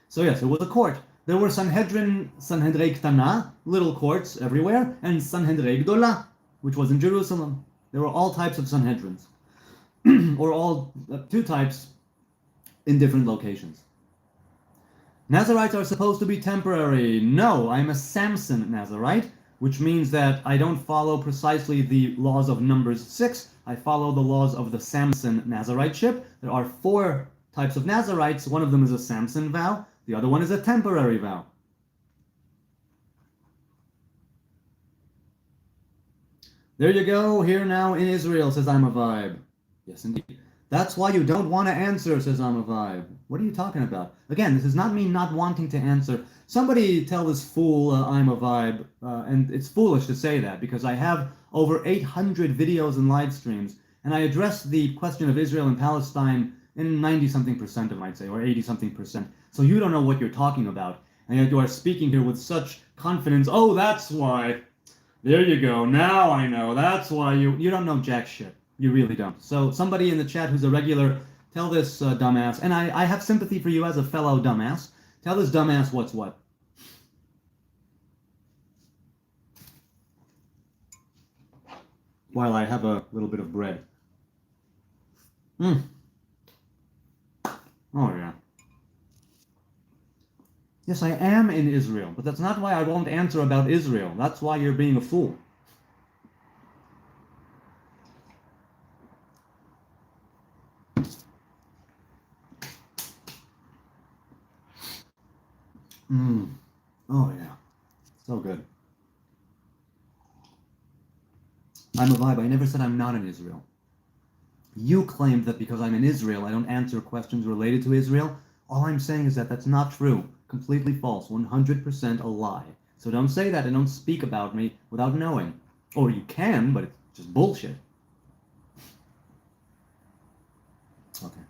So yes, it was a court. There were Sanhedrei Ktana, little courts everywhere, and Sanhedrei Gdola, which was in Jerusalem. There were all types of Sanhedrins, or all two types in different locations. Nazarites are supposed to be temporary. No, I'm a Samson Nazarite, which means that I don't follow precisely the laws of Numbers 6. I follow the laws of the Samson Nazariteship. There are 4 types of Nazarites. One of them is a Samson vow. The other one is a temporary vow. There you go, here now in Israel, says I'm a vibe. Yes, indeed. That's why you don't want to answer, says I'm a vibe. What are you talking about? Again, this is not me not wanting to answer. Somebody tell this fool I'm a vibe, and it's foolish to say that, because I have over 800 videos and live streams, and I address the question of Israel and Palestine in 90-something%, I might say, or 80-something%. So you don't know what you're talking about. And yet you are speaking here with such confidence. Oh, that's why. There you go. Now I know. That's why you don't know jack shit. You really don't. So somebody in the chat who's a regular, tell this dumbass, and I have sympathy for you as a fellow dumbass. Tell this dumbass what's what. While I have a little bit of bread. Oh, yeah. Yes, I am in Israel, but that's not why I won't answer about Israel. That's why you're being a fool. Oh, yeah. So good. I'm a vibe. I never said I'm not in Israel. You claimed that because I'm in Israel, I don't answer questions related to Israel. All I'm saying is that that's not true. Completely false. 100% a lie. So don't say that and don't speak about me without knowing. Or you can, but it's just bullshit. Okay.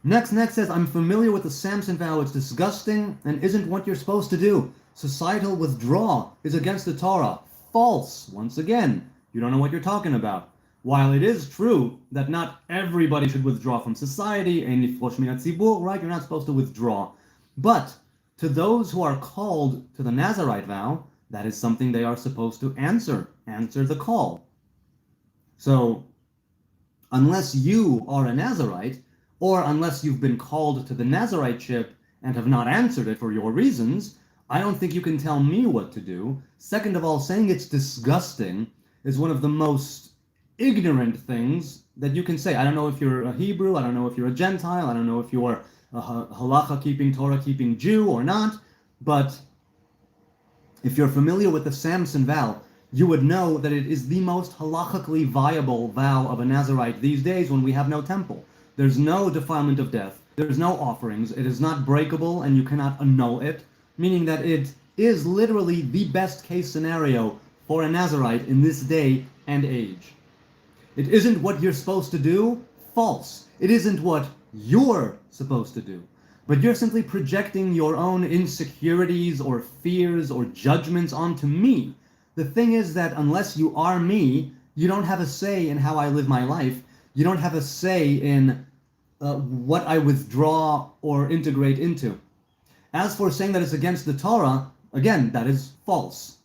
Next says, I'm familiar with the Samson vow. It's disgusting and isn't what you're supposed to do. Societal withdrawal is against the Torah. False. Once again, you don't know what you're talking about. While it is true that not everybody should withdraw from society, right? You're not supposed to withdraw. But to those who are called to the Nazarite vow, that is something they are supposed to answer. Answer the call. So, unless you are a Nazarite, or unless you've been called to the Nazariteship and have not answered it for your reasons, I don't think you can tell me what to do. Second of all, saying it's disgusting is one of the most ignorant things that you can say. I don't know if you're a Hebrew, I don't know if you're a Gentile, I don't know if you're a halacha-keeping, Torah-keeping Jew or not, but if you're familiar with the Samson vow, you would know that it is the most halakhically viable vow of a Nazarite these days when we have no temple. There's no defilement of death. There's no offerings. It is not breakable and you cannot annul it, meaning that it is literally the best case scenario for a Nazarite in this day and age. It isn't what you're supposed to do. False. It isn't what you're supposed to do. But you're simply projecting your own insecurities or fears or judgments onto me. The thing is that unless you are me, you don't have a say in how I live my life. You don't have a say in what I withdraw or integrate into. As for saying that it's against the Torah, again, that is false.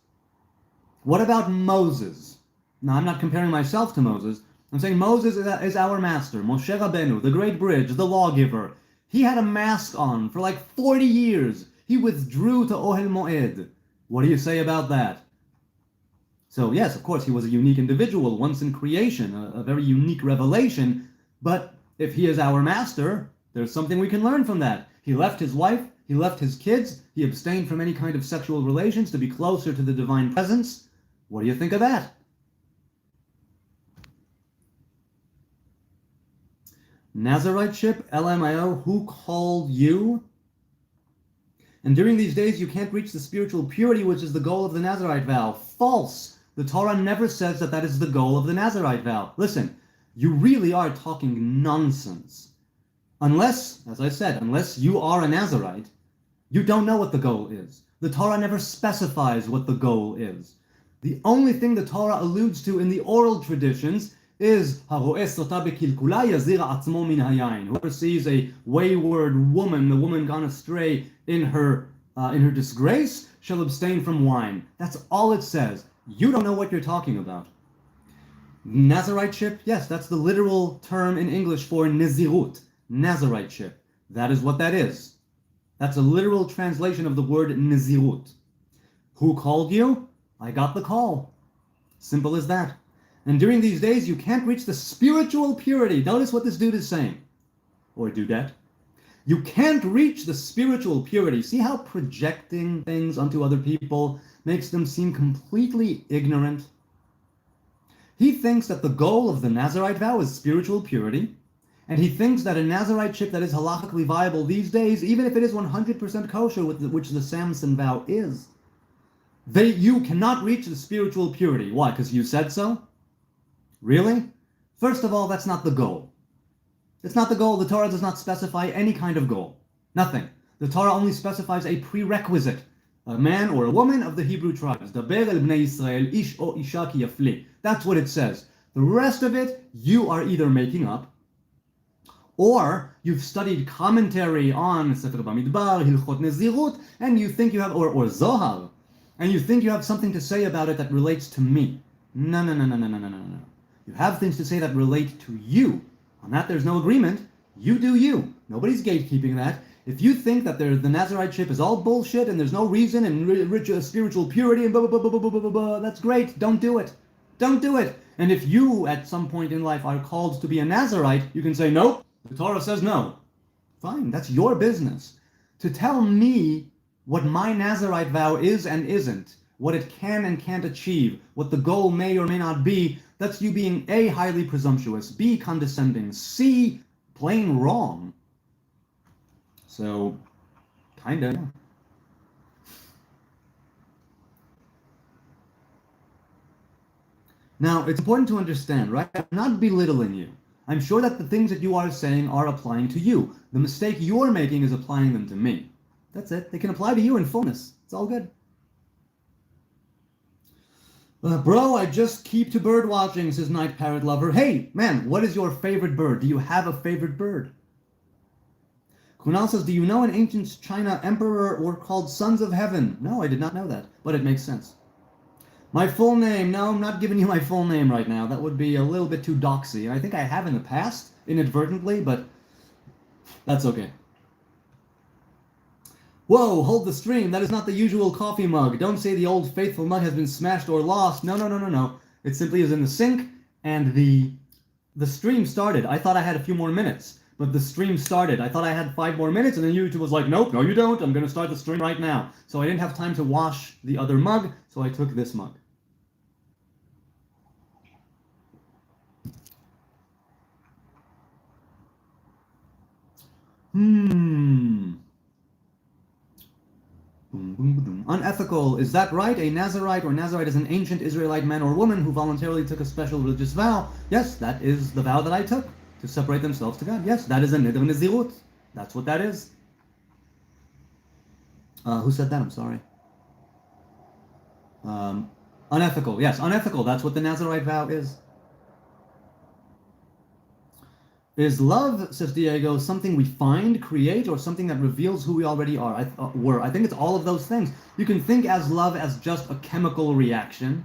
What about Moses? Now, I'm not comparing myself to Moses. I'm saying Moses is our master, Moshe Rabbeinu, the great bridge, the lawgiver. He had a mask on for like 40 years. He withdrew to Ohel Moed. What do you say about that? So yes, of course, he was a unique individual once in creation, a very unique revelation. But if he is our master, there's something we can learn from that. He left his wife, he left his kids, he abstained from any kind of sexual relations to be closer to the divine presence. What do you think of that? Nazariteship, LMIO, who called you? And during these days you can't reach the spiritual purity, which is the goal of the Nazarite vow. False! The Torah never says that that is the goal of the Nazarite vow. Listen, you really are talking nonsense. Unless, as I said, unless you are a Nazarite, you don't know what the goal is. The Torah never specifies what the goal is. The only thing the Torah alludes to in the oral traditions is whoever sees a wayward woman, the woman gone astray in her disgrace, shall abstain from wine. That's all it says. You don't know what you're talking about. Nazariteship, yes, that's the literal term in English for Nezirut. Nazariteship. That is what that is. That's a literal translation of the word Nezirut. Who called you? I got the call. Simple as that. And during these days, you can't reach the spiritual purity. Notice what this dude is saying. Or dudette. You can't reach the spiritual purity. See how projecting things onto other people makes them seem completely ignorant? He thinks that the goal of the Nazarite vow is spiritual purity, and he thinks that a Nazariteship that is halakhically viable these days, even if it is 100% kosher, which the Samson vow is, you cannot reach the spiritual purity. Why? Because you said so? Really? First of all, that's not the goal. It's not the goal. The Torah does not specify any kind of goal. Nothing. The Torah only specifies a prerequisite. A man or a woman of the Hebrew tribes. Daber el bnei Yisrael, ish o isha ki yafli. That's what it says. The rest of it, you are either making up, or you've studied commentary on Sefer Bamidbar, Hilchot Nezirut, and you think you have, or Zohar, and you think you have something to say about it that relates to me. No. You have things to say that relate to you. On that, there's no agreement. You do you. Nobody's gatekeeping that. If you think that the Nazariteship is all bullshit and there's no reason and rich spiritual purity and blah, blah, blah, blah, blah, blah, blah, blah, that's great. Don't do it. Don't do it. And if you, at some point in life, are called to be a Nazarite, you can say, nope, the Torah says no. Fine, that's your business. To tell me what my Nazarite vow is and isn't, what it can and can't achieve, what the goal may or may not be, that's you being A, highly presumptuous, B, condescending, C, plain wrong. So, kinda. Now, it's important to understand, right? I'm not belittling you. I'm sure that the things that you are saying are applying to you. The mistake you're making is applying them to me. That's it. They can apply to you in fullness. It's all good. Bro, I just keep to bird watching, says Night Parrot Lover. Hey, man, what is your favorite bird? Do you have a favorite bird? Kunal says, do you know in ancient China, emperor were called sons of heaven? No, I did not know that, but it makes sense. My full name. No, I'm not giving you my full name right now. That would be a little bit too doxy. I think I have in the past, inadvertently, but that's okay. Whoa, hold the stream. That is not the usual coffee mug. Don't say the old faithful mug has been smashed or lost. No. It simply is in the sink, and the stream started. I thought I had a few more minutes, but the stream started. I thought I had 5 more minutes, and then YouTube was like, nope, no you don't. I'm going to start the stream right now. So I didn't have time to wash the other mug, so I took this mug. Hmm. Boom, boom, boom. Unethical. Is that right? A Nazarite or Nazarite is an ancient Israelite man or woman who voluntarily took a special religious vow. Yes, that is the vow that I took, to separate themselves to God. Yes, that is a nidr nezirut. That's what that is. Who said that? I'm sorry. Um, Unethical. Yes, unethical. That's what the Nazarite vow is. Is love, says Diego, something we find, create, or something that reveals who we already are? I think it's all of those things. You can think as love as just a chemical reaction.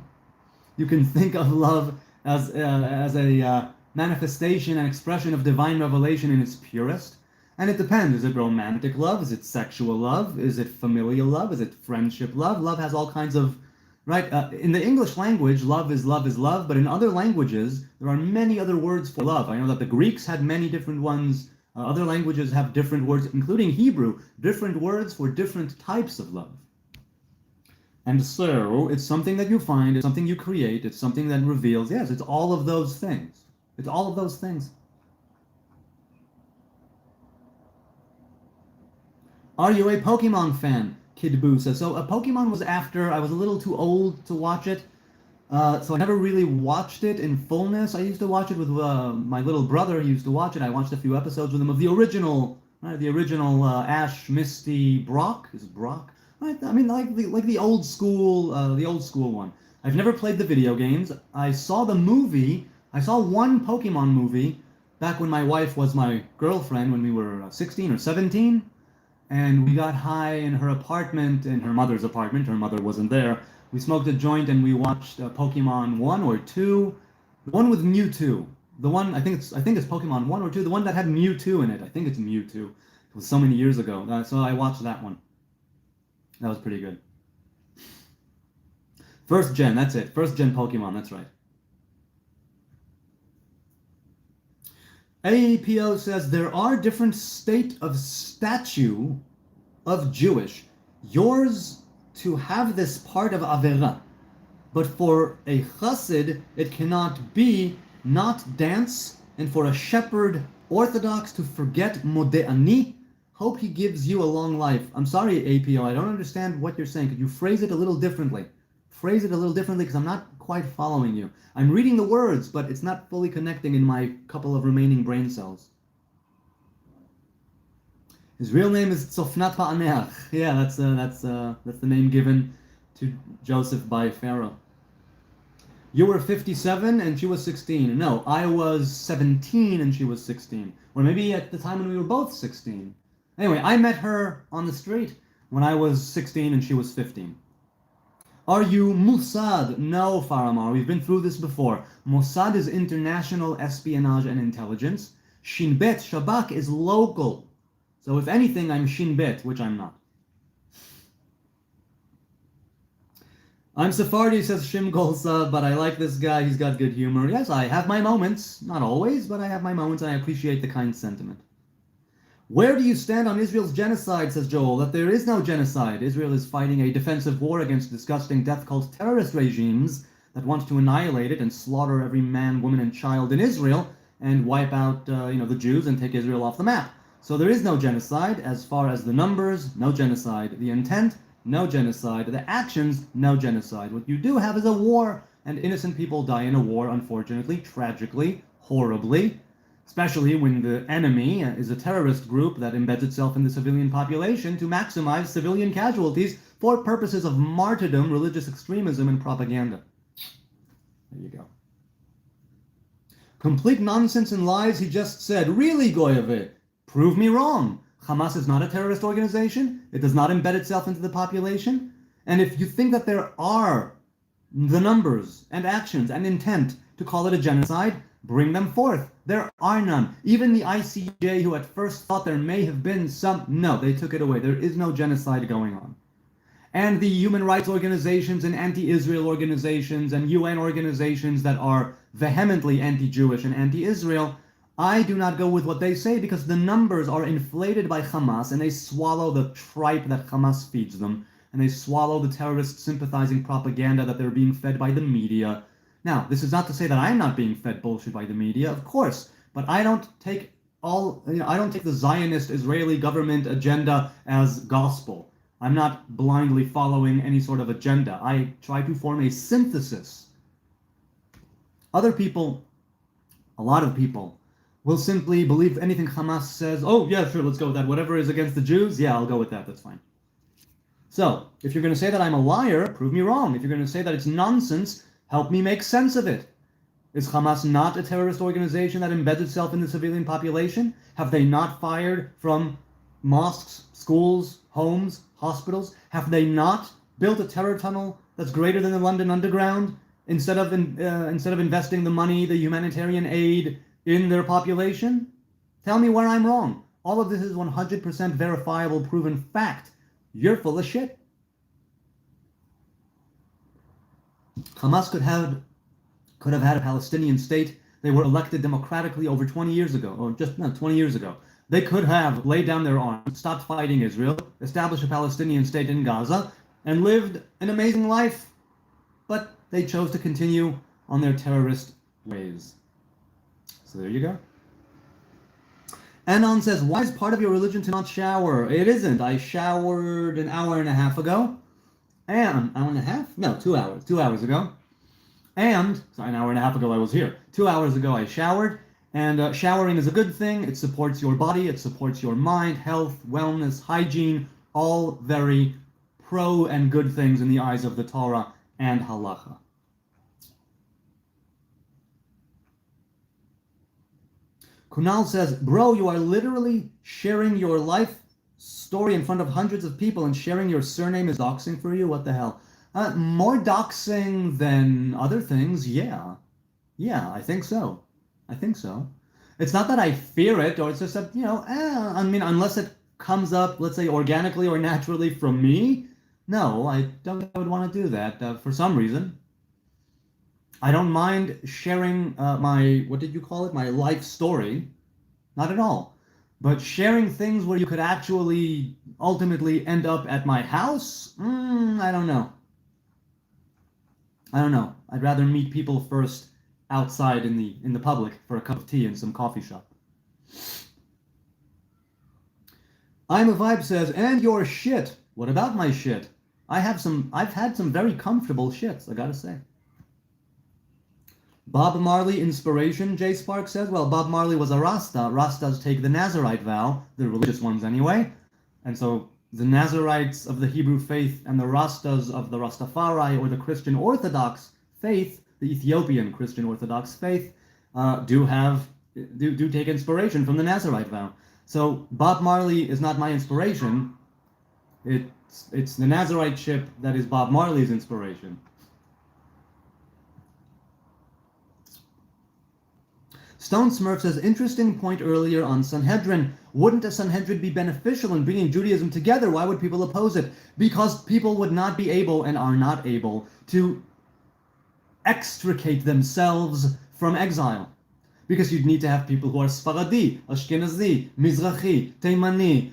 You can think of love as a manifestation and expression of divine revelation in its purest. And it depends. Is it romantic love? Is it sexual love? Is it familial love? Is it friendship love? Love has all kinds of, right? In the English language, love is love is love, but in other languages, there are many other words for love. I know that the Greeks had many different ones. Other languages have different words, including Hebrew, different words for different types of love. And so, it's something that you find, it's something you create, it's something that reveals. Yes, it's all of those things. It's all of those things. Are you a Pokemon fan? Kid Boo says. So, Pokemon was after I was a little too old to watch it. So I never really watched it in fullness. I used to watch it with my little brother. He used to watch it. I watched a few episodes with him of the original, right? The original Ash, Misty, Brock. Is it Brock? Right? I mean, like the old school one. I've never played the video games. I saw the movie. I saw one Pokemon movie back when my wife was my girlfriend when we were 16 or 17, and we got high in her apartment, in her mother's apartment. Her mother wasn't there. We smoked a joint and we watched Pokemon 1 or 2, the one with Mewtwo. The one I think it's Pokemon 1 or 2, the one that had Mewtwo in it. I think it's Mewtwo. It was so many years ago. So I watched that one. That was pretty good. First gen, that's it. First gen Pokemon, that's right. AEPO says there are different state of statue of Jewish. Yours to have this part of Avera. But for a chassid, it cannot be not dance, and for a shepherd Orthodox to forget Mode'ani. Hope he gives you a long life. I'm sorry, APO, I don't understand what you're saying. Could you phrase it a little differently? Phrase it a little differently because I'm not quite following you. I'm reading the words, but it's not fully connecting in my couple of remaining brain cells. His real name is Tzofnat Pa'aneach. Yeah, that's the name given to Joseph by Pharaoh. You were 57 and she was 16. No, I was 17 and she was 16. Or maybe at the time when we were both 16. Anyway, I met her on the street when I was 16 and she was 15. Are you Mossad? No, Faramar. We've been through this before. Mossad is international espionage and intelligence. Shin Bet, Shabak, is local. So if anything, I'm Shin Bet, which I'm not. I'm Sephardi, says Shim Golsa, but I like this guy. He's got good humor. Yes, I have my moments. Not always, but I have my moments, and I appreciate the kind sentiment. Where do you stand on Israel's genocide, says Joel? That there is no genocide. Israel is fighting a defensive war against disgusting death cult terrorist regimes that want to annihilate it and slaughter every man, woman, and child in Israel and wipe out the Jews and take Israel off the map. So there is no genocide. As far as the numbers, no genocide. The intent, no genocide. The actions, no genocide. What you do have is a war, and innocent people die in a war, unfortunately, tragically, horribly. Especially when the enemy is a terrorist group that embeds itself in the civilian population to maximize civilian casualties for purposes of martyrdom, religious extremism, and propaganda. There you go. Complete nonsense and lies, he just said. Really, Goyeve? Prove me wrong. Hamas is not a terrorist organization. It does not embed itself into the population. And if you think that there are the numbers and actions and intent to call it a genocide, bring them forth. There are none. Even the ICJ, who at first thought there may have been some, no, they took it away. There is no genocide going on. And the human rights organizations and anti-Israel organizations and UN organizations that are vehemently anti-Jewish and anti-Israel, I do not go with what they say because the numbers are inflated by Hamas and they swallow the tripe that Hamas feeds them, and they swallow the terrorist sympathizing propaganda that they're being fed by the media. Now, this is not to say that I'm not being fed bullshit by the media, of course, but I don't take I don't take the Zionist Israeli government agenda as gospel. I'm not blindly following any sort of agenda. I try to form a synthesis. Other people, a lot of people, will simply believe anything Hamas says. Oh, yeah, sure, let's go with that. Whatever is against the Jews, yeah, I'll go with that. That's fine. So, if you're going to say that I'm a liar, prove me wrong. If you're going to say that it's nonsense, help me make sense of it. Is Hamas not a terrorist organization that embeds itself in the civilian population? Have they not fired from mosques, schools, homes, hospitals? Have they not built a terror tunnel that's greater than the London Underground instead of investing the money, the humanitarian aid in their population? Tell me where I'm wrong. All of this is 100% verifiable, proven fact. You're full of shit. Hamas could have had a Palestinian state. They were elected democratically over 20 years ago, or just 20 years ago. They could have laid down their arms, stopped fighting Israel, established a Palestinian state in Gaza, and lived an amazing life. But they chose to continue on their terrorist ways. So there you go. Anon says, why is part of your religion to not shower? It isn't. I showered an hour and a half ago. And, hour and a half? No, 2 hours. 2 hours ago. And, sorry, an hour and a half ago I was here. 2 hours ago I showered. And showering is a good thing. It supports your body. It supports your mind, health, wellness, hygiene. All very pro and good things in the eyes of the Torah and halacha. Kunal says, bro, you are literally sharing your life story in front of hundreds of people, and sharing your surname is doxing for you? What the hell? More doxing than other things, yeah. Yeah, I think so. I think so. It's not that I fear it, or it's just that, I mean, unless it comes up, let's say, organically or naturally from me, no, I don't think I would want to do that for some reason. I don't mind sharing my, what did you call it? My life story. Not at all. But sharing things where you could actually ultimately end up at my house? I don't know. I don't know. I'd rather meet people first outside in the public for a cup of tea in some coffee shop. I'm a Vibe says, and your shit. What about my shit? I've had some very comfortable shits, I gotta say. Bob Marley inspiration, Jay Spark says. Well, Bob Marley was a Rasta. Rastas take the Nazarite vow, the religious ones anyway. And so the Nazarites of the Hebrew faith and the Rastas of the Rastafari or the Christian Orthodox faith, the Ethiopian Christian Orthodox faith, do take inspiration from the Nazarite vow. So Bob Marley is not my inspiration. It's the Nazarite ship that is Bob Marley's inspiration. Stone Smurf says, interesting point earlier on Sanhedrin. Wouldn't a Sanhedrin be beneficial in bringing Judaism together? Why would people oppose it? Because people would not be able and are not able to extricate themselves from exile. Because you'd need to have people who are Sfaradi, Ashkenazi, Mizrahi, Teimani,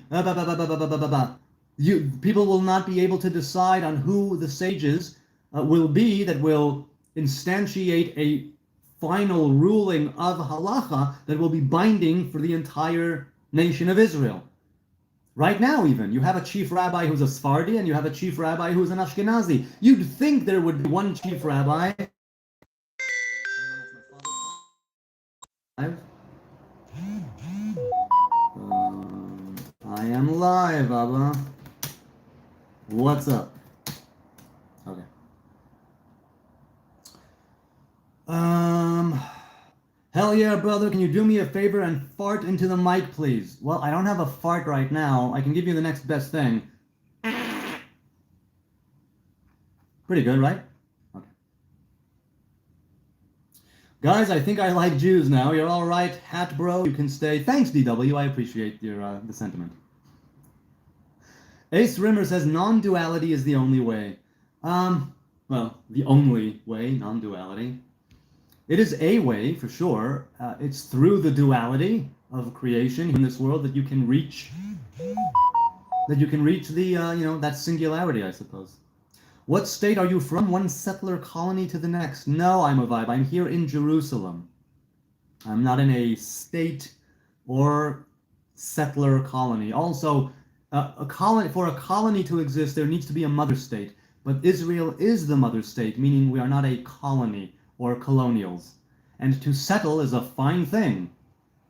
people will not be able to decide on who the sages will be that will instantiate a final ruling of halacha that will be binding for the entire nation of Israel. Right now even, you have a chief rabbi who's a Sephardi and you have a chief rabbi who's an Ashkenazi. You'd think there would be one chief rabbi. I am live, Abba. What's up? Okay. Hell yeah, brother. Can you do me a favor and fart into the mic, please? Well, I don't have a fart right now. I can give you the next best thing. Pretty good, right? Okay. Guys, I think I like Jews now. You're all right, hat bro. You can stay. Thanks, DW. I appreciate your the sentiment. Ace Rimmer says non-duality is the only way. Well, the only way, non-duality. It is a way, for sure. It's through the duality of creation in this world that you can reach the, that singularity, I suppose. What state are you from? One settler colony to the next. No, I'm a Vibe. I'm here in Jerusalem. I'm not in a state or settler colony. Also, for a colony to exist, there needs to be a mother state. But Israel is the mother state, meaning we are not a colony or colonials. And to settle is a fine thing.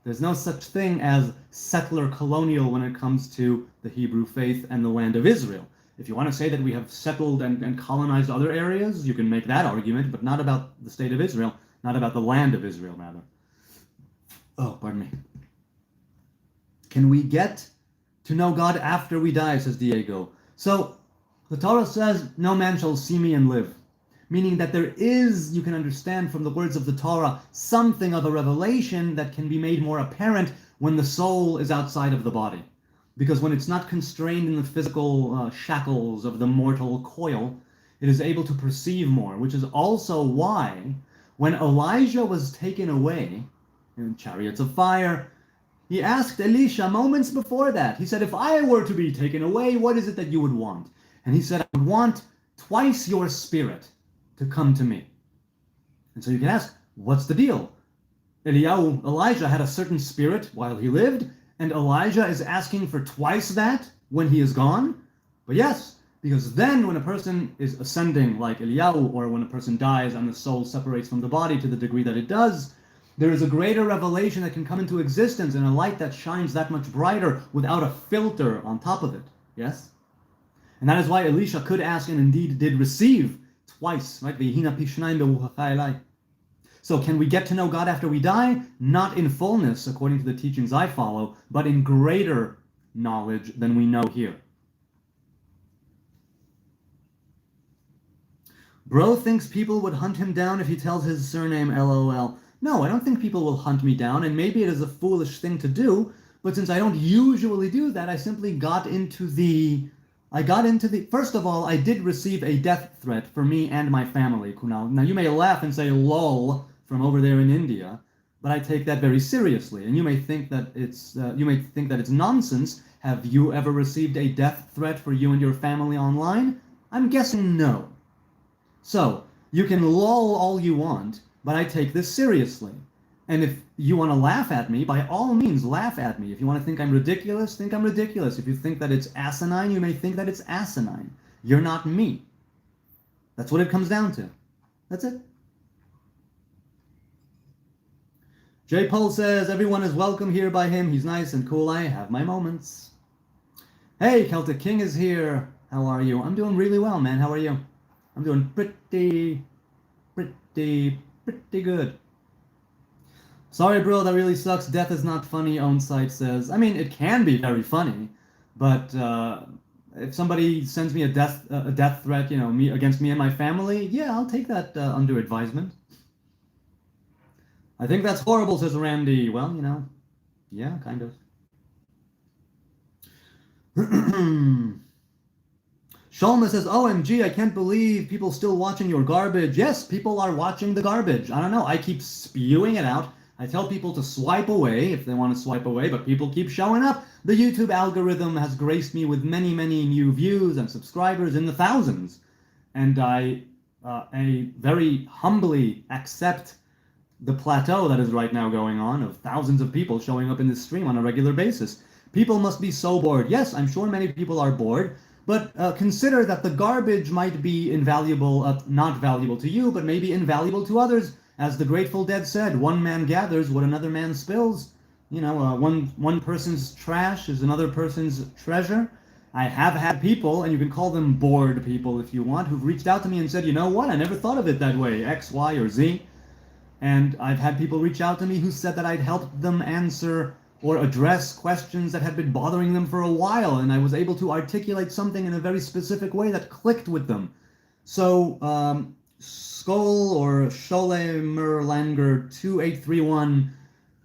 There's no such thing as settler colonial when it comes to the Hebrew faith and the land of Israel. If you want to say that we have settled and colonized other areas, you can make that argument, but not about the state of Israel, not about the land of Israel, rather. Oh, pardon me. Can we get to know God after we die, says Diego. So, the Torah says, no man shall see me and live. Meaning that there is, you can understand from the words of the Torah, something of a revelation that can be made more apparent when the soul is outside of the body. Because when it's not constrained in the physical shackles of the mortal coil, it is able to perceive more, which is also why when Elijah was taken away in chariots of fire, he asked Elisha moments before that. He said, if I were to be taken away, what is it that you would want? And he said, I would want twice your spirit to come to me. And so you can ask, what's the deal? Elijah had a certain spirit while he lived, and Elijah is asking for twice that when he is gone? But yes, because then when a person is ascending like Eliyahu, or when a person dies and the soul separates from the body to the degree that it does, there is a greater revelation that can come into existence and a light that shines that much brighter without a filter on top of it. Yes? And that is why Elisha could ask and indeed did receive twice, right? So can we get to know God after we die? Not in fullness, according to the teachings I follow, but in greater knowledge than we know here. Bro thinks people would hunt him down if he tells his surname, LOL. No, I don't think people will hunt me down, and maybe it is a foolish thing to do, but since I don't usually do that, I simply got into the... First of all, I did receive a death threat for me and my family, Kunal. Now, you may laugh and say, lol, from over there in India, but I take that very seriously, and you may think that it's nonsense. Have you ever received a death threat for you and your family online? I'm guessing no. So, you can lol all you want, but I take this seriously. And if you want to laugh at me, by all means, laugh at me. If you want to think I'm ridiculous, think I'm ridiculous. If you think that it's asinine, you may think that it's asinine. You're not me. That's what it comes down to. That's it. J. Paul says, everyone is welcome here by him. He's nice and cool. I have my moments. Hey, Celtic King is here. How are you? I'm doing really well, man. How are you? I'm doing pretty good. Sorry, bro, that really sucks. Death is not funny, Own Site says. I mean, it can be very funny, but if somebody sends me a death threat, against me and my family, yeah, I'll take that under advisement. I think that's horrible, says Randy. Well, yeah, kind of. Shalma says, OMG, I can't believe people still watching your garbage. Yes, people are watching the garbage. I don't know. I keep spewing it out. I tell people to swipe away if they want to swipe away, but people keep showing up. The YouTube algorithm has graced me with many, many new views and subscribers in the thousands. And I very humbly accept the plateau that is right now going on of thousands of people showing up in this stream on a regular basis. People must be so bored. Yes, I'm sure many people are bored, but consider that the garbage might be invaluable, not valuable to you, but maybe invaluable to others. As the Grateful Dead said, one man gathers what another man spills. One person's trash is another person's treasure. I have had people, and you can call them bored people if you want, who've reached out to me and said, you know what, I never thought of it that way, X, Y, or Z. And I've had people reach out to me who said that I'd helped them answer or address questions that had been bothering them for a while, and I was able to articulate something in a very specific way that clicked with them. So, Skoll or Scholemerlanger 2831,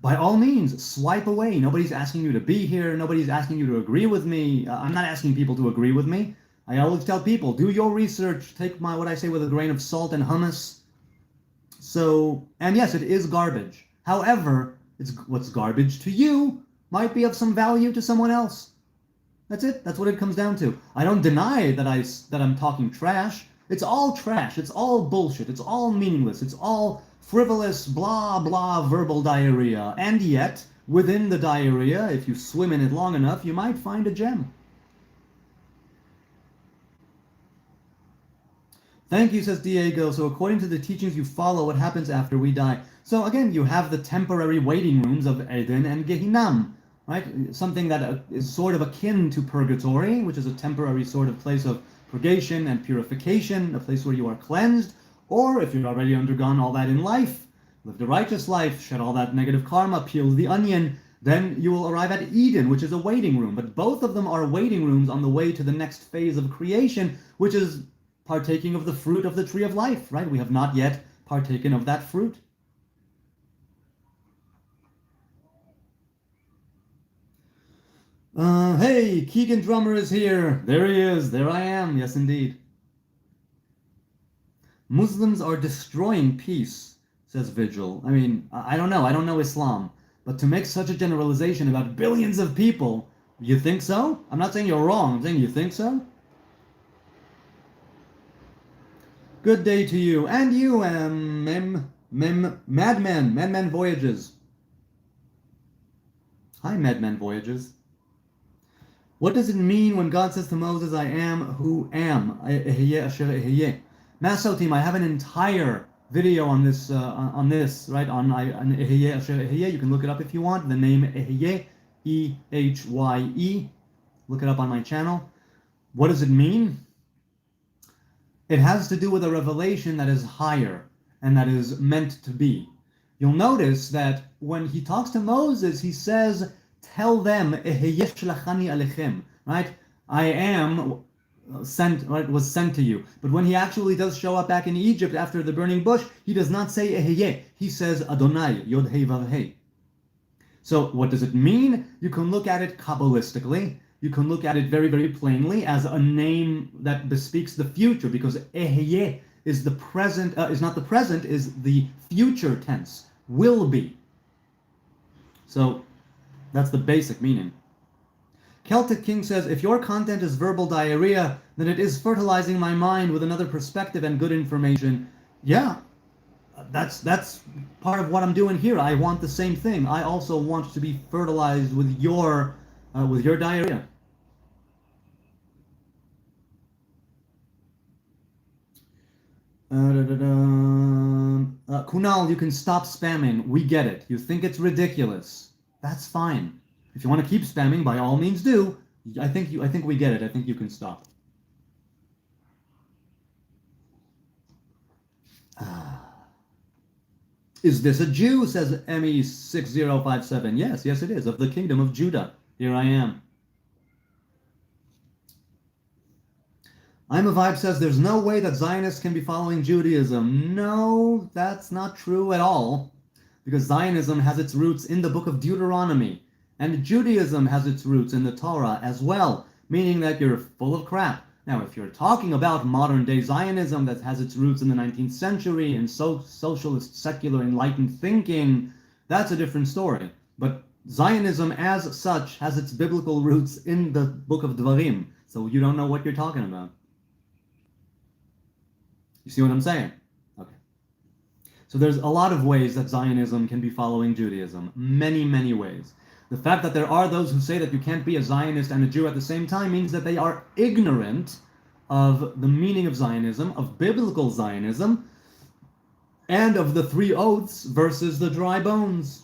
by all means, swipe away. Nobody's asking you to be here. Nobody's asking you to agree with me. I'm not asking people to agree with me. I always tell people, do your research. Take what I say with a grain of salt and hummus. So, and yes, it is garbage. However, what's garbage to you might be of some value to someone else. That's it. That's what it comes down to. I don't deny that I'm talking trash. It's all trash. It's all bullshit. It's all meaningless. It's all frivolous, blah, blah, verbal diarrhea. And yet, within the diarrhea, if you swim in it long enough, you might find a gem. Thank you, says Diego. So according to the teachings you follow, what happens after we die? So again, you have the temporary waiting rooms of Eden and Gehinnom, right? Something that is sort of akin to purgatory, which is a temporary sort of place of purgation and purification, a place where you are cleansed. Or if you've already undergone all that in life, lived a righteous life, shed all that negative karma, peeled the onion, then you will arrive at Eden, which is a waiting room. But both of them are waiting rooms on the way to the next phase of creation, which is partaking of the fruit of the tree of life, right? We have not yet partaken of that fruit. Hey, Keegan Drummer is here. There he is. There I am. Yes, indeed. Muslims are destroying peace, says Vigil. I mean, I don't know. I don't know Islam. But to make such a generalization about billions of people, you think so? I'm not saying you're wrong. I'm saying you think so? Good day to you. And you, Madman Voyages. Hi, Madman Voyages. What does it mean when God says to Moses, I am who am? Maso team, I have an entire video on this, right? On Ehye Asher Ehye. You can look it up if you want. The name Ehye, E-H-Y-E. Look it up on my channel. What does it mean? It has to do with a revelation that is higher and that is meant to be. You'll notice that when he talks to Moses, he says, tell them, right? I am sent, right, was sent to you. But when he actually does show up back in Egypt after the burning bush, he does not say Ehye. He says Adonai, Yod Hei Vav Hei. So what does it mean? You can look at it Kabbalistically. You can look at it very, very plainly as a name that bespeaks the future, because Ehye is the present, is not the present, is the future tense, will be. So that's the basic meaning. Celtic King says, if your content is verbal diarrhea, then it is fertilizing my mind with another perspective and good information. Yeah, that's part of what I'm doing here. I want the same thing. I also want to be fertilized with your diarrhea. Kunal, you can stop spamming. We get it. You think it's ridiculous. That's fine. If you want to keep spamming, by all means do. I think we get it. I think you can stop. Is this a Jew? Says ME6057. Yes, it is. Of the kingdom of Judah. Here I am. I'm a Vibe says there's no way that Zionists can be following Judaism. No, that's not true at all. Because Zionism has its roots in the book of Deuteronomy. And Judaism has its roots in the Torah as well. Meaning that you're full of crap. Now, if you're talking about modern-day Zionism that has its roots in the 19th century and socialist, secular, enlightened thinking, that's a different story. But Zionism as such has its biblical roots in the book of Dvarim. So you don't know what you're talking about. You see what I'm saying? Okay. So there's a lot of ways that Zionism can be following Judaism. Many, many ways. The fact that there are those who say that you can't be a Zionist and a Jew at the same time means that they are ignorant of the meaning of Zionism, of biblical Zionism, and of the three oaths versus the dry bones.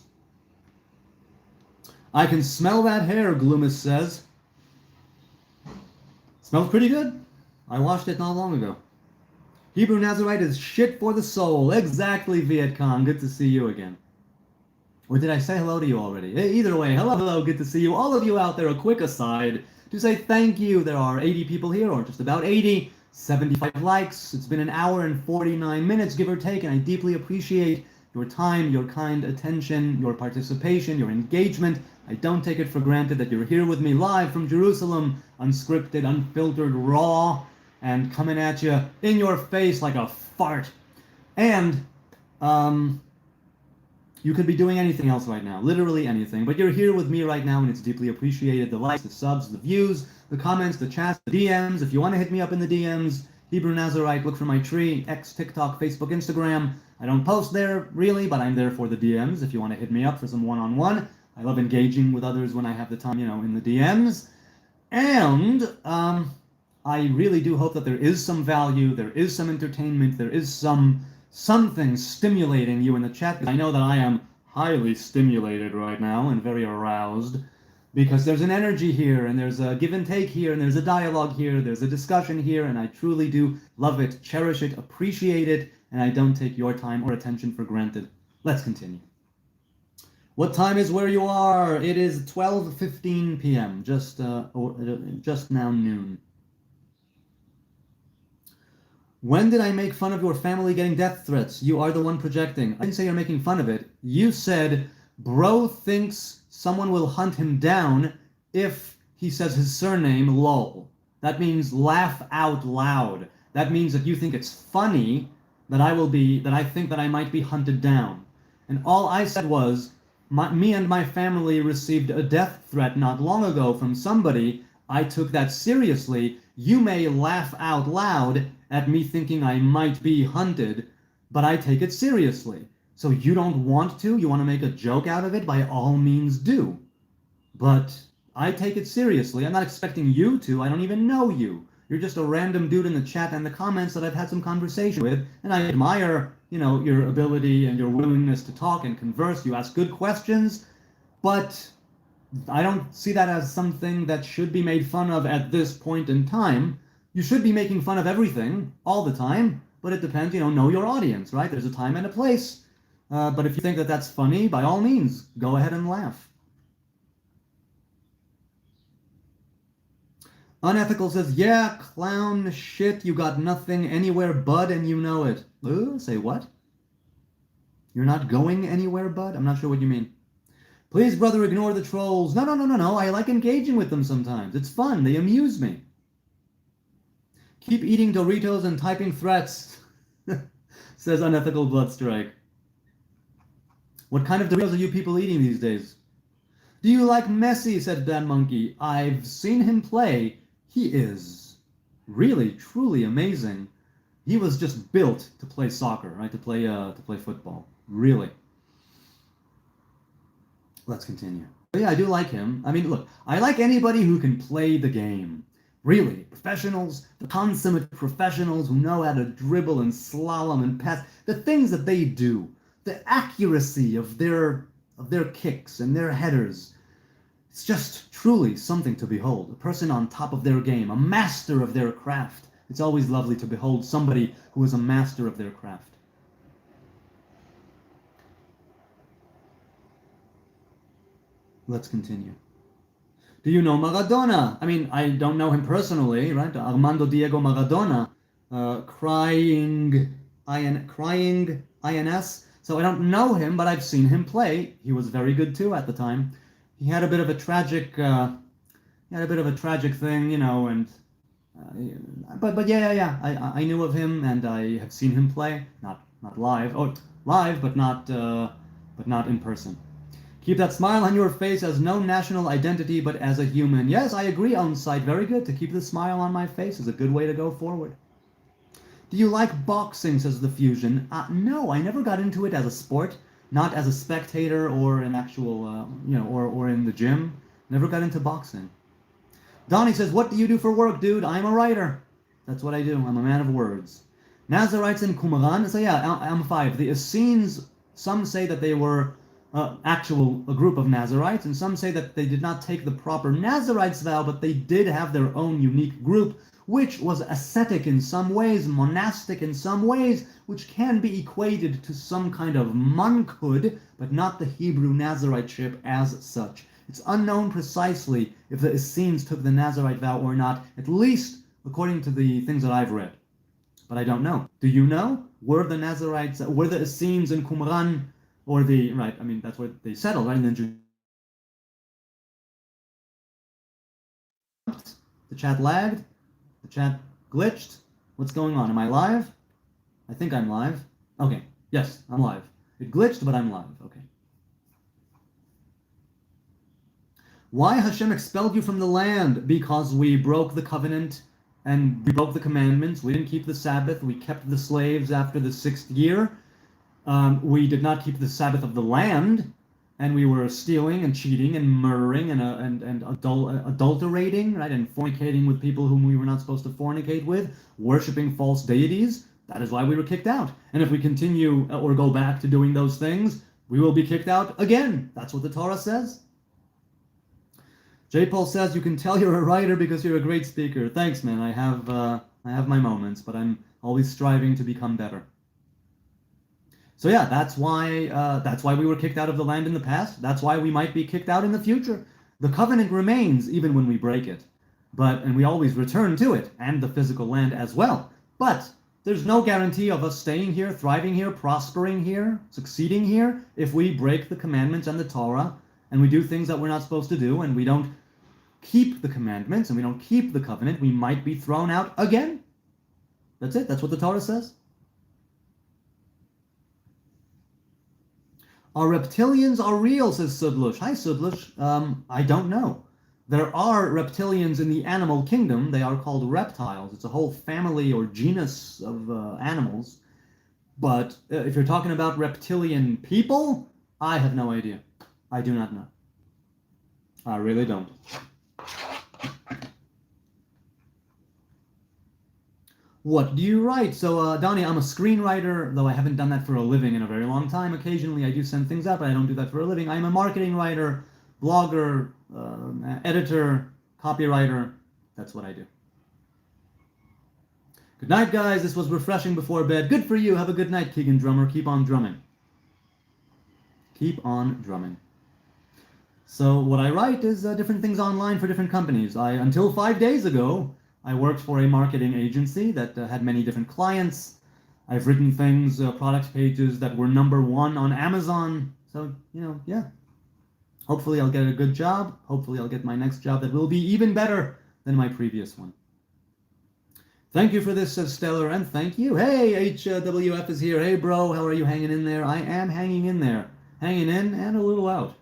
I can smell that hair, Gloomis says. Smells pretty good. I washed it not long ago. Hebrew Nazarite is shit for the soul. Exactly, Viet Cong. Good to see you again. Or did I say hello to you already? Either way, hello, good to see you. All of you out there, a quick aside to say thank you. There are 80 people here, or just about 80, 75 likes. It's been an hour and 49 minutes, give or take, and I deeply appreciate your time, your kind attention, your participation, your engagement. I don't take it for granted that you're here with me live from Jerusalem, unscripted, unfiltered, raw, and coming at you in your face like a fart. And, you could be doing anything else right now, literally anything, but you're here with me right now and it's deeply appreciated. The likes, the subs, the views, the comments, the chats, the DMs. If you want to hit me up in the DMs, Hebrew Nazarite, look for my tree, X, TikTok, Facebook, Instagram. I don't post there really, but I'm there for the DMs. If you want to hit me up for some one-on-one, I love engaging with others when I have the time, in the DMs. And I really do hope that there is some value, there is some entertainment, there is something stimulating you in the chat. I know that I am highly stimulated right now and very aroused because there's an energy here and there's a give and take here and there's a dialogue here, there's a discussion here, and I truly do love it, cherish it, appreciate it, and I don't take your time or attention for granted. Let's continue. What time is where you are? It is 12:15 p.m., just now noon. When did I make fun of your family getting death threats? You are the one projecting. I didn't say you're making fun of it. You said, bro thinks someone will hunt him down if he says his surname, lol. That means laugh out loud. That means that you think it's funny that I think that I might be hunted down. And all I said was, me and my family received a death threat not long ago from somebody. I took that seriously. You may laugh out loud at me thinking I might be hunted, but I take it seriously. So you don't want to? You want to make a joke out of it? By all means do. But I take it seriously. I'm not expecting you to. I don't even know you. You're just a random dude in the chat and the comments that I've had some conversation with, and I admire, your ability and your willingness to talk and converse. You ask good questions, but I don't see that as something that should be made fun of at this point in time. You should be making fun of everything all the time, but it depends, know your audience, right? There's a time and a place. But if you think that that's funny, by all means, go ahead and laugh. Unethical says, yeah, clown shit, you got nothing anywhere, bud, and you know it. Say what? You're not going anywhere, bud? I'm not sure what you mean. Please, brother, ignore the trolls. No. I like engaging with them sometimes. It's fun. They amuse me. Keep eating Doritos and typing threats, says Unethical Bloodstrike. What kind of Doritos are you people eating these days? Do you like Messi, said Dan Monkey. I've seen him play. He is really, truly amazing. He was just built to play soccer, right? To play football. Really. Let's continue. But yeah, I do like him. I mean, look, I like anybody who can play the game. Really, professionals, the consummate professionals who know how to dribble and slalom and pass, the things that they do, the accuracy of their kicks and their headers. It's just truly something to behold. A person on top of their game, a master of their craft. It's always lovely to behold somebody who is a master of their craft. Let's continue. Do you know Maradona? I mean, I don't know him personally, right? Armando Diego Maradona, crying INS. So I don't know him, but I've seen him play. He was very good too at the time. He had a bit of a tragic, thing, and but yeah. I knew of him, and I have seen him play. Not live. Oh, live, but not in person. Keep that smile on your face as no national identity, but as a human. Yes, I agree, On-Site. Very good. To keep the smile on my face is a good way to go forward. Do you like boxing, says The Fusion? No, I never got into it as a sport. Not as a spectator or an actual, or in the gym. Never got into boxing. Donnie says, what do you do for work, dude? I'm a writer. That's what I do. I'm a man of words. Nazarites in Qumran. So yeah, I'm 5. The Essenes, some say that they were a group of Nazarites, and some say that they did not take the proper Nazarites vow, but they did have their own unique group, which was ascetic in some ways, monastic in some ways, which can be equated to some kind of monkhood, but not the Hebrew Nazariteship as such. It's unknown precisely if the Essenes took the Nazarite vow or not, at least according to the things that I've read. But I don't know. Do you know? Were the Essenes in Qumran, that's where they settled, right? And then the chat lagged. The chat glitched. What's going on? Am I live? I think I'm live. Okay. Yes, I'm live. It glitched, but I'm live. Okay. Why Hashem expelled you from the land? Because we broke the covenant and we broke the commandments. We didn't keep the Sabbath. We kept the slaves after the 6th year. We did not keep the Sabbath of the land. and we were stealing and cheating and murdering and adulterating, right, and fornicating with people whom we were not supposed to fornicate with, worshiping false deities, that is why we were kicked out. And if we continue or go back to doing those things, we will be kicked out again. That's what the Torah says. J. Paul says, you can tell you're a writer because you're a great speaker. Thanks, man. I have my moments, but I'm always striving to become better. So yeah, that's why we were kicked out of the land in the past. That's why we might be kicked out in the future. The covenant remains even when we break it, and we always return to it and the physical land as well. But there's no guarantee of us staying here, thriving here, prospering here, succeeding here if we break the commandments and the Torah and we do things that we're not supposed to do and we don't keep the commandments and we don't keep the covenant. We might be thrown out again. That's it. That's what the Torah says. Are reptilians are real, says Sudlush. Hi, Sudlush. I don't know. There are reptilians in the animal kingdom. They are called reptiles. It's a whole family or genus of animals. But if you're talking about reptilian people, I have no idea. I do not know. I really don't. What do you write? So, Donnie, I'm a screenwriter, though I haven't done that for a living in a very long time. Occasionally I do send things out, but I don't do that for a living. I'm a marketing writer, blogger, editor, copywriter. That's what I do. Good night, guys. This was refreshing before bed. Good for you. Have a good night, Keegan Drummer. Keep on drumming. Keep on drumming. So what I write is different things online for different companies. Until 5 days ago, I worked for a marketing agency that had many different clients. I've written things, product pages that were #1 on Amazon. So, yeah. Hopefully I'll get a good job. Hopefully I'll get my next job that will be even better than my previous one. Thank you for this, says Stellar, and thank you. Hey, HWF is here. Hey, bro, how are you hanging in there? I am hanging in there. Hanging in and a little out.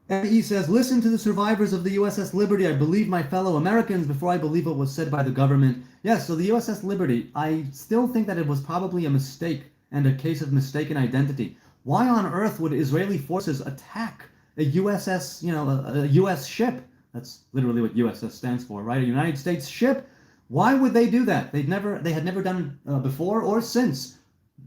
And he says, listen to the survivors of the USS Liberty. I believe my fellow Americans before I believe what was said by the government. Yes, so the USS Liberty, I still think that it was probably a mistake and a case of mistaken identity. Why on earth would Israeli forces attack a USS, a US ship? That's literally what USS stands for, right? A United States ship? Why would they do that? They had never done it before or since.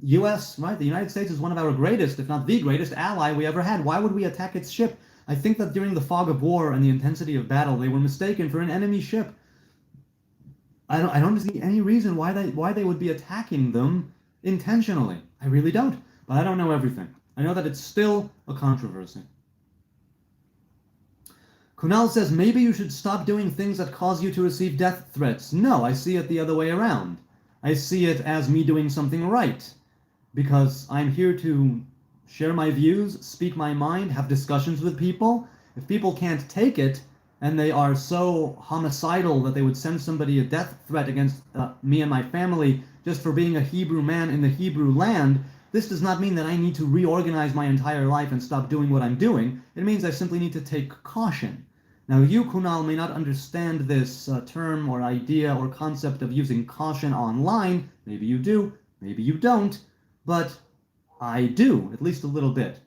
US, right? The United States is one of our greatest, if not the greatest ally we ever had. Why would we attack its ship? I think that during the fog of war and the intensity of battle, they were mistaken for an enemy ship. I don't see any reason why they would be attacking them intentionally. I really don't. But I don't know everything. I know that it's still a controversy. Kunal says, maybe you should stop doing things that cause you to receive death threats. No, I see it the other way around. I see it as me doing something right. Because I'm here to share my views, speak my mind, have discussions with people. If people can't take it, and they are so homicidal that they would send somebody a death threat against me and my family just for being a Hebrew man in the Hebrew land, this does not mean that I need to reorganize my entire life and stop doing what I'm doing. It means I simply need to take caution. Now, you, Kunal, may not understand this term or idea or concept of using caution online. Maybe you do, maybe you don't, but I do, at least a little bit.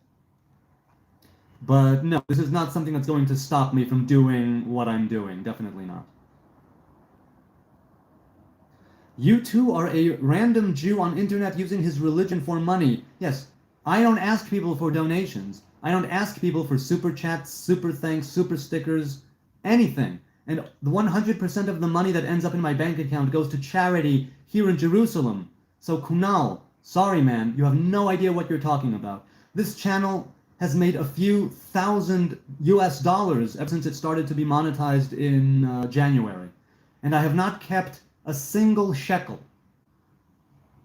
But no, this is not something that's going to stop me from doing what I'm doing. Definitely not. You too are a random Jew on internet using his religion for money. Yes, I don't ask people for donations. I don't ask people for super chats, super thanks, super stickers, anything. And the 100% of the money that ends up in my bank account goes to charity here in Jerusalem. So Kunal, sorry man, you have no idea what you're talking about. This channel has made a few thousand US dollars ever since it started to be monetized in January. And I have not kept a single shekel.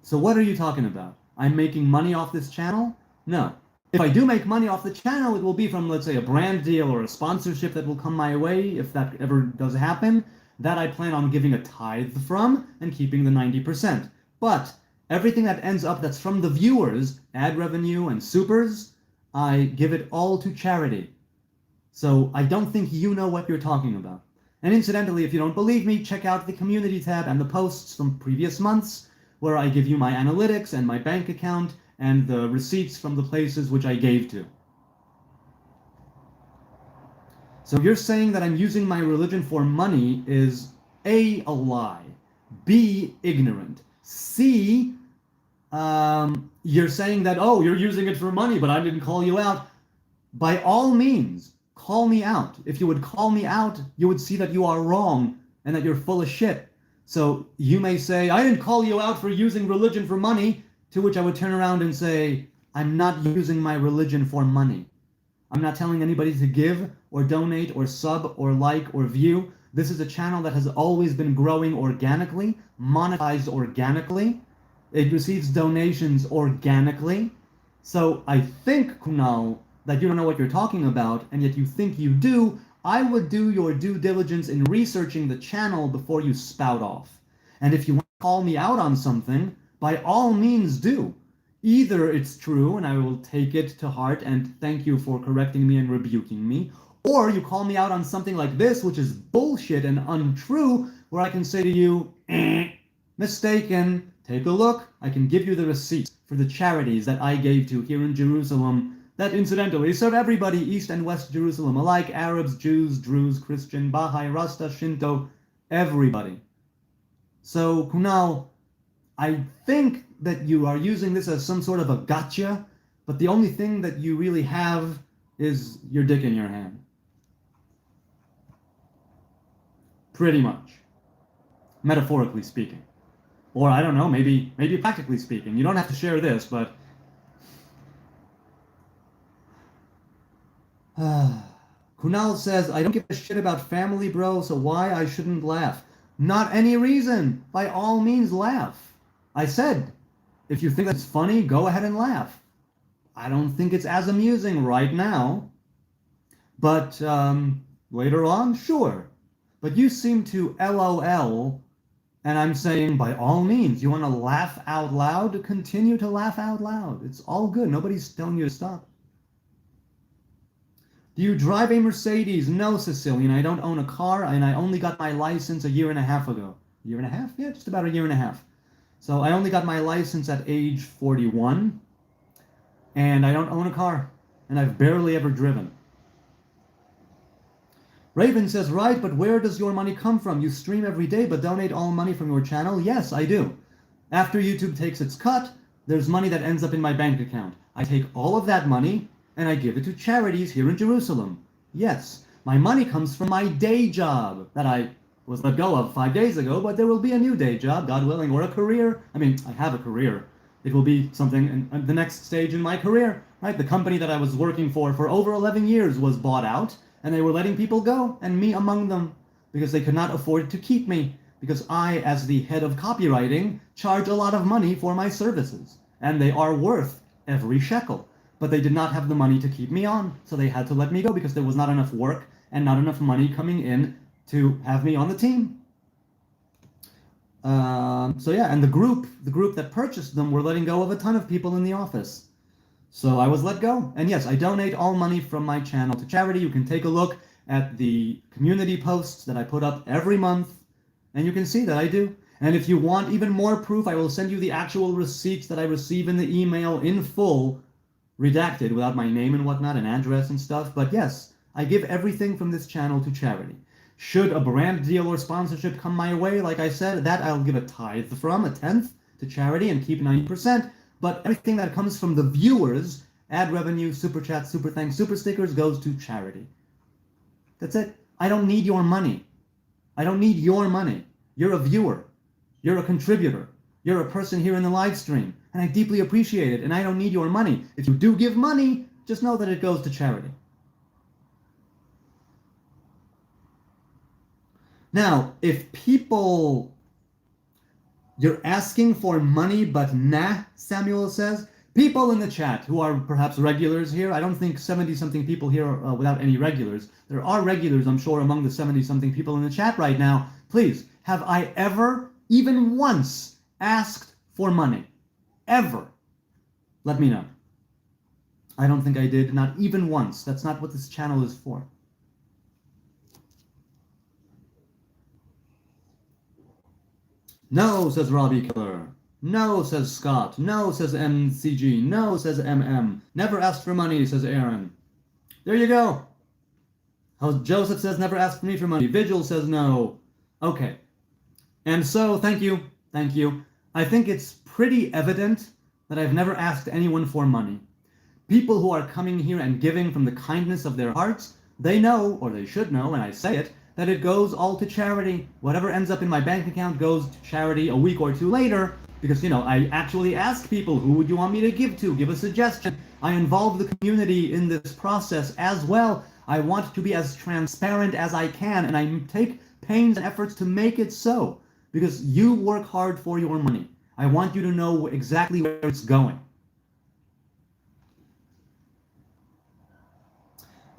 So what are you talking about? I'm making money off this channel? No. If I do make money off the channel, it will be from, let's say, a brand deal or a sponsorship that will come my way, if that ever does happen. That I plan on giving a tithe from and keeping the 90%. But everything that ends up that's from the viewers, ad revenue and supers, I give it all to charity. So I don't think you know what you're talking about. And incidentally, if you don't believe me, check out the community tab and the posts from previous months where I give you my analytics and my bank account and the receipts from the places which I gave to. So you're saying that I'm using my religion for money is A, a lie, B, ignorant, C, you're saying that, oh, you're using it for money, but I didn't call you out. By all means, call me out. If you would call me out, you would see that you are wrong and that you're full of shit. So you may say, I didn't call you out for using religion for money, to which I would turn around and say, I'm not using my religion for money. I'm not telling anybody to give or donate or sub or like or view. This is a channel that has always been growing organically, monetized organically. It receives donations organically. So I think, Kunal, that you don't know what you're talking about, and yet you think you do. I would do your due diligence in researching the channel before you spout off. And if you want to call me out on something, by all means do. Either it's true and I will take it to heart and thank you for correcting me and rebuking me, or you call me out on something like this, which is bullshit and untrue, where I can say to you, mistaken, take a look. I can give you the receipts for the charities that I gave to here in Jerusalem that incidentally serve everybody East and West Jerusalem alike, Arabs, Jews, Druze, Christian, Baha'i, Rasta, Shinto, everybody. So, Kunal, I think that you are using this as some sort of a gotcha, but the only thing that you really have is your dick in your hand. Pretty much. Metaphorically speaking. Or, I don't know, maybe practically speaking. You don't have to share this, but... Kunal says, I don't give a shit about family, bro, so why I shouldn't laugh? Not any reason. By all means, laugh. I said, if you think that's funny, go ahead and laugh. I don't think it's as amusing right now. But later on, sure. But you seem to LOL, and I'm saying, by all means, you want to laugh out loud? Continue to laugh out loud. It's all good. Nobody's telling you to stop. Do you drive a Mercedes? No, Sicilian. I don't own a car, and I only got my license a year and a half ago. A year and a half? Yeah, just about a year and a half. So I only got my license at age 41, and I don't own a car, and I've barely ever driven. Raven says, right, but where does your money come from? You stream every day, but donate all money from your channel? Yes, I do. After YouTube takes its cut, there's money that ends up in my bank account. I take all of that money, and I give it to charities here in Jerusalem. Yes, my money comes from my day job that I was let go of 5 days ago, but there will be a new day job, God willing, or a career. I mean, I have a career. It will be something in the next stage in my career, right? The company that I was working for over 11 years was bought out, and they were letting people go, and me among them, because they could not afford to keep me, because I, as the head of copywriting, charge a lot of money for my services, and they are worth every shekel. But they did not have the money to keep me on, so they had to let me go because there was not enough work and not enough money coming in to have me on the team. So yeah, and the group that purchased them were letting go of a ton of people in the office. So I was let go. And yes, I donate all money from my channel to charity. You can take a look at the community posts that I put up every month, and you can see that I do. And if you want even more proof, I will send you the actual receipts that I receive in the email in full, redacted without my name and whatnot, and address and stuff. But yes, I give everything from this channel to charity. Should a brand deal or sponsorship come my way, like I said, that I'll give a tithe from, a tenth, to charity and keep 90%. But everything that comes from the viewers, ad revenue, super chat, super thanks, super stickers, goes to charity. That's it. I don't need your money. I don't need your money. You're a viewer. You're a contributor. You're a person here in the live stream. And I deeply appreciate it, and I don't need your money. If you do give money, just know that it goes to charity. Now, if people... You're asking for money, but nah, Samuel says. People in the chat who are perhaps regulars here, I don't think 70-something people here are without any regulars. There are regulars, I'm sure, among the 70-something people in the chat right now. Please, have I ever, even once, asked for money? Ever? Let me know. I don't think I did, not even once. That's not what this channel is for. No, says Robbie Killer. No, says Scott. No, says MCG. No, says MM. Never asked for money, says Aaron. There you go. Joseph says never asked me for money. Vigil says no. Okay. And so, thank you. Thank you. I think it's pretty evident that I've never asked anyone for money. People who are coming here and giving from the kindness of their hearts, they know, or they should know, and I say it, that it goes all to charity. Whatever ends up in my bank account goes to charity a week or two later, because, I actually ask people, who would you want me to give to? Give a suggestion. I involve the community in this process as well. I want to be as transparent as I can, and I take pains and efforts to make it so, because you work hard for your money. I want you to know exactly where it's going.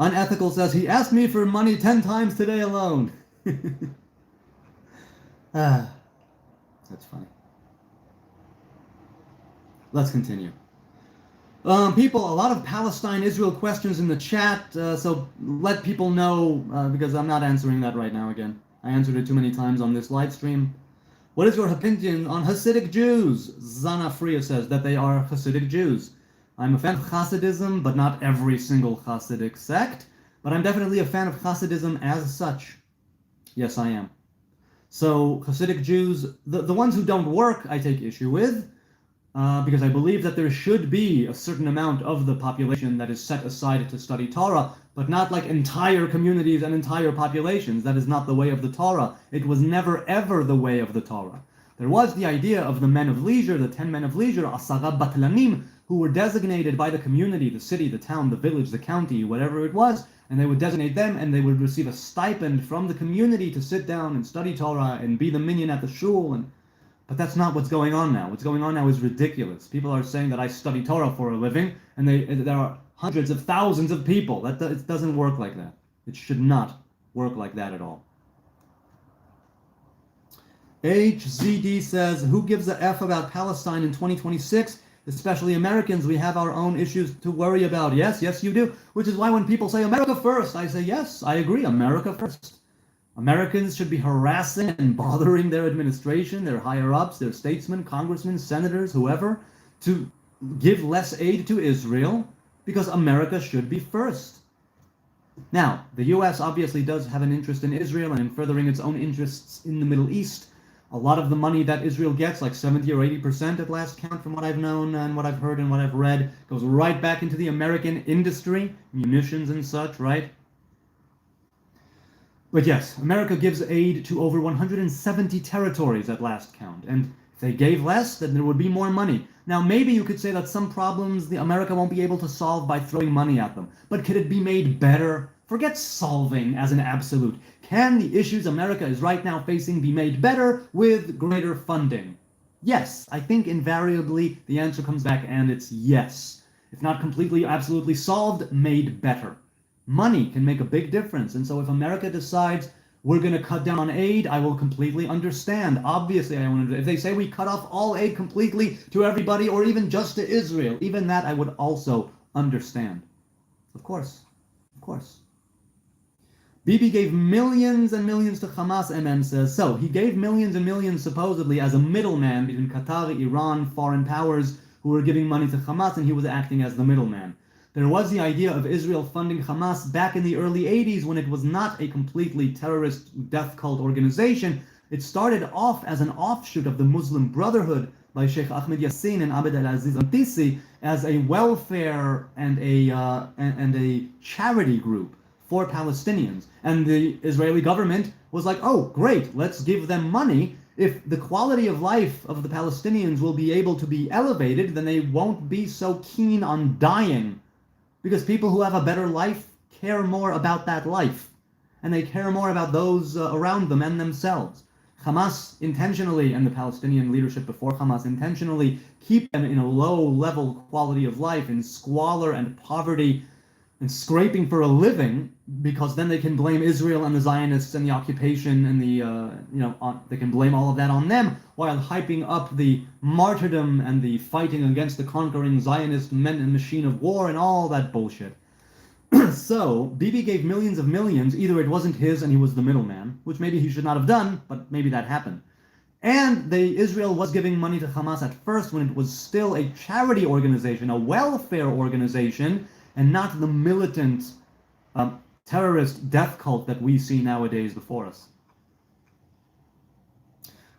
Unethical says, he asked me for money 10 times today alone. That's funny. Let's continue. People, a lot of Palestine-Israel questions in the chat, so let people know, because I'm not answering that right now again. I answered it too many times on this live stream. What is your opinion on Hasidic Jews? Zana Freya says that they are Hasidic Jews. I'm a fan of Hasidism, but not every single Hasidic sect. But I'm definitely a fan of Hasidism as such. Yes, I am. So, Hasidic Jews, the ones who don't work, I take issue with, because I believe that there should be a certain amount of the population that is set aside to study Torah, but not like entire communities and entire populations. That is not the way of the Torah. It was never ever the way of the Torah. There was the idea of the men of leisure, the 10 men of leisure, Asara Batlanim, who were designated by the community, the city, the town, the village, the county, whatever it was, and they would designate them, and they would receive a stipend from the community to sit down and study Torah and be the minyan at the shul. But that's not what's going on now. What's going on now is ridiculous. People are saying that I study Torah for a living, and there are hundreds of thousands of people. It doesn't work like that. It should not work like that at all. HZD says, who gives a F about Palestine in 2026? Especially Americans, we have our own issues to worry about. Yes, you do. Which is why when people say America first, I say, yes, I agree, America first. Americans should be harassing and bothering their administration, their higher-ups, their statesmen, congressmen, senators, whoever, to give less aid to Israel, because America should be first. Now, the U.S. obviously does have an interest in Israel and in furthering its own interests in the Middle East. A lot of the money that Israel gets, like 70 or 80% at last count from what I've known and what I've heard and what I've read, goes right back into the American industry, munitions and such, right? But yes, America gives aid to over 170 territories at last count, and if they gave less, then there would be more money. Now, maybe you could say that some problems America won't be able to solve by throwing money at them, but could it be made better? Forget solving as an absolute. Can the issues America is right now facing be made better with greater funding? Yes, I think invariably the answer comes back and it's yes. If not completely, absolutely solved, made better. Money can make a big difference, and so if America decides we're going to cut down on aid, I will completely understand. Obviously, if they say we cut off all aid completely to everybody, or even just to Israel, even that I would also understand. Of course. Bibi gave millions and millions to Hamas, MM says. So, he gave millions and millions supposedly as a middleman between Qatar, Iran, foreign powers who were giving money to Hamas, and he was acting as the middleman. There was the idea of Israel funding Hamas back in the early 80s when it was not a completely terrorist death cult organization. It started off as an offshoot of the Muslim Brotherhood by Sheikh Ahmed Yassin and Abd al-Aziz al-Tisi as a welfare and a charity group for Palestinians. And the Israeli government was like, oh, great, let's give them money. If the quality of life of the Palestinians will be able to be elevated, then they won't be so keen on dying. Because people who have a better life care more about that life. And they care more about those around them and themselves. Hamas intentionally, and the Palestinian leadership before Hamas intentionally, keep them in a low-level quality of life, in squalor and poverty, and scraping for a living, because then they can blame Israel and the Zionists and the occupation and they can blame all of that on them, while hyping up the martyrdom and the fighting against the conquering Zionist men and machine of war and all that bullshit. So, Bibi gave millions of millions. Either it wasn't his and he was the middleman, which maybe he should not have done, but maybe that happened. And Israel was giving money to Hamas at first when it was still a charity organization, a welfare organization, and not the militant terrorist death cult that we see nowadays before us.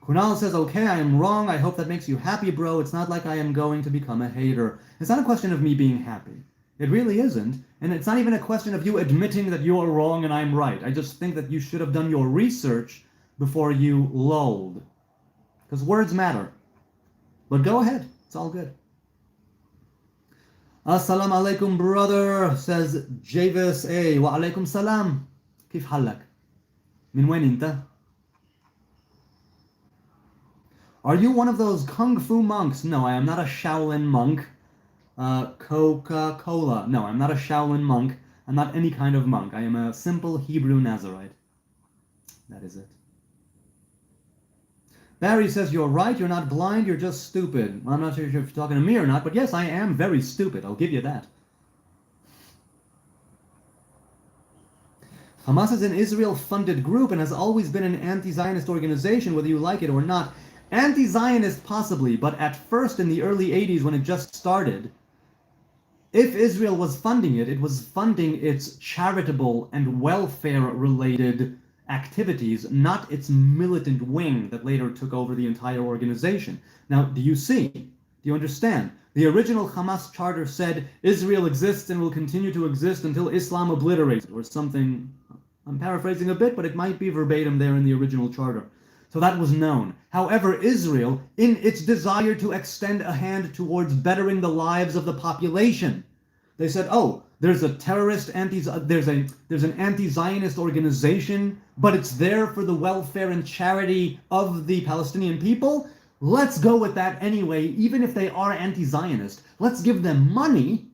Kunal says, okay, I am wrong. I hope that makes you happy, bro. It's not like I am going to become a hater. It's not a question of me being happy. It really isn't. And it's not even a question of you admitting that you're wrong and I'm right. I just think that you should have done your research before you lulled. Because words matter. But go ahead. It's all good. Assalamu alaikum, brother, says Javis A. Wa alaikum salam. Kif halak? Min wen inta? Are you one of those kung fu monks? No, I am not a Shaolin monk. Coca-Cola. No, I'm not a Shaolin monk. I'm not any kind of monk. I am a simple Hebrew Nazarite. That is it. Barry says, you're right, you're not blind, you're just stupid. Well, I'm not sure if you're talking to me or not, but yes, I am very stupid. I'll give you that. Hamas is an Israel-funded group and has always been an anti-Zionist organization, whether you like it or not. Anti-Zionist possibly, but at first in the early 80s when it just started, if Israel was funding it, it was funding its charitable and welfare-related activities, not its militant wing that later took over the entire organization. Now, do you see? Do you understand? The original Hamas charter said Israel exists and will continue to exist until Islam obliterates it, or something. I'm paraphrasing a bit, but it might be verbatim there in the original charter. So that was known. However, Israel, in its desire to extend a hand towards bettering the lives of the population, they said, oh, there's a terrorist there's an anti-Zionist organization, but it's there for the welfare and charity of the Palestinian people. Let's go with that anyway, even if they are anti-Zionist. Let's give them money.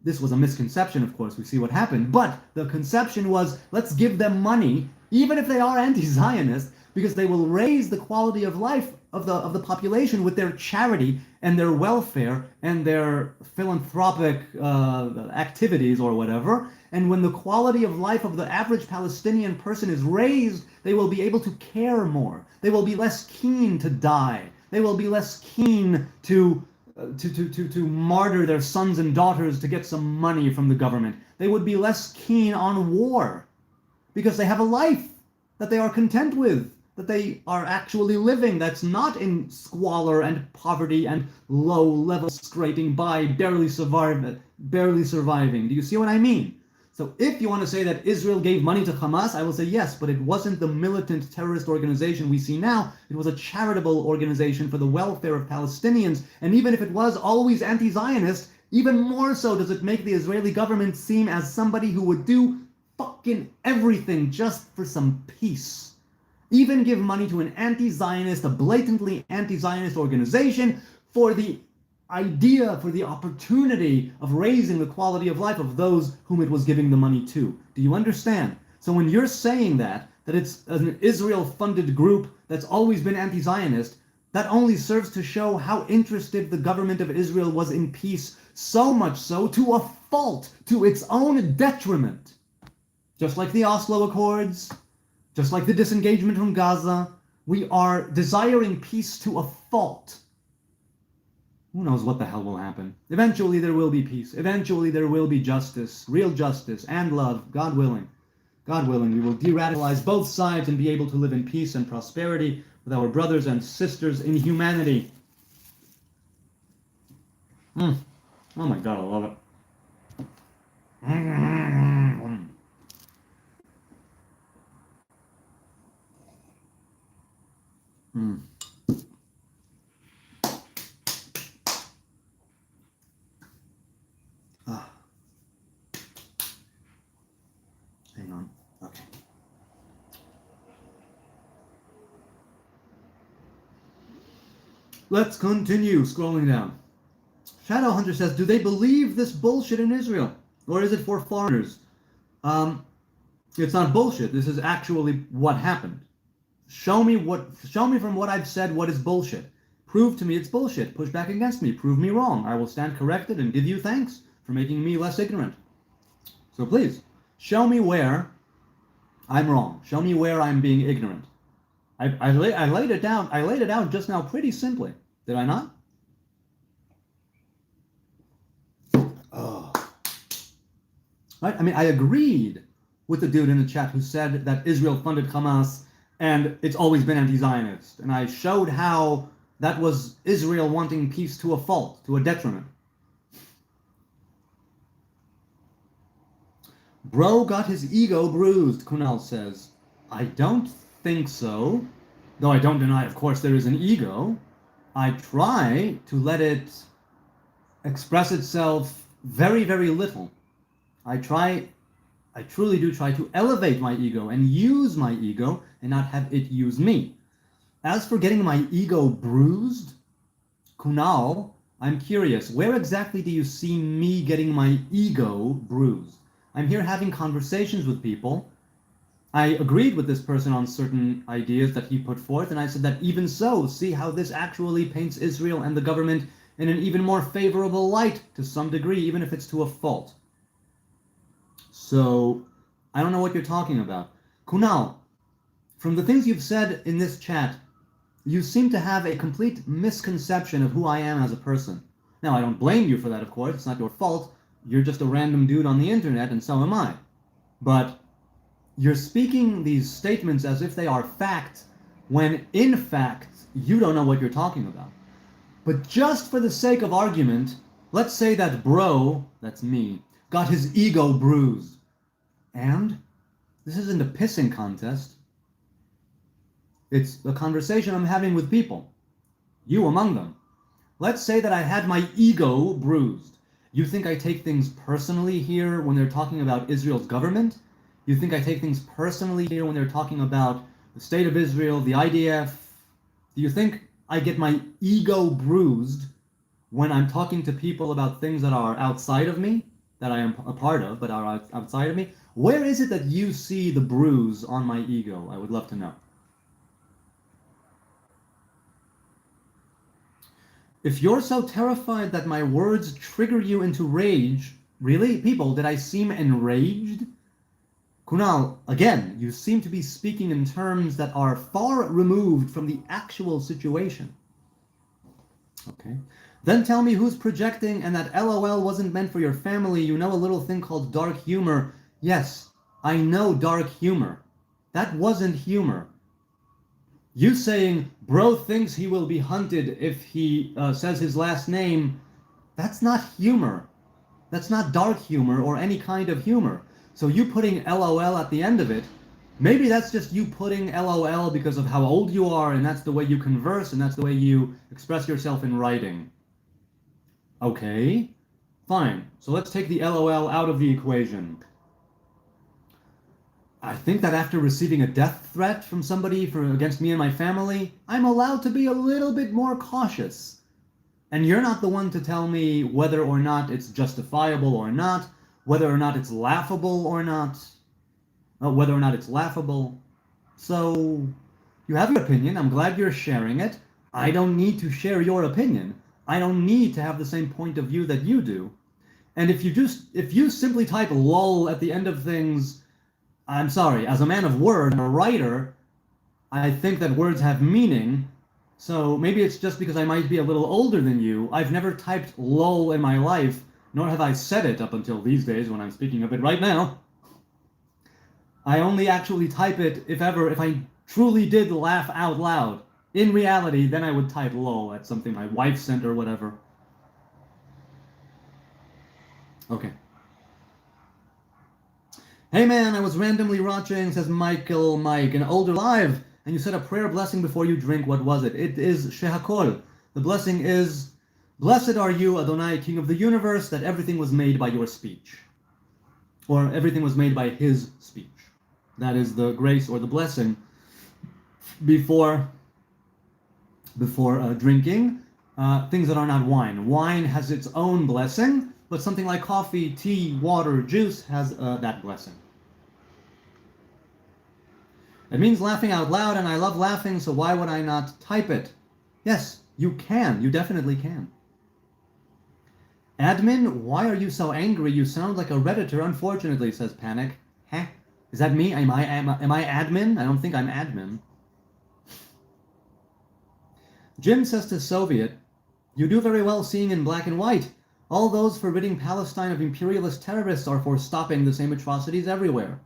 This was a misconception, of course. We see what happened. But the conception was, let's give them money, even if they are anti-Zionist, because they will raise the quality of life of the population with their charity and their welfare and their philanthropic activities or whatever. And when the quality of life of the average Palestinian person is raised, they will be able to care more. They will be less keen to die. They will be less keen to martyr their sons and daughters to get some money from the government. They would be less keen on war because they have a life that they are content with, that they are actually living, that's not in squalor and poverty and low level scraping by, barely surviving. Do you see what I mean? So if you want to say that Israel gave money to Hamas, I will say yes, but it wasn't the militant terrorist organization we see now. It was a charitable organization for the welfare of Palestinians. And even if it was always anti-Zionist, even more so does it make the Israeli government seem as somebody who would do fucking everything just for some peace. Even give money to an anti-Zionist, a blatantly anti-Zionist organization for the idea, for the opportunity of raising the quality of life of those whom it was giving the money to. Do you understand? So when you're saying that it's an Israel-funded group that's always been anti-Zionist, that only serves to show how interested the government of Israel was in peace, so much so to a fault, to its own detriment. Just like the Oslo Accords, just like the disengagement from Gaza, we are desiring peace to a fault. Who knows what the hell will happen? Eventually there will be peace. Eventually there will be justice, real justice and love, God willing. God willing, we will de-radicalize both sides and be able to live in peace and prosperity with our brothers and sisters in humanity. Oh my God, I love it. Hang on. Okay. Let's continue scrolling down. Shadowhunter says, do they believe this bullshit in Israel? Or is it for foreigners? It's not bullshit. This is actually what happened. Show me from what I've said what is bullshit. Prove to me it's bullshit. Push back against me. Prove me wrong. I will stand corrected and give you thanks for making me less ignorant. So please, show me where I'm wrong. Show me where I'm being ignorant. I laid it down. I laid it out just now pretty simply. Did I not? Oh. Right? I mean, I agreed with the dude in the chat who said that Israel funded Hamas and it's always been anti-Zionist. And I showed how that was Israel wanting peace to a fault, to a detriment. Bro got his ego bruised, Kunal says. I don't think so. Though I don't deny, of course, there is an ego. I try to let it express itself very, very little. I truly do try to elevate my ego and use my ego and not have it use me. As for getting my ego bruised, Kunal, I'm curious, where exactly do you see me getting my ego bruised? I'm here having conversations with people. I agreed with this person on certain ideas that he put forth, and I said that even so, see how this actually paints Israel and the government in an even more favorable light to some degree, even if it's to a fault. So, I don't know what you're talking about. Kunal, from the things you've said in this chat, you seem to have a complete misconception of who I am as a person. Now, I don't blame you for that, of course. It's not your fault. You're just a random dude on the internet, and so am I. But you're speaking these statements as if they are fact, when in fact, you don't know what you're talking about. But just for the sake of argument, let's say that bro, that's me, got his ego bruised. And this isn't a pissing contest. It's a conversation I'm having with people. You among them. Let's say that I had my ego bruised. You think I take things personally here when they're talking about Israel's government? You think I take things personally here when they're talking about the state of Israel, the IDF? Do you think I get my ego bruised when I'm talking to people about things that are outside of me, that I am a part of, but are outside of me? Where is it that you see the bruise on my ego? I would love to know. If you're so terrified that my words trigger you into rage, really, people, did I seem enraged? Kunal, again, you seem to be speaking in terms that are far removed from the actual situation. Okay. Then tell me who's projecting and that LOL wasn't meant for your family. You know a little thing called dark humor. Yes, I know dark humor. That wasn't humor. You saying, bro thinks he will be hunted if he says his last name, that's not humor. That's not dark humor or any kind of humor. So you putting LOL at the end of it, maybe that's just you putting LOL because of how old you are and that's the way you converse and that's the way you express yourself in writing. Okay, fine. So let's take the LOL out of the equation. I think that after receiving a death threat from somebody against me and my family, I'm allowed to be a little bit more cautious. And you're not the one to tell me whether or not it's justifiable or not, whether or not it's laughable or not, whether or not it's laughable. So, you have your opinion. I'm glad you're sharing it. I don't need to share your opinion. I don't need to have the same point of view that you do. And if you simply type lol at the end of things, I'm sorry, as a man of word and a writer, I think that words have meaning. So maybe it's just because I might be a little older than you. I've never typed lol in my life, nor have I said it up until these days when I'm speaking of it right now. I only actually type it if I truly did laugh out loud. In reality, then I would type lol at something my wife sent or whatever. Okay. Hey man, I was randomly watching, says Michael Mike, an older live, and you said a prayer blessing before you drink. What was it? It is Shehakol. The blessing is, blessed are you, Adonai, King of the universe, that everything was made by your speech. Or everything was made by his speech. That is the grace or the blessing before drinking things that are not wine. Wine has its own blessing, but something like coffee, tea, water, juice has that blessing. It means laughing out loud, and I love laughing, so why would I not type it? Yes, you can. You definitely can. Admin, why are you so angry? You sound like a Redditor, unfortunately, says Panic. Huh? Is that me? Am I admin? I don't think I'm admin. Jim says to Soviet, "You do very well seeing in black and white. All those for ridding Palestine of imperialist terrorists are for stopping the same atrocities everywhere."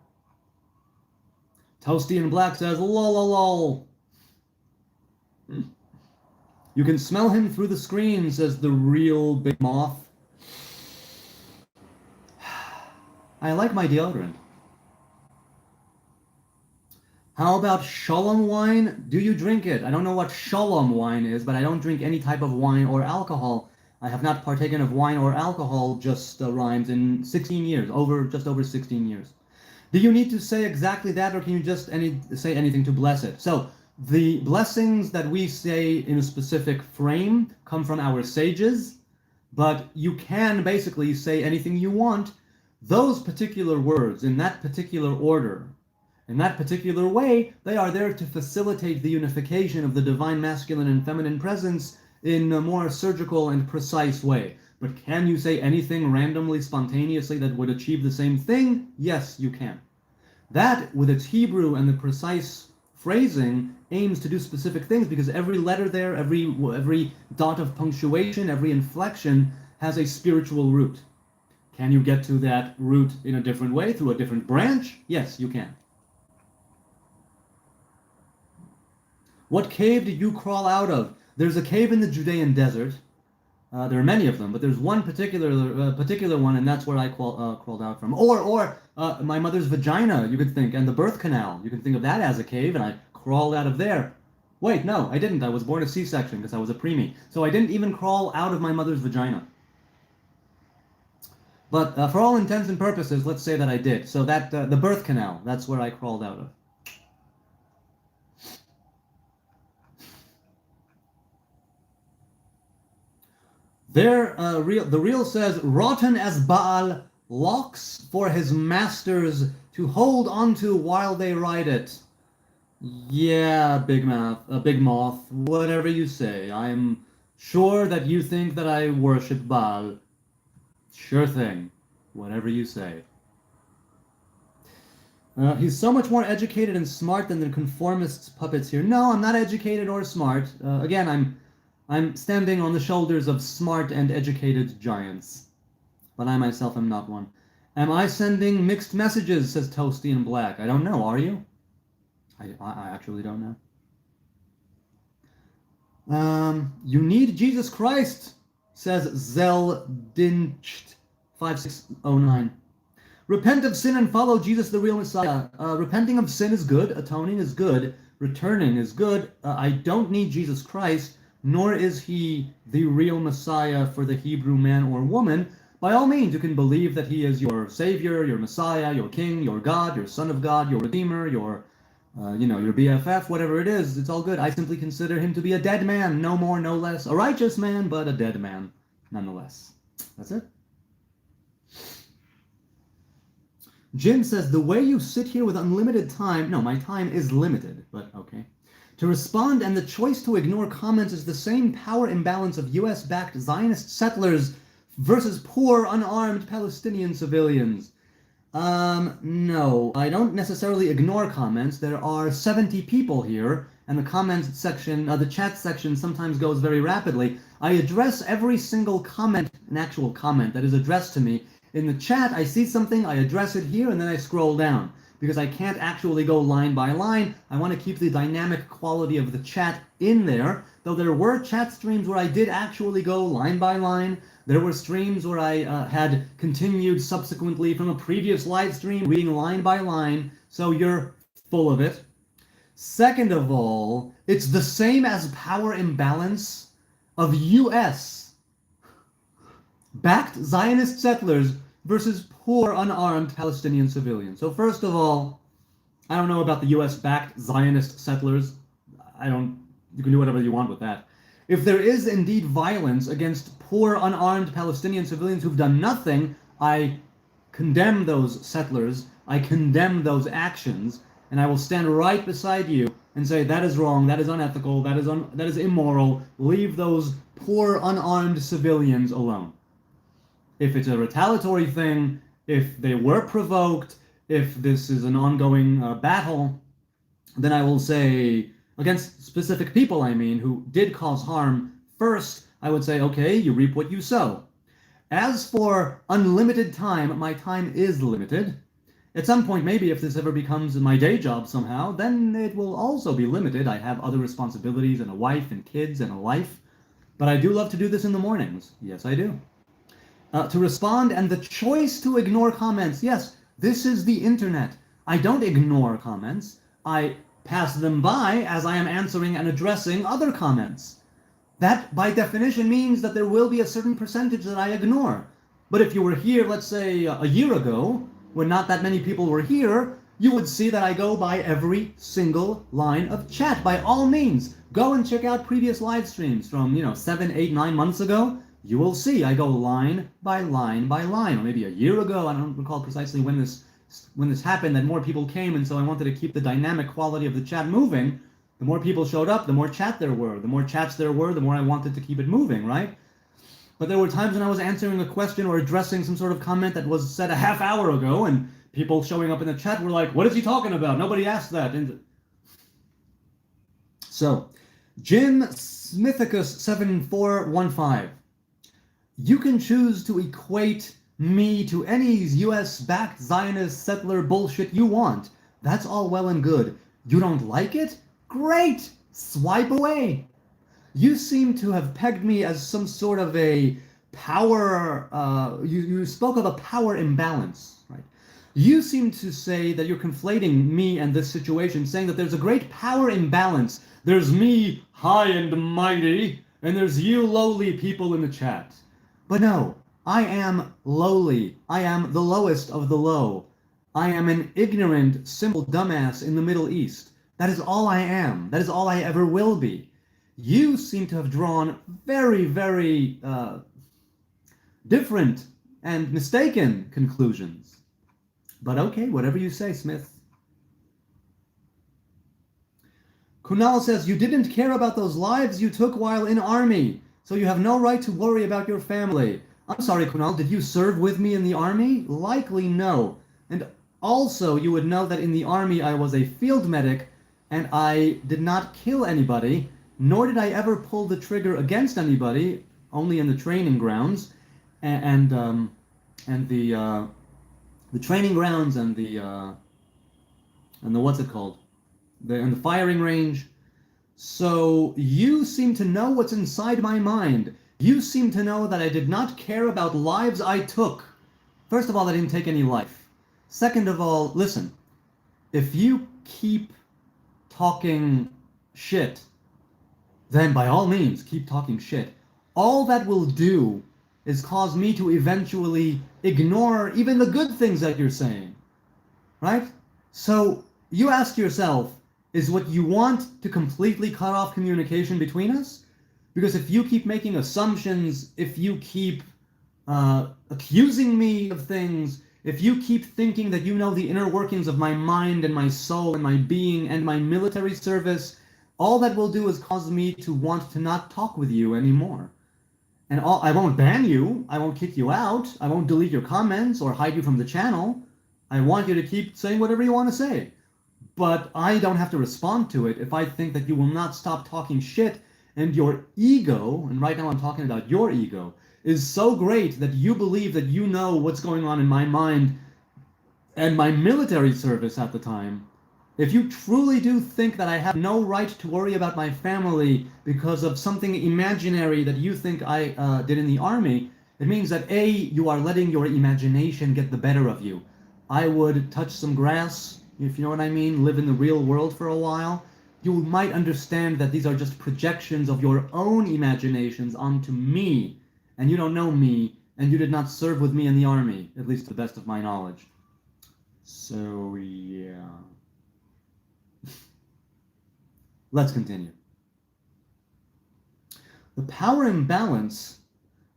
Toasty in black says, "Lol, lol, lol." "You can smell him through the screen," says the real big moth. I like my deodorant. How about Shalom wine? Do you drink it? I don't know what Shalom wine is, but I don't drink any type of wine or alcohol. I have not partaken of wine or alcohol, just rhymes, in 16 years, just over 16 years. Do you need to say exactly that, or can you just say anything to bless it? So, the blessings that we say in a specific frame come from our sages, but you can basically say anything you want. Those particular words, in that particular order, in that particular way, they are there to facilitate the unification of the divine masculine and feminine presence in a more surgical and precise way. But can you say anything randomly, spontaneously that would achieve the same thing? Yes, you can. That, with its Hebrew and the precise phrasing, aims to do specific things because every letter there, every dot of punctuation, every inflection has a spiritual root. Can you get to that root in a different way, through a different branch? Yes, you can. What cave did you crawl out of? There's a cave in the Judean desert. There are many of them, but there's one particular one, and that's where I crawled out from. Or my mother's vagina, you could think, and the birth canal. You can think of that as a cave, and I crawled out of there. Wait, no, I didn't. I was born a C-section because I was a preemie. So I didn't even crawl out of my mother's vagina. But for all intents and purposes, let's say that I did. So that the birth canal, that's where I crawled out of. The real says, "Rotten as Baal, locks for his masters to hold onto while they ride it." Yeah, big moth, whatever you say. I'm sure that you think that I worship Baal. Sure thing, whatever you say. He's so much more educated and smart than the conformists' puppets here. No, I'm not educated or smart. Again, I'm standing on the shoulders of smart and educated giants. But I myself am not one. Am I sending mixed messages, says Toasty in Black. I don't know, are you? I actually don't know. You need Jesus Christ, says Zeldinched 5609. Repent of sin and follow Jesus, the real Messiah. Repenting of sin is good. Atoning is good. Returning is good. I don't need Jesus Christ, nor is he the real Messiah for the Hebrew man or woman. By all means, you can believe that he is your Savior, your Messiah, your King, your God, your Son of God, your Redeemer, your BFF, whatever it is. It's all good. I simply consider him to be a dead man, no more, no less. A righteous man, but a dead man, nonetheless. That's it. Jim says, the way you sit here with unlimited time... No, my time is limited, but okay. To respond, and the choice to ignore comments is the same power imbalance of US-backed Zionist settlers versus poor, unarmed Palestinian civilians. No, I don't necessarily ignore comments. There are 70 people here, and the comments section, the chat section sometimes goes very rapidly. I address every single comment, an actual comment that is addressed to me. In the chat, I see something, I address it here, and then I scroll down. Because I can't actually go line by line, I want to keep the dynamic quality of the chat in there. Though there were chat streams where I did actually go line by line. There were streams where I had continued subsequently from a previous live stream, reading line by line. So you're full of it. Second of all, it's the same as power imbalance of US backed Zionist settlers versus poor, unarmed Palestinian civilians. So first of all, I don't know about the US-backed Zionist settlers. You can do whatever you want with that. If there is indeed violence against poor, unarmed Palestinian civilians who've done nothing, I condemn those settlers, I condemn those actions, and I will stand right beside you and say, that is wrong, that is unethical, that is immoral, leave those poor, unarmed civilians alone. If it's a retaliatory thing, if they were provoked, if this is an ongoing battle, then I will say, against specific people, I mean, who did cause harm, first, I would say, okay, you reap what you sow. As for unlimited time, my time is limited. At some point, maybe if this ever becomes my day job somehow, then it will also be limited. I have other responsibilities and a wife and kids and a life. But I do love to do this in the mornings. Yes, I do. To respond and the choice to ignore comments. Yes, this is the internet. I don't ignore comments. I pass them by as I am answering and addressing other comments. That, by definition, means that there will be a certain percentage that I ignore. But if you were here, let's say, a year ago, when not that many people were here, you would see that I go by every single line of chat. By all means, go and check out previous live streams from, 7, 8, 9 months ago. You will see I go line by line by line. Or maybe a year ago, I don't recall precisely when this happened, that more people came, and so I wanted to keep the dynamic quality of the chat moving. The more people showed up, the more chat there were. The more chats there were, the more I wanted to keep it moving, right? But there were times when I was answering a question or addressing some sort of comment that was said a half hour ago, and people showing up in the chat were like, what is he talking about? Nobody asked that. And so, Jim Smithicus7415. You can choose to equate me to any US-backed Zionist settler bullshit you want. That's all well and good. You don't like it? Great! Swipe away! You seem to have pegged me as some sort of a power, you spoke of a power imbalance, right? You seem to say that you're conflating me and this situation, saying that there's a great power imbalance. There's me, high and mighty, and there's you lowly people in the chat. But no, I am lowly. I am the lowest of the low. I am an ignorant, simple dumbass in the Middle East. That is all I am. That is all I ever will be. You seem to have drawn very, very different and mistaken conclusions. But okay, whatever you say, Smith. Kunal says, you didn't care about those lives you took while in army, so you have no right to worry about your family. I'm sorry, Kunal, did you serve with me in the army? Likely no. And also, you would know that in the army I was a field medic, and I did not kill anybody, nor did I ever pull the trigger against anybody, only in the training grounds, and the training grounds and the what's it called, and the firing range. So you seem to know what's inside my mind. You seem to know that I did not care about lives I took. First of all, I didn't take any life. Second of all, listen, if you keep talking shit, then by all means, keep talking shit. All that will do is cause me to eventually ignore even the good things that you're saying, right? So you ask yourself, is what you want to completely cut off communication between us? Because if you keep making assumptions, if you keep accusing me of things, if you keep thinking that you know the inner workings of my mind and my soul and my being and my military service, all that will do is cause me to want to not talk with you anymore. And I won't ban you, I won't kick you out, I won't delete your comments or hide you from the channel. I want you to keep saying whatever you want to say. But I don't have to respond to it if I think that you will not stop talking shit, and your ego, and right now I'm talking about your ego, is so great that you believe that you know what's going on in my mind and my military service at the time. If you truly do think that I have no right to worry about my family because of something imaginary that you think I did in the army, it means that A, you are letting your imagination get the better of you. I would touch some grass, if you know what I mean, live in the real world for a while. You might understand that these are just projections of your own imaginations onto me, and you don't know me, and you did not serve with me in the army, at least to the best of my knowledge. So, yeah. Let's continue. The power imbalance,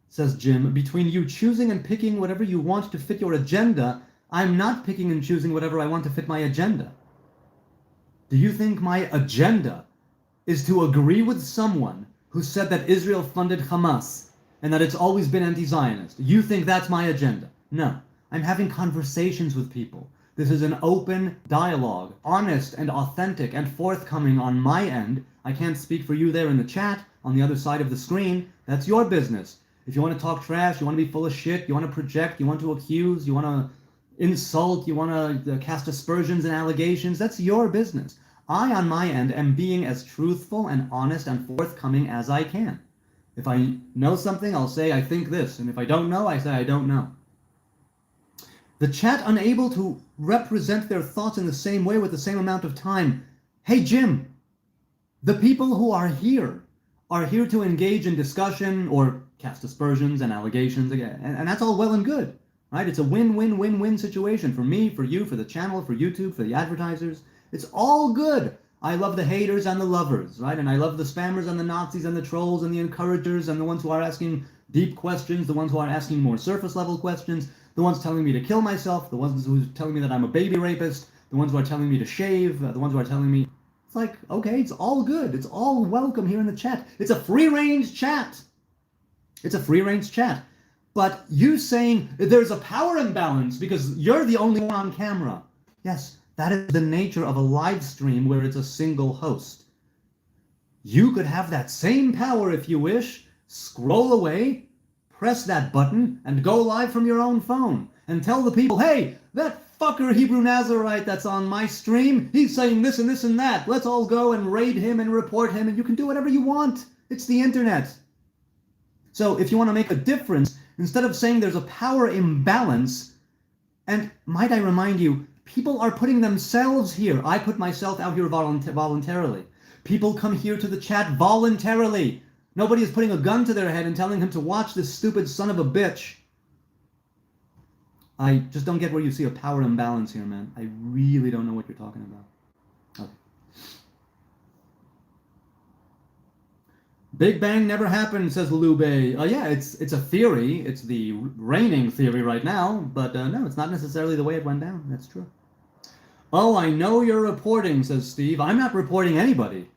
says Jim, between you choosing and picking whatever you want to fit your agenda. I'm not picking and choosing whatever I want to fit my agenda. Do you think my agenda is to agree with someone who said that Israel funded Hamas and that it's always been anti-Zionist? You think that's my agenda? No. I'm having conversations with people This is an open dialogue, honest and authentic and forthcoming on my end. I can't speak for you there in the chat, on the other side of the screen. That's your business. If you want to talk trash, you want to be full of shit, you want to project, you want to accuse, you want to insult, you want to cast aspersions and allegations, that's your business. I, on my end, am being as truthful and honest and forthcoming as I can. If I know something, I'll say I think this, and if I don't know, I say I don't know. The chat unable to represent their thoughts in the same way with the same amount of time. Hey, Jim, the people who are here to engage in discussion or cast aspersions and allegations again, and that's all well and good, right? It's a win-win-win-win situation for me, for you, for the channel, for YouTube, for the advertisers. It's all good. I love the haters and the lovers, right? And I love the spammers and the Nazis and the trolls and the encouragers and the ones who are asking deep questions, the ones who are asking more surface level questions, the ones telling me to kill myself, the ones who are telling me that I'm a baby rapist, the ones who are telling me to shave, the ones who are telling me... It's like, okay, it's all good. It's all welcome here in the chat. It's a free-range chat. It's a free-range chat. But you saying there's a power imbalance because you're the only one on camera. Yes, that is the nature of a live stream where it's a single host. You could have that same power if you wish, scroll away, press that button, and go live from your own phone and tell the people, hey, that fucker Hebrew Nazarite that's on my stream, he's saying this and this and that. Let's all go and raid him and report him, and you can do whatever you want. It's the internet. So if you want to make a difference, instead of saying there's a power imbalance, and might I remind you, people are putting themselves here. I put myself out here voluntarily. People come here to the chat voluntarily. Nobody is putting a gun to their head and telling him to watch this stupid son of a bitch. I just don't get where you see a power imbalance here, man. I really don't know what you're talking about. Okay. Big Bang never happened, says Lube. Yeah, it's a theory. It's the reigning theory right now, but no, it's not necessarily the way it went down. That's true. Oh, I know you're reporting, says Steve. I'm not reporting anybody.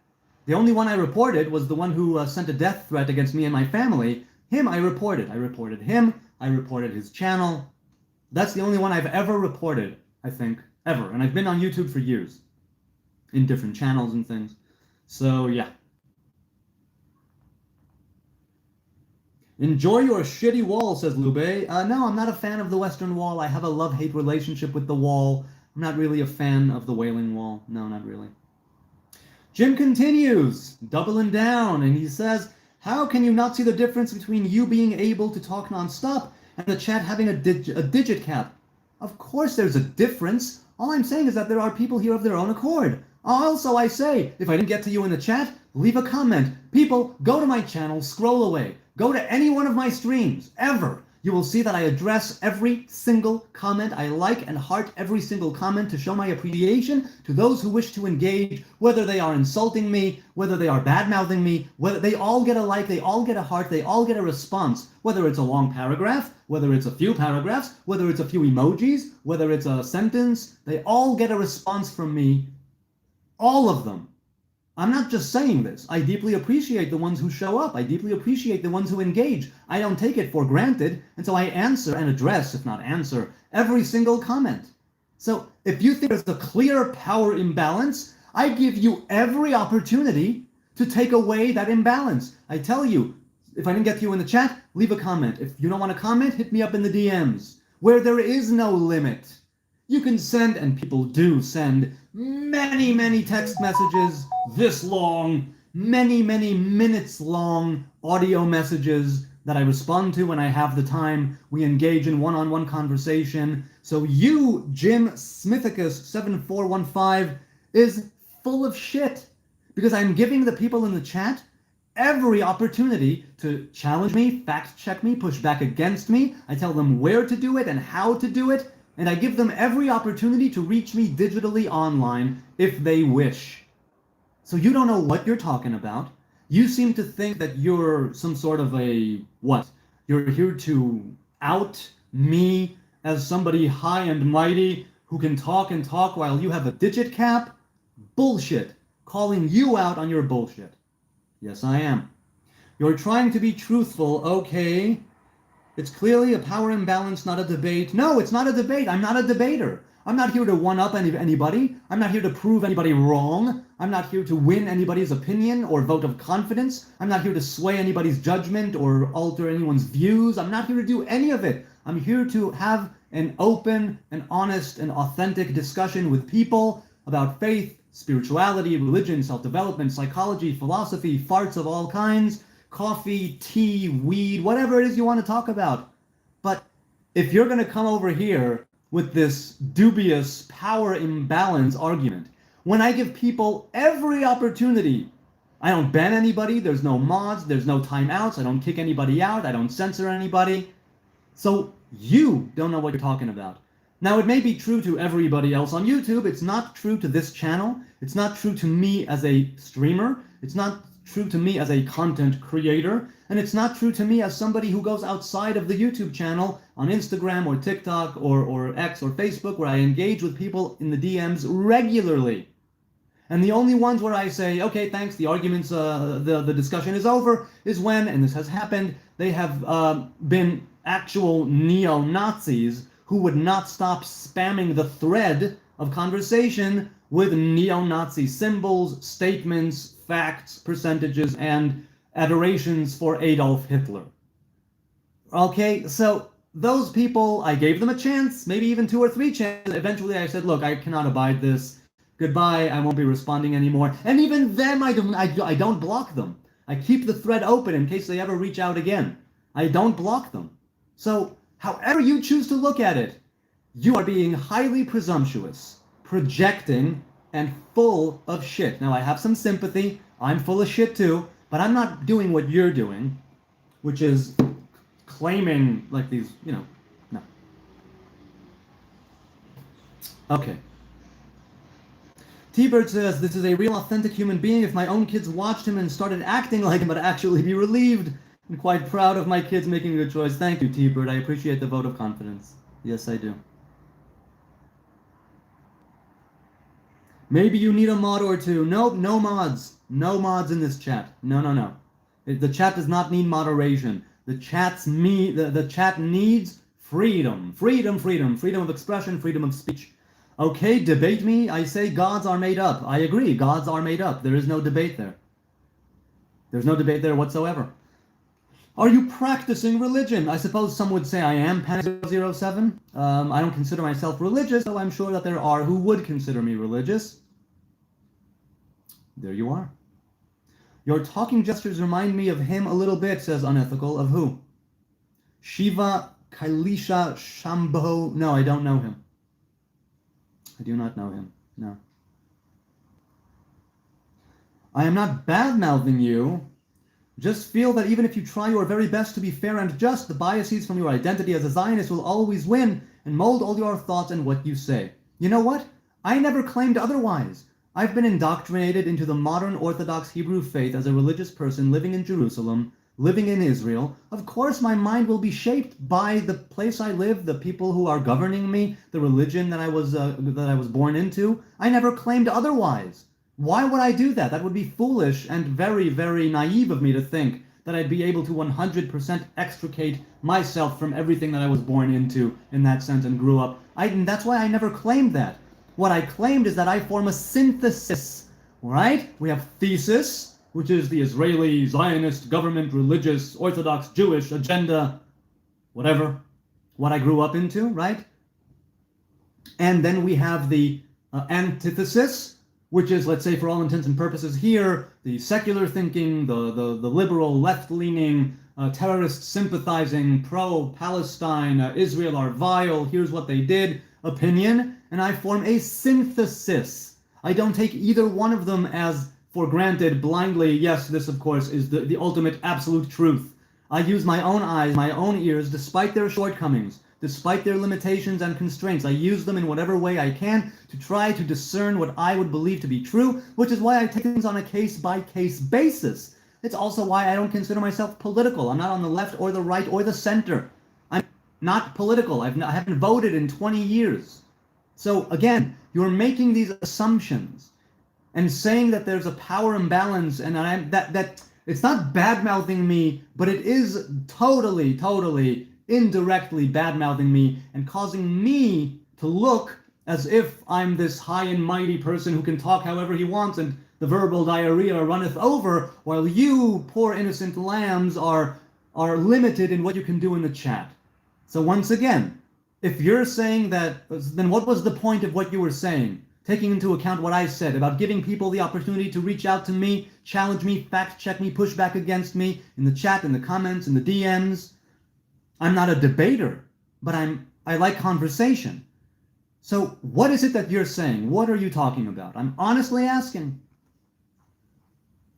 The only one I reported was the one who sent a death threat against me and my family. Him I reported. I reported him. I reported his channel. That's the only one I've ever reported, I think, ever. And I've been on YouTube for years, in different channels and things. So, yeah. Enjoy your shitty wall, says Lube. No, I'm not a fan of the Western Wall. I have a love-hate relationship with the wall. I'm not really a fan of the Wailing Wall. No, not really. Jim continues, doubling down, and he says, how can you not see the difference between you being able to talk non-stop and the chat having a digit cap? Of course there's a difference. All I'm saying is that there are people here of their own accord. Also, I say, if I didn't get to you in the chat, leave a comment. People, go to my channel, scroll away. Go to any one of my streams, ever. You will see that I address every single comment. I like and heart every single comment to show my appreciation to those who wish to engage, whether they are insulting me, whether they are bad-mouthing me, whether they all get a like, they all get a heart, they all get a response, whether it's a long paragraph, whether it's a few paragraphs, whether it's a few emojis, whether it's a sentence, they all get a response from me, all of them. I'm not just saying this. I deeply appreciate the ones who show up. I deeply appreciate the ones who engage. I don't take it for granted, and so I answer and address, if not answer, every single comment. So if you think there's a clear power imbalance, I give you every opportunity to take away that imbalance. I tell you, if I didn't get to you in the chat, leave a comment. If you don't want to comment, hit me up in the DMs, where there is no limit. You can send, and people do send, many, many text messages this long, many, many minutes long audio messages that I respond to when I have the time. We engage in one-on-one conversation. So you, Jim Smithicus7415, is full of shit because I'm giving the people in the chat every opportunity to challenge me, fact check me, push back against me. I tell them where to do it and how to do it. And I give them every opportunity to reach me digitally online if they wish. So you don't know what you're talking about. You seem to think that you're some sort of a, what? You're here to out me as somebody high and mighty who can talk and talk while you have a digit cap? Bullshit. Calling you out on your bullshit. Yes, I am. You're trying to be truthful, okay. It's clearly a power imbalance, not a debate. No, it's not a debate. I'm not a debater. I'm not here to one-up anybody. I'm not here to prove anybody wrong. I'm not here to win anybody's opinion or vote of confidence. I'm not here to sway anybody's judgment or alter anyone's views. I'm not here to do any of it. I'm here to have an open and honest and authentic discussion with people about faith, spirituality, religion, self-development, psychology, philosophy, farts of all kinds, coffee, tea, weed, whatever it is you want to talk about. But if you're going to come over here with this dubious power imbalance argument, when I give people every opportunity, I don't ban anybody, there's no mods, there's no timeouts, I don't kick anybody out, I don't censor anybody. So you don't know what you're talking about. Now, it may be true to everybody else on YouTube. It's not true to this channel. It's not true to me as a streamer. It's not true to me as a content creator. And it's not true to me as somebody who goes outside of the YouTube channel on Instagram or TikTok or X or Facebook, where I engage with people in the DMs regularly. And the only ones where I say, okay, thanks, the arguments, the discussion is over, is when, and this has happened, they have been actual neo-Nazis who would not stop spamming the thread of conversation with neo-Nazi symbols, statements, facts, percentages, and adorations for Adolf Hitler. Okay, so those people, I gave them a chance, maybe even 2 or 3 chances. Eventually I said, look, I cannot abide this. Goodbye, I won't be responding anymore. And even then, I don't block them. I keep the thread open in case they ever reach out again. I don't block them. So, however you choose to look at it, you are being highly presumptuous, projecting, and full of shit. Now, I have some sympathy. I'm full of shit too, but I'm not doing what you're doing, which is claiming like these, no. Okay. T-Bird says, this is a real authentic human being. If my own kids watched him and started acting like him, I'd actually be relieved. I'm quite proud of my kids making a good choice. Thank you, T-Bird. I appreciate the vote of confidence. Yes, I do. Maybe you need a mod or two. Nope, no mods. No mods in this chat. No. The chat does not need moderation. The chat needs freedom. Freedom of expression, freedom of speech. Okay, debate me. I say gods are made up. I agree, gods are made up. There is no debate there. There's no debate there whatsoever. Are you practicing religion? I suppose some would say I am Panic007. I don't consider myself religious, though I'm sure that there are who would consider me religious. There you are. Your talking gestures remind me of him a little bit, says Unethical. Of who? Shiva Kailasha Shambho. No, I don't know him. I do not know him. No. I am not bad-mouthing you. Just feel that even if you try your very best to be fair and just, the biases from your identity as a Zionist will always win and mold all your thoughts and what you say. You know what? I never claimed otherwise. I've been indoctrinated into the modern Orthodox Hebrew faith as a religious person living in Jerusalem, living in Israel. Of course, my mind will be shaped by the place I live, the people who are governing me, the religion that I was born into. I never claimed otherwise. Why would I do that? That would be foolish and very, very naive of me to think that I'd be able to 100% extricate myself from everything that I was born into in that sense and grew up. That's why I never claimed that. What I claimed is that I form a synthesis, right? We have thesis, which is the Israeli, Zionist, government, religious, Orthodox, Jewish agenda, whatever, what I grew up into, right? And then we have the antithesis, which is, let's say, for all intents and purposes here, the secular thinking, the liberal, left-leaning, terrorist sympathizing, pro-Palestine, Israel are vile, here's what they did, opinion, and I form a synthesis. I don't take either one of them as for granted blindly. Yes, this, of course, is the ultimate absolute truth. I use my own eyes, my own ears, despite their shortcomings, despite their limitations and constraints. I use them in whatever way I can to try to discern what I would believe to be true, which is why I take things on a case-by-case basis. It's also why I don't consider myself political. I'm not on the left or the right or the center. I'm not political. I haven't voted in 20 years. So again, you're making these assumptions and saying that there's a power imbalance, and that it's not bad-mouthing me, but it is totally indirectly bad-mouthing me and causing me to look as if I'm this high and mighty person who can talk however he wants and the verbal diarrhea runneth over, while you, poor innocent lambs, are limited in what you can do in the chat. So once again, if you're saying that, then what was the point of what you were saying? Taking into account what I said about giving people the opportunity to reach out to me, challenge me, fact check me, push back against me in the chat, in the comments, in the DMs. I'm not a debater, but I like conversation. So what is it that you're saying? What are you talking about? I'm honestly asking.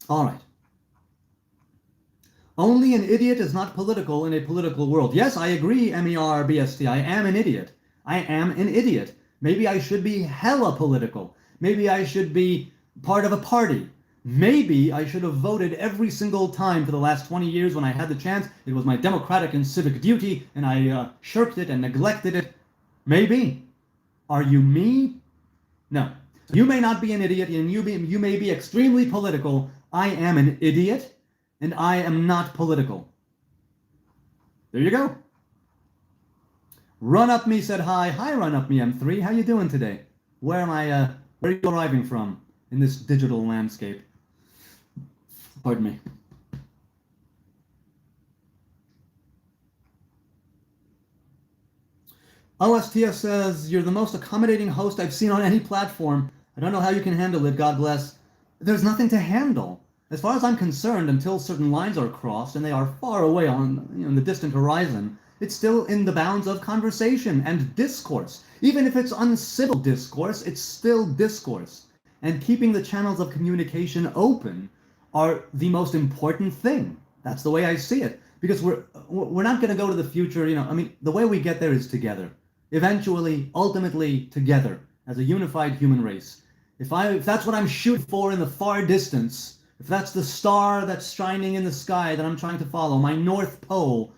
All right. Only an idiot is not political in a political world. Yes, I agree, MERBST. I am an idiot. I am an idiot. Maybe I should be hella political. Maybe I should be part of a party. Maybe I should have voted every single time for the last 20 years when I had the chance. It was my democratic and civic duty, and I shirked it and neglected it. Maybe. Are you me? No. You may not be an idiot, and you may be extremely political. I am an idiot, and I am not political. There you go. Run Up Me said hi. Hi, Run Up Me M3. How you doing today? Where are you arriving from in this digital landscape? Pardon me. OSTS says, you're the most accommodating host I've seen on any platform. I don't know how you can handle it, God bless. There's nothing to handle. As far as I'm concerned, until certain lines are crossed, and they are far away on the distant horizon, it's still in the bounds of conversation and discourse. Even if it's uncivil discourse, it's still discourse. And keeping the channels of communication open are the most important thing. That's the way I see it. Because we're not going to go to the future, the way we get there is together. Eventually, ultimately, together, as a unified human race. If that's what I'm shooting for in the far distance, if that's the star that's shining in the sky that I'm trying to follow, my North Pole,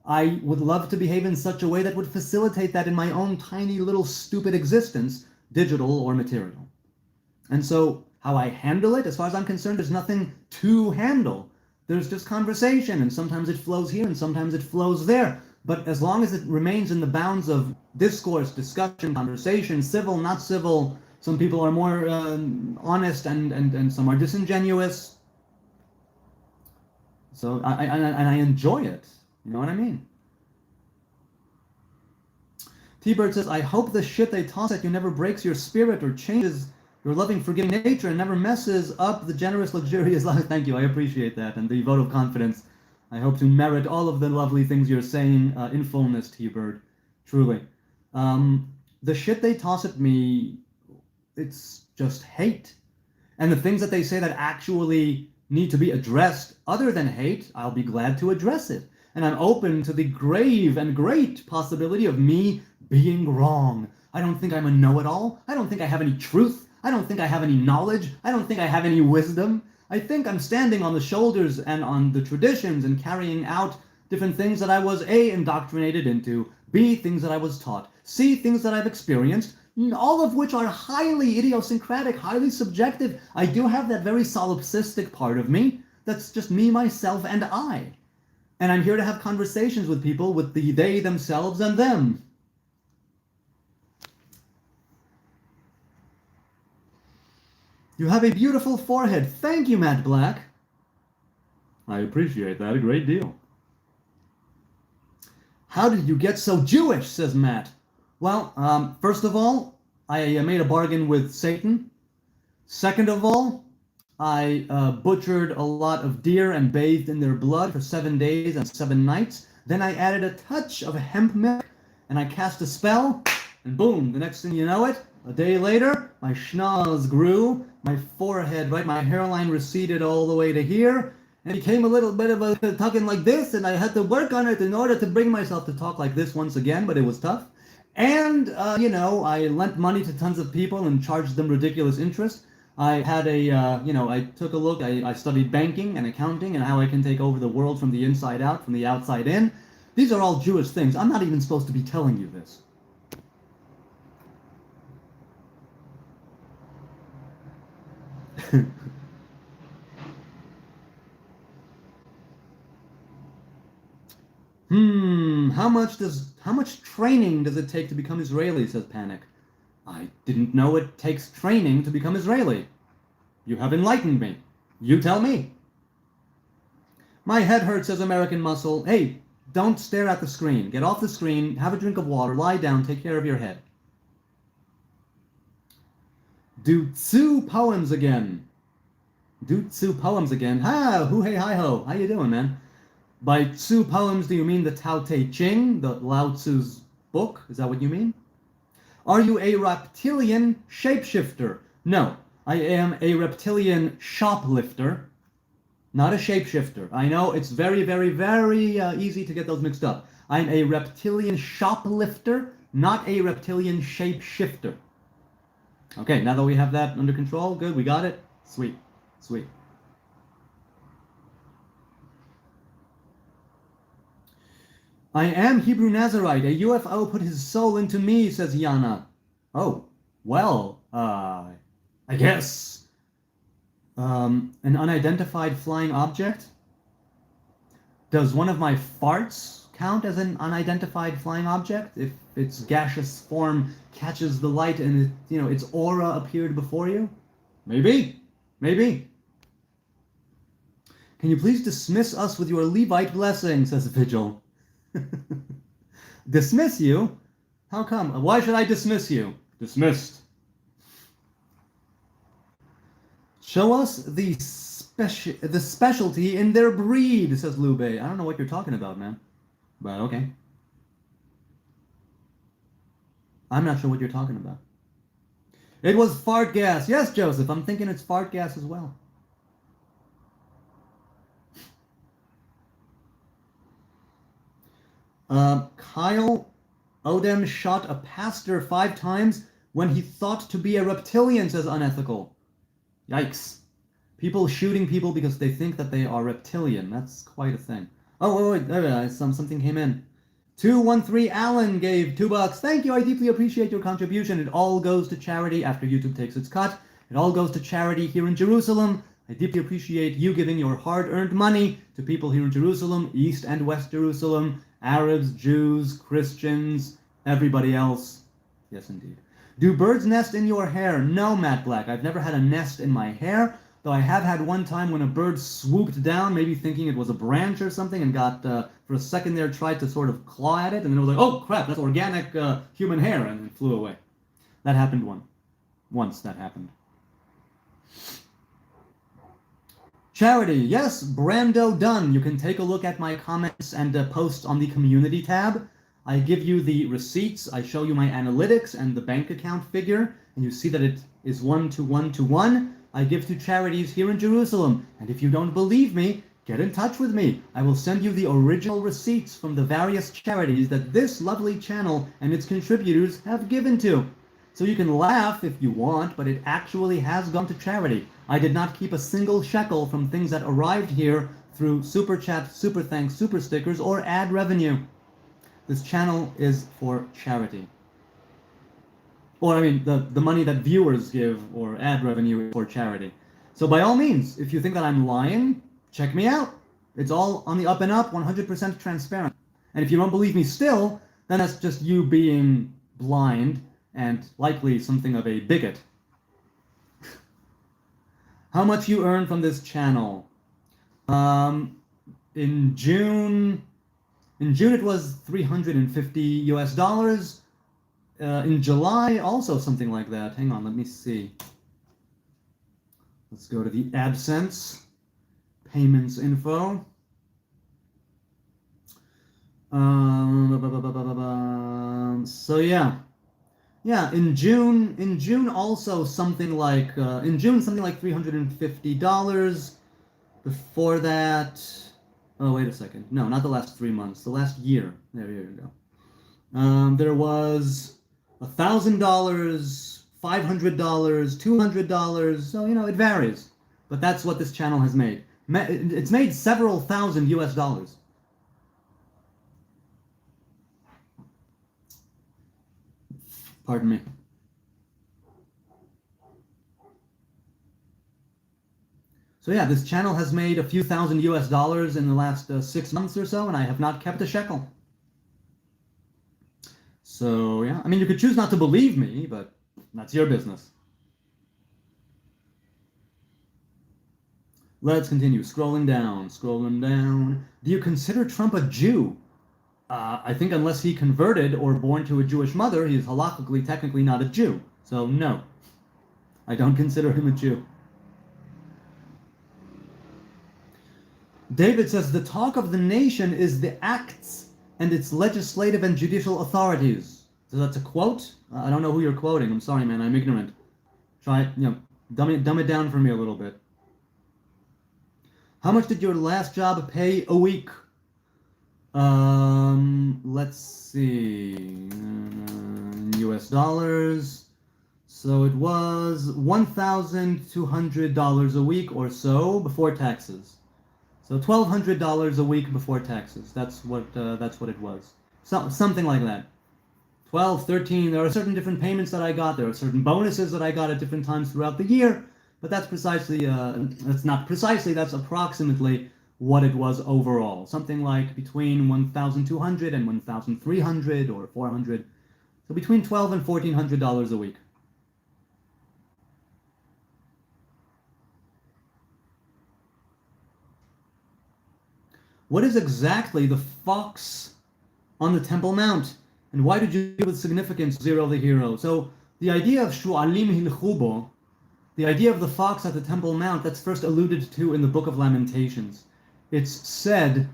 I would love to behave in such a way that would facilitate that in my own tiny little stupid existence, digital or material. And so, how I handle it, as far as I'm concerned, there's nothing to handle. There's just conversation, and sometimes it flows here, and sometimes it flows there. But as long as it remains in the bounds of discourse, discussion, conversation, civil, not civil, some people are more honest and some are disingenuous. So I enjoy it. You know what I mean? T-Bird says, I hope the shit they toss at you never breaks your spirit or changes your loving, forgiving nature and never messes up the generous, luxurious life. Thank you. I appreciate that. And the vote of confidence. I hope to merit all of the lovely things you're saying in fullness, T-Bird. Truly. The shit they toss at me, it's just hate. And the things that they say that actually need to be addressed other than hate, I'll be glad to address it. And I'm open to the grave and great possibility of me being wrong. I don't think I'm a know-it-all. I don't think I have any truth. I don't think I have any knowledge. I don't think I have any wisdom. I think I'm standing on the shoulders and on the traditions and carrying out different things that I was A, indoctrinated into, B, things that I was taught, C, things that I've experienced, all of which are highly idiosyncratic, highly subjective. I do have that very solipsistic part of me that's just me, myself, and I. And I'm here to have conversations with people with the they, themselves, and them. You have a beautiful forehead. Thank you, Matt Black. I appreciate that a great deal. How did you get so Jewish, says Matt. Well, first of all, I made a bargain with Satan. Second of all, I butchered a lot of deer and bathed in their blood for 7 days and 7 nights. Then I added a touch of hemp milk, and I cast a spell, and boom, the next thing you know it, a day later, my schnoz grew, my forehead, right, my hairline receded all the way to here, and it became a little bit of a talking like this, and I had to work on it in order to bring myself to talk like this once again, but it was tough. And, I lent money to tons of people and charged them ridiculous interest. I had I took a look, I studied banking and accounting and how I can take over the world from the inside out, from the outside in. These are all Jewish things. I'm not even supposed to be telling you this. How much training does it take to become Israeli, says Panic. I I didn't know it takes training to become Israeli. You have enlightened me. You tell me. My head hurts, says American Muscle. Hey, don't stare at the screen. Get off the screen, have a drink of water, lie down, take care of your head. Do Tzu poems again. Do Tzu poems again. Ha! Hoo hey hi ho. How you doing, man? By Tzu poems, do you mean the Tao Te Ching, the Lao Tzu's book? Is that what you mean? Are you a reptilian shapeshifter? No, I am a reptilian shoplifter, not a shapeshifter. I know it's very, very, very easy to get those mixed up. I'm a reptilian shoplifter, not a reptilian shapeshifter. Okay, now that we have that under control, good, we got it. Sweet, sweet. I am Hebrew Nazarite. A UFO put his soul into me, says Yana. Oh, well, I guess. An unidentified flying object? Does one of my farts count as an unidentified flying object? If its gaseous form catches the light and its aura appeared before you? Maybe. Maybe. Can you please dismiss us with your Levite blessing, says Vigil. Dismiss you? How come? Why should I dismiss you? Dismissed. Show us the specialty in their breed, says Lube. I don't know what you're talking about, man. But okay. I'm not sure what you're talking about. It was fart gas. Yes, Joseph, I'm thinking it's fart gas as well. Kyle Odem shot a pastor 5 times when he thought to be a reptilian, says Unethical. Yikes. People shooting people because they think that they are reptilian. That's quite a thing. Oh, wait, something came in. 213 Allen gave $2. Thank you, I deeply appreciate your contribution. It all goes to charity after YouTube takes its cut. It all goes to charity here in Jerusalem. I deeply appreciate you giving your hard-earned money to people here in Jerusalem, East and West Jerusalem, Arabs, Jews, Christians, everybody else. Yes, indeed. Do birds nest in your hair? No, Matt Black. I've never had a nest in my hair, though I have had one time when a bird swooped down, maybe thinking it was a branch or something, and got, for a second there, tried to sort of claw at it, and then it was like, oh, crap, that's organic human hair, and it flew away. That happened once that happened. Charity, yes, Brando done. You can take a look at my comments and posts on the community tab. I give you the receipts, I show you my analytics and the bank account figure, and you see that it is 1 to 1 to 1. I give to charities here in Jerusalem, and if you don't believe me, get in touch with me. I will send you the original receipts from the various charities that this lovely channel and its contributors have given to. So you can laugh if you want, but it actually has gone to charity. I did not keep a single shekel from things that arrived here through Super Chat, Super Thanks, Super Stickers, or ad revenue. This channel is for charity. Or, I mean, the money that viewers give or ad revenue is for charity. So by all means, if you think that I'm lying, check me out. It's all on the up and up, 100% transparent. And if you don't believe me still, then that's just you being blind and likely something of a bigot. How much you earn from this channel? In June it was $350 US. In July, also something like that. Hang on, let me see. Let's go to the AdSense payments info. So yeah, in June also something like $350. Before that, oh wait a second, no, not the last 3 months, the last year. There you go. There was $1,000, $500, $200. So it varies, but that's what this channel has made. It's made several thousand US. Pardon me. So yeah, this channel has made a few thousand US in the last 6 months or so, and I have not kept a shekel. So yeah, I mean, you could choose not to believe me, but That's your business. Let's continue. Scrolling down, scrolling down. Do you consider Trump a Jew? I think unless he converted or born to a Jewish mother, he is halakhically technically not a Jew. So no, I don't consider him a Jew. David says the talk of the nation is the acts and its legislative and judicial authorities. So that's a quote? I don't know who you're quoting. I'm sorry, man. I'm ignorant. Try, dumb it down for me a little bit. How much did your last job pay a week? Let's see. US dollars. So it was $1,200 a week or so before taxes. So $1,200 a week before taxes. That's what it was. Something like that. 12, 13. There are certain different payments that I got. There are certain bonuses that I got at different times throughout the year. But that's precisely, that's not precisely, that's approximately what it was overall. Something like between 1,200 and 1,300 or 400. So between $1,200 and $1,400 a week. What is exactly the fox on the Temple Mount? And why did you give it significance, Zero the hero? So the idea of Shu'alim Hilchubo, the idea of the fox at the Temple Mount, that's first alluded to in the Book of Lamentations. It's said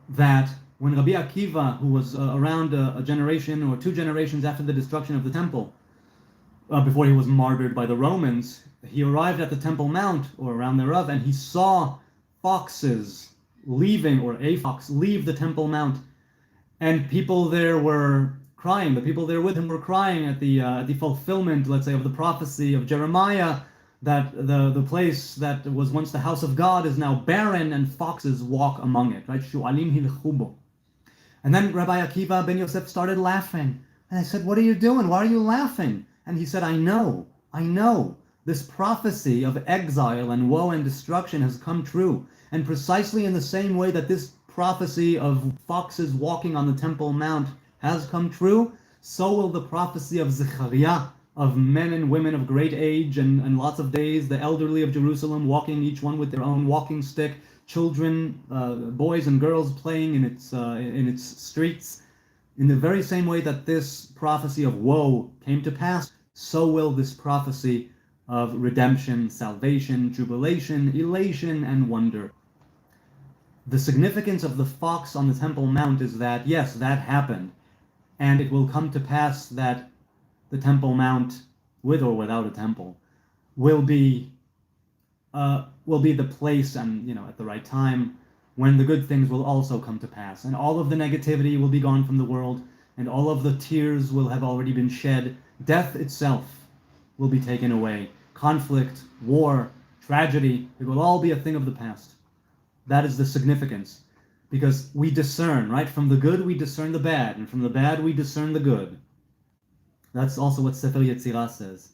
that when Rabbi Akiva, who was around a generation or 2 generations after the destruction of the temple, before he was martyred by the Romans, he arrived at the Temple Mount, or around thereof, and he saw foxes leaving, or a fox leave the Temple Mount, and people there were crying. The people there with him were crying at the fulfillment, let's say, of the prophecy of Jeremiah, that the place that was once the house of God is now barren and foxes walk among it, right? Shu'alim hilchubo. And then Rabbi Akiva ben Yosef started laughing. And I said, what are you doing? Why are you laughing? And he said, I know. This prophecy of exile and woe and destruction has come true. And precisely in the same way that this prophecy of foxes walking on the Temple Mount has come true, so will the prophecy of Zechariah, of men and women of great age and lots of days, the elderly of Jerusalem walking, each one with their own walking stick, children, boys and girls playing in its streets. In the very same way that this prophecy of woe came to pass, so will this prophecy of redemption, salvation, jubilation, elation, and wonder. The significance of the fox on the Temple Mount is that, yes, that happened, and it will come to pass that the Temple Mount, with or without a temple, will be the place, and at the right time, when the good things will also come to pass, and all of the negativity will be gone from the world, and all of the tears will have already been shed. Death itself will be taken away. Conflict, war, tragedy, it will all be a thing of the past. That is the significance, because we discern, right? From the good we discern the bad, and from the bad we discern the good. That's also what Sefer Yetzirah says.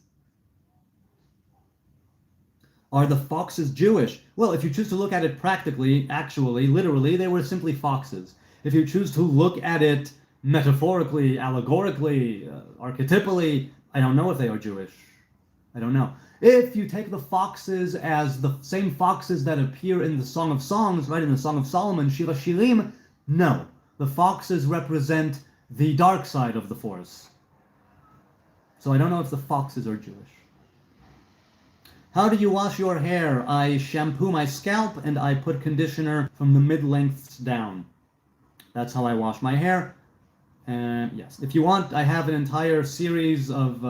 Are the foxes Jewish? Well, if you choose to look at it practically, actually, literally, they were simply foxes. If you choose to look at it metaphorically, allegorically, archetypally, I don't know if they are Jewish. I don't know. If you take the foxes as the same foxes that appear in the Song of Songs, right, in the Song of Solomon, Shir HaShirim, no. The foxes represent the dark side of the force. So I don't know if the foxes are Jewish. How do you wash your hair? I shampoo my scalp and I put conditioner from the mid-lengths down. That's how I wash my hair. And yes, if you want, I have an entire series of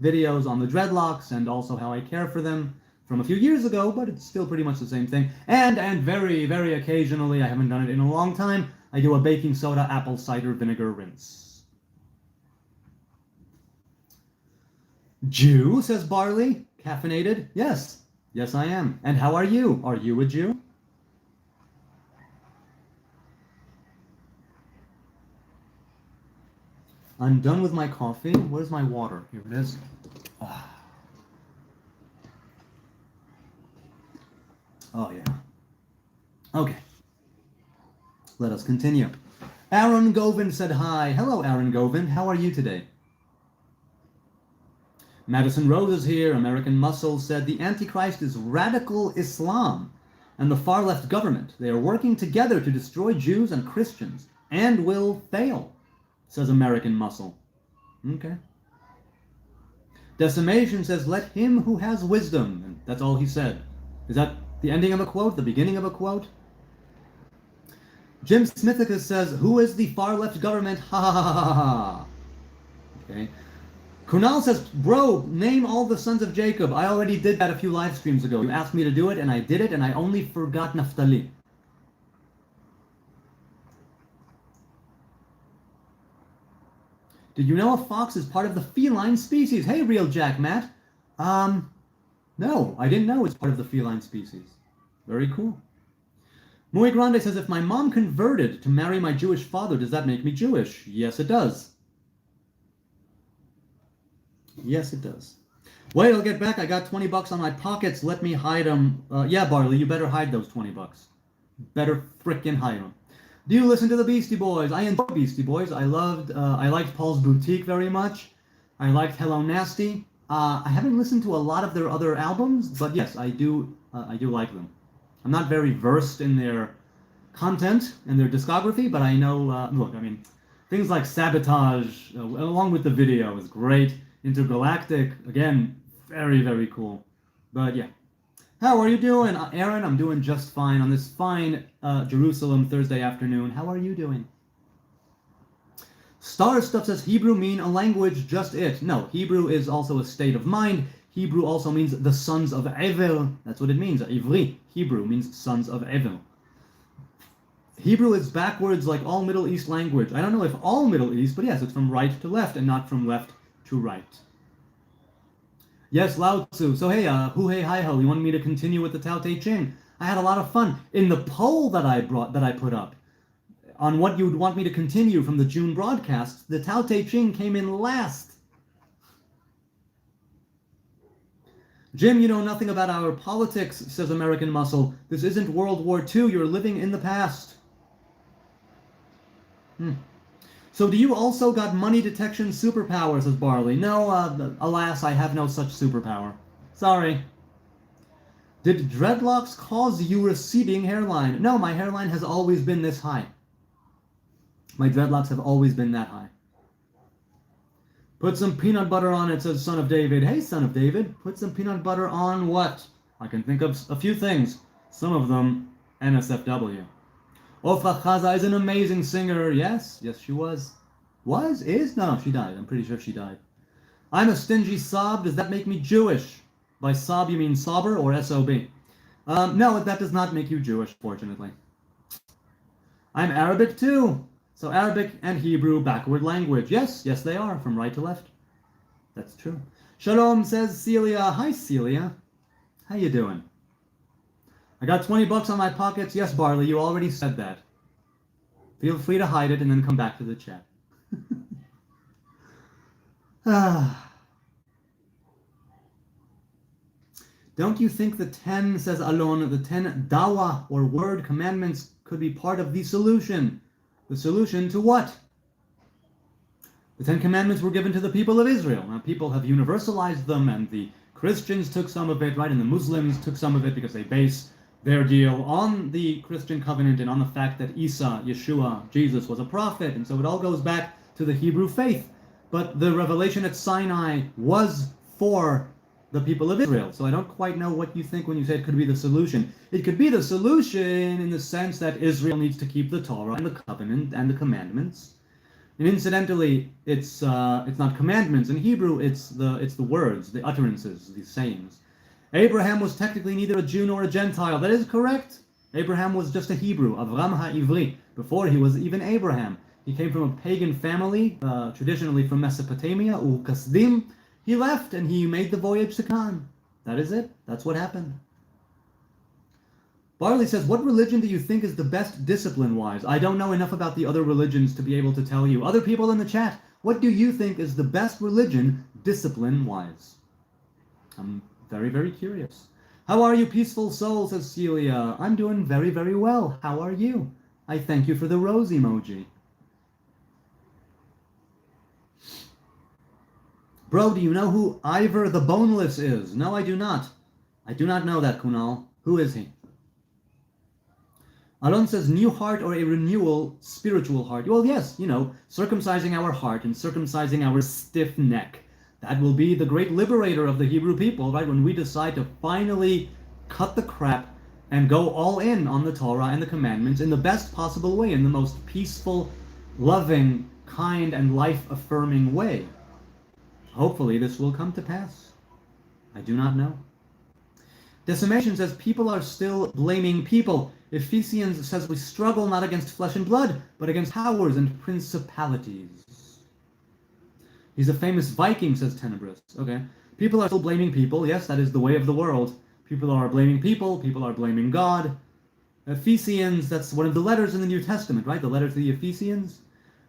videos on the dreadlocks and also how I care for them from a few years ago, but it's still pretty much the same thing. And very, very occasionally, I haven't done it in a long time, I do a baking soda apple cider vinegar rinse. Jew, says Barley. Caffeinated? Yes. Yes, I am. And how are you? Are you a Jew? I'm done with my coffee. Where's my water? Here it is. Oh, yeah. Okay. Let us continue. Aaron Govin said hi. Hello, Aaron Govin. How are you today? Madison Rose is here. American Muscle said the Antichrist is radical Islam and the far-left government. They are working together to destroy Jews and Christians and will fail, says American Muscle. Okay. Decimation says, let him who has wisdom. And that's all he said. Is that the ending of a quote? The beginning of a quote? Jim Smithicus says, who is the far-left government? Ha ha ha ha ha. Okay. Kunal says, bro, name all the sons of Jacob. I already did that a few live streams ago. You asked me to do it, and I did it, and I only forgot Naphtali. Did you know a fox is part of the feline species? Hey, Real Jack Matt. No, I didn't know it's part of the feline species. Very cool. Muy Grande says, if my mom converted to marry my Jewish father, does that make me Jewish? Yes, it does. Yes, it does. Wait, I'll get back. I got 20 bucks on my pockets. Let me hide them. Yeah, Barley, you better hide those 20 bucks. Better frickin' hide them. Do you listen to the Beastie Boys? I enjoy Beastie Boys. I liked Paul's Boutique very much. I liked Hello Nasty. I haven't listened to a lot of their other albums, but yes, I do like them. I'm not very versed in their content and their discography, but I know, look, I mean, things like Sabotage, along with the video, is great. Intergalactic, again, very, very cool. But yeah. How are you doing, Aaron? I'm doing just fine on this fine Jerusalem Thursday afternoon. How are you doing? Star Stuff says Hebrew mean a language, just it. No, Hebrew is also a state of mind. Hebrew also means the sons of Evel. That's what it means. Ivri. Hebrew means sons of Evel. Hebrew is backwards like all Middle East language. I don't know if all Middle East, but yes, it's from right to left and not from left to right. Yes, Lao Tzu. So hey, hu hey hi ho, you want me to continue with the Tao Te Ching? I had a lot of fun. In the poll that I put up on what you would want me to continue from the June broadcasts, the Tao Te Ching came in last. Jim, you know nothing about our politics, says American Muscle. This isn't World War II. You're living in the past. So do you also got money detection superpower, says Barley? No, alas, I have no such superpower. Sorry. Did dreadlocks cause you receding hairline? No, my hairline has always been this high. My dreadlocks have always been that high. Put some peanut butter on it, says Son of David. Hey, Son of David, put some peanut butter on what? I can think of a few things. Some of them, NSFW. Ofra Chaza is an amazing singer. Yes, she was. Is? No, she died. I'm pretty sure she died. I'm a stingy sob. Does that make me Jewish? By sob, you mean sobber or S-O-B? No, that does not make you Jewish, fortunately. I'm Arabic too. So Arabic and Hebrew, backward language. Yes, they are, from right to left. That's true. Shalom, says Celia. Hi, Celia. How you doing? I got 20 bucks on my pockets. Yes, Barley, you already said that. Feel free to hide it and then come back to the chat. Don't you think the 10, says Alon, the 10 dawa or word commandments could be part of the solution? The solution to what? The 10 commandments were given to the people of Israel. Now, people have universalized them, and the Christians took some of it, right? And the Muslims took some of it because they base their deal on the Christian covenant and on the fact that Isa, Yeshua, Jesus was a prophet. And so it all goes back to the Hebrew faith. But the revelation at Sinai was for the people of Israel. So I don't quite know what you think when you say it could be the solution. It could be the solution in the sense that Israel needs to keep the Torah and the covenant and the commandments. And incidentally, it's not commandments in Hebrew. It's the words, the utterances, the sayings. Abraham was technically neither a Jew nor a Gentile. That is correct. Abraham was just a Hebrew, Avram HaIvri, before he was even Abraham. He came from a pagan family, traditionally from Mesopotamia, Ul-Kasdim. He left and he made the voyage to Canaan. That is it. That's what happened. Barley says, what religion do you think is the best discipline-wise? I don't know enough about the other religions to be able to tell you. Other people in the chat, what do you think is the best religion discipline-wise? I'm very, very curious. How are you, peaceful soul, says Celia. I'm doing very, very well. How are you? I thank you for the rose emoji. Bro, do you know who Ivor the Boneless is? No, I do not. I do not know that, Kunal. Who is he? Alon says, new heart or a renewal, spiritual heart. Well, yes, circumcising our heart and circumcising our stiff neck. That will be the great liberator of the Hebrew people, right? When we decide to finally cut the crap and go all in on the Torah and the commandments in the best possible way, in the most peaceful, loving, kind, and life-affirming way. Hopefully this will come to pass. I do not know. Decimation says people are still blaming people. Ephesians says we struggle not against flesh and blood, but against powers and principalities. He's a famous Viking, says Tenebris. Okay. People are still blaming people. Yes, that is the way of the world. People are blaming people are blaming God. Ephesians, that's one of the letters in the New Testament, right? The letter to the Ephesians.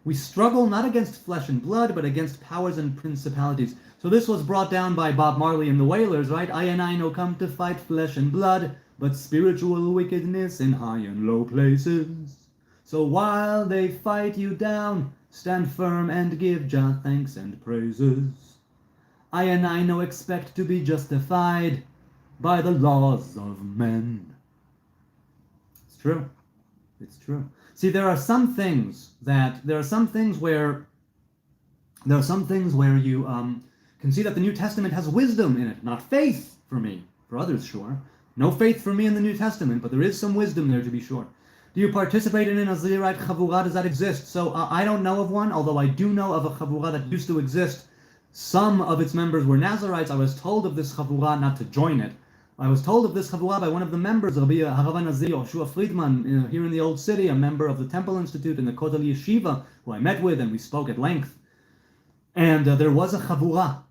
We struggle not against flesh and blood, but against powers and principalities. So this was brought down by Bob Marley and the Wailers, right? I and I no come to fight flesh and blood, but spiritual wickedness in high and low places. So while they fight you down, stand firm and give Jah thanks and praises. I and I no expect to be justified by the laws of men. It's true. It's true. See, there are some things where you can see that the New Testament has wisdom in it, not faith for me. For others, sure. No faith for me in the New Testament, but there is some wisdom there to be sure. Do you participate in a Nazarite chavurah? Does that exist? So I don't know of one, although I do know of a chavurah that used to exist. Some of its members were Nazarites. I was told of this chavurah not to join it. I was told of this chavurah by one of the members, Rabbi Harav Nazir Yoshua Friedman, here in the Old City, a member of the Temple Institute in the Kotel Yeshiva, who I met with and we spoke at length. And there was a chavurah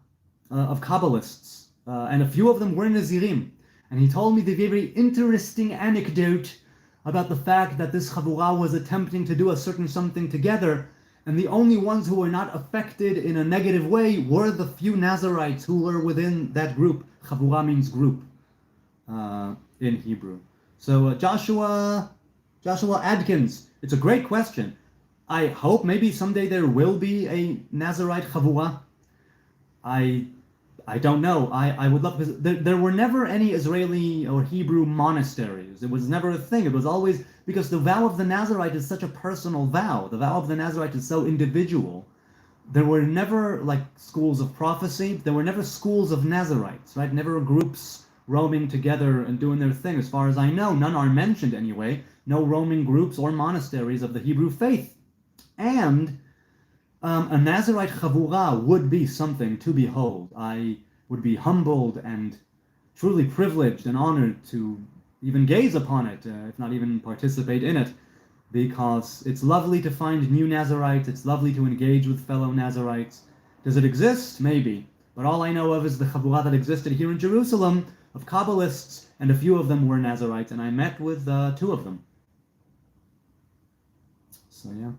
of Kabbalists, and a few of them were Nazirim. And he told me the very interesting anecdote about the fact that this chavurah was attempting to do a certain something together, and the only ones who were not affected in a negative way were the few Nazarites who were within that group. Chavurah means group in Hebrew. So Joshua Adkins, it's a great question. I hope maybe someday there will be a Nazarite chavurah. I don't know. I would love, because there were never any Israeli or Hebrew monasteries. It was never a thing. It was always, because the vow of the Nazarite is such a personal vow. The vow of the Nazarite is so individual. There were never like schools of prophecy. There were never schools of Nazarites, right? Never groups roaming together and doing their thing. As far as I know, none are mentioned anyway. No roaming groups or monasteries of the Hebrew faith. And a Nazarite chavurah would be something to behold. I would be humbled and truly privileged and honored to even gaze upon it, if not even participate in it, because it's lovely to find new Nazarites. It's lovely to engage with fellow Nazarites. Does it exist? Maybe. But all I know of is the chavurah that existed here in Jerusalem of Kabbalists, and a few of them were Nazarites, and I met with 2 of them. So yeah.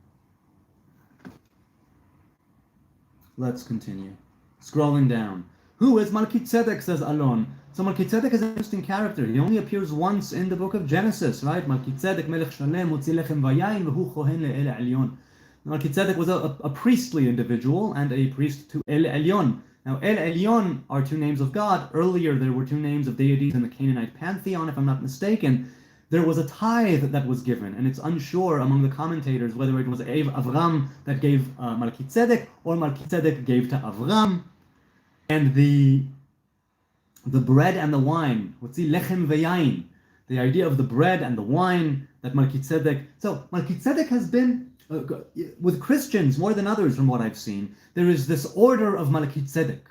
Let's continue. Scrolling down. Who is Melchizedek, says Alon. So Melchizedek is an interesting character. He only appears once in the book of Genesis, right? Melchizedek melech shalem, motzi lechem vayayin, v'hu kohen le'el elyon. Melchizedek was a priestly individual and a priest to El Elyon. Now, El Elyon are 2 names of God. Earlier, there were 2 names of deities in the Canaanite pantheon, if I'm not mistaken. There was a tithe that was given, and it's unsure among the commentators whether it was Avram that gave Melchizedek, or Melchizedek gave to Avram. And the bread and the wine, what's the lechem veyayin, the idea of the bread and the wine that Melchizedek. So Melchizedek has been with Christians more than others, from what I've seen. There is this order of Melchizedek,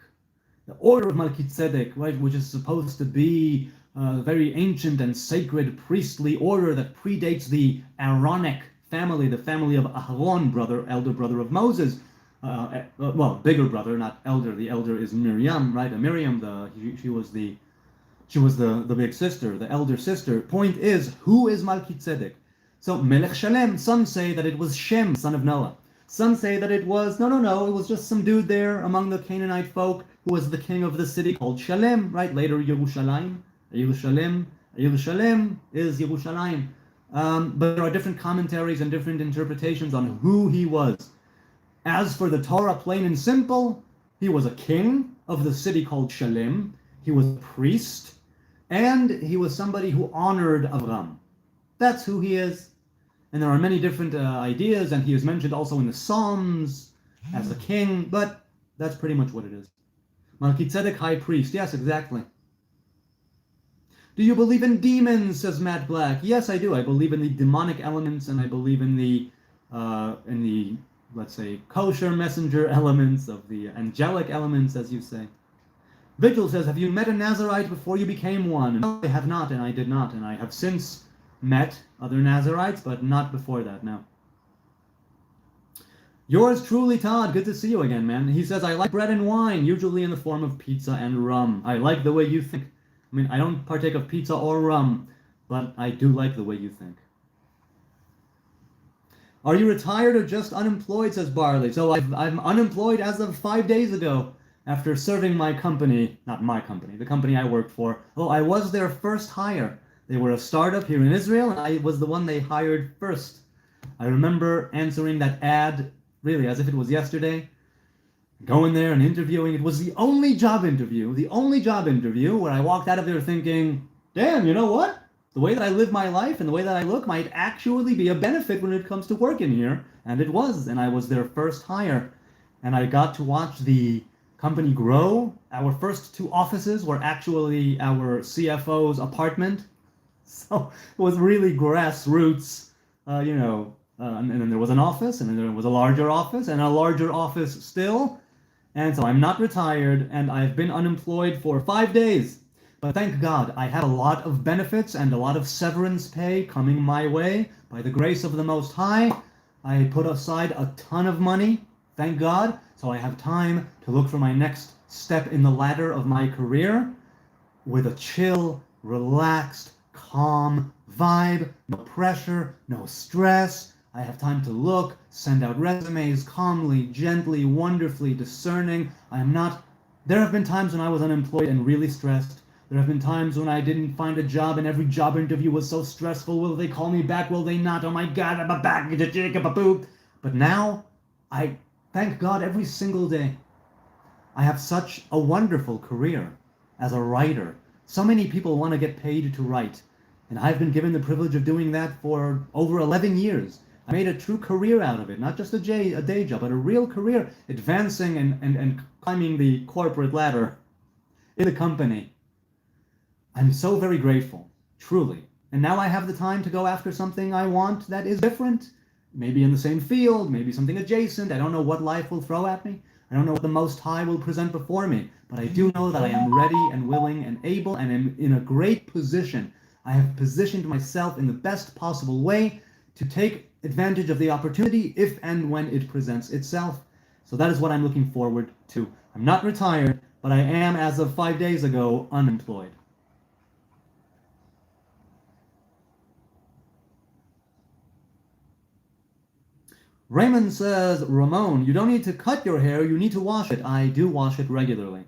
the order of Melchizedek, right, which is supposed to be a very ancient and sacred priestly order that predates the Aaronic family, the family of Aharon, elder brother of Moses. Well, bigger brother, not elder. The elder is Miriam, right? Miriam, she was the big sister, the elder sister. Point is, who is Melchizedek? So Melech Shalem, some say that it was Shem, son of Noah. Some say that it was, no, it was just some dude there among the Canaanite folk who was the king of the city called Shalem, right? Later Yerushalayim. Yerushalem is Yerushalayim. But there are different commentaries and different interpretations on who he was. As for the Torah, plain and simple, He was a king of the city called Shalem. He was a priest. And he was somebody who honored Avram. That's who he is. And there are many different ideas, and he is mentioned also in the Psalms as a king, but that's pretty much what it is. Melchizedek, high priest. Yes, exactly. Do you believe in demons, says Matt Black? Yes, I do. I believe in the demonic elements, and I believe in the, let's say, kosher messenger elements, of the angelic elements, as you say. Vigil says, have you met a Nazarite before you became one? No, I have not, and I did not, and I have since met other Nazarites, but not before that, no. Yours truly, Todd. Good to see you again, man. He says, I like bread and wine, usually in the form of pizza and rum. I like the way you think. I mean, I don't partake of pizza or rum, but I do like the way you think. Are you retired or just unemployed, says Barley? So I'm unemployed as of 5 days ago, after serving my company, not my company, the company I worked for. Oh, I was their first hire. They were a startup here in Israel, and I was the one they hired first. I remember answering that ad, really, as if it was yesterday, going there and interviewing. It was the only job interview where I walked out of there thinking, damn, you know what? The way that I live my life and the way that I look might actually be a benefit when it comes to working here. And it was, and I was their first hire. And I got to watch the company grow. Our first 2 offices were actually our CFO's apartment. So it was really grassroots, and then there was an office, and then there was a larger office, and a larger office still. And so I'm not retired, and I've been unemployed for 5 days. But thank God, I have a lot of benefits and a lot of severance pay coming my way. By the grace of the Most High, I put aside a ton of money, thank God, so I have time to look for my next step in the ladder of my career with a chill, relaxed, calm vibe, no pressure, no stress. I have time to look, send out resumes calmly, gently, wonderfully, discerning. There have been times when I was unemployed and really stressed. There have been times when I didn't find a job and every job interview was so stressful. Will they call me back? Will they not? Oh my God, I'm a back, But now, I thank God every single day. I have such a wonderful career as a writer. So many people want to get paid to write. And I've been given the privilege of doing that for over 11 years. I made a true career out of it, not just a day job, but a real career, advancing and climbing the corporate ladder in the company. I'm so very grateful, truly. And now I have the time to go after something I want that is different. Maybe in the same field, maybe something adjacent. I don't know what life will throw at me. I don't know what the Most High will present before me. But I do know that I am ready and willing and able and am in a great position. I have positioned myself in the best possible way to take advantage of the opportunity if and when it presents itself. So that is what I'm looking forward to. I'm not retired, but I am, as of 5 days ago, unemployed. Raymond says, Ramon, you don't need to cut your hair, you need to wash it. I do wash it regularly.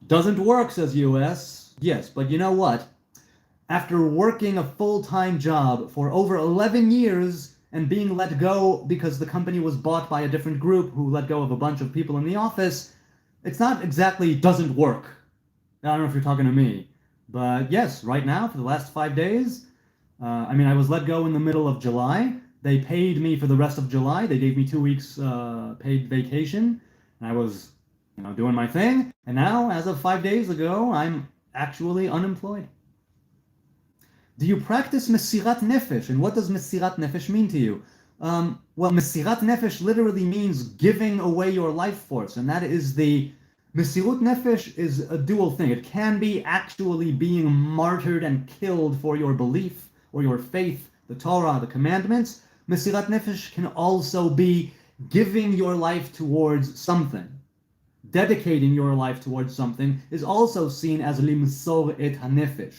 Doesn't work, says US. Yes, but you know what? After working a full-time job for over 11 years and being let go because the company was bought by a different group who let go of a bunch of people in the office, it's not exactly doesn't work. I don't know if you're talking to me. But yes, right now, for the last 5 days, I was let go in the middle of July. They paid me for the rest of July. They gave me 2 weeks paid vacation. And I was, doing my thing. And now, as of 5 days ago, I'm actually unemployed. Do you practice Mesirat Nefesh? And what does Mesirat Nefesh mean to you? Well, Mesirat Nefesh literally means giving away your life force. And that is Mesirut Nefesh is a dual thing. It can be actually being martyred and killed for your belief or your faith, the Torah, the commandments. Mesirat Nefesh can also be giving your life towards something. Dedicating your life towards something is also seen as limsor et hanefesh.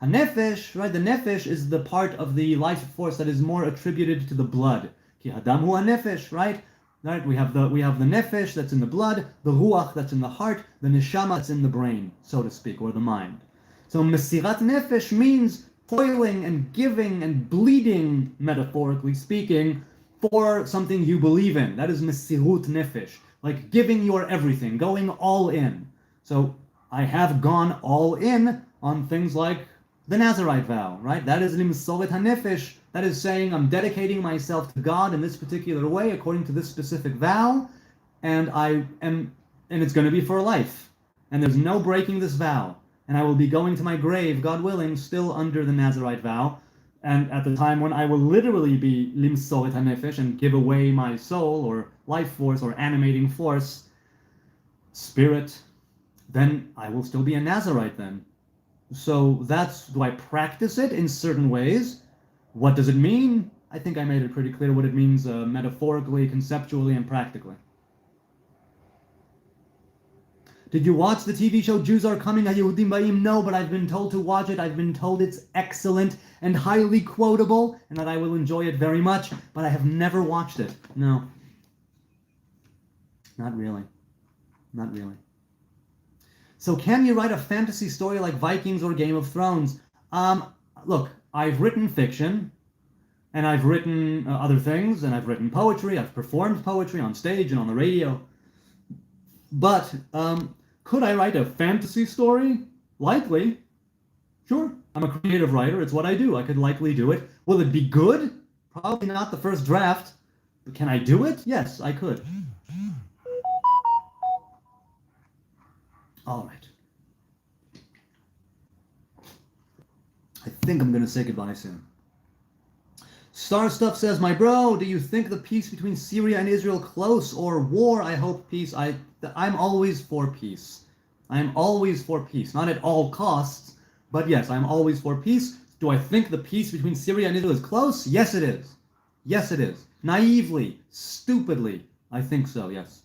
Hanefesh, right? The nefesh is the part of the life force that is more attributed to the blood. Ki hadam hu hanefesh, right? Right? We have the nefesh that's in the blood, the ruach that's in the heart, the neshama that's in the brain, so to speak, or the mind. So mesirat nefesh means toiling and giving and bleeding, metaphorically speaking, for something you believe in. That is mesirut nefesh, like giving your everything, going all in. So I have gone all in on things like the Nazarite vow, right? That is limsoret hanefesh. That is saying I'm dedicating myself to God in this particular way according to this specific vow, and it's going to be for life. And there's no breaking this vow. And I will be going to my grave, God willing, still under the Nazarite vow. And at the time when I will literally be limsoret hanefesh and give away my soul or life force or animating force, spirit, then I will still be a Nazarite then. So do I practice it in certain ways? What does it mean? I think I made it pretty clear what it means metaphorically, conceptually, and practically. Did you watch the TV show Jews Are Coming, HaYehudim Ba'im? No, but I've been told to watch it. I've been told it's excellent and highly quotable, and that I will enjoy it very much, but I have never watched it. No. Not really. Not really. So can you write a fantasy story like Vikings or Game of Thrones? Look, I've written fiction, and I've written other things, and I've written poetry. I've performed poetry on stage and on the radio. But could I write a fantasy story? Likely. Sure. I'm a creative writer. It's what I do. I could likely do it. Will it be good? Probably not the first draft. But can I do it? Yes, I could. All right. I think I'm going to say goodbye soon. Star Stuff says, my bro, do you think the peace between Syria and Israel close or war? I hope peace. I'm always for peace. I'm always for peace. Not at all costs, but yes, I'm always for peace. Do I think the peace between Syria and Israel is close? Yes, it is. Yes, it is. Naively, stupidly, I think so, yes.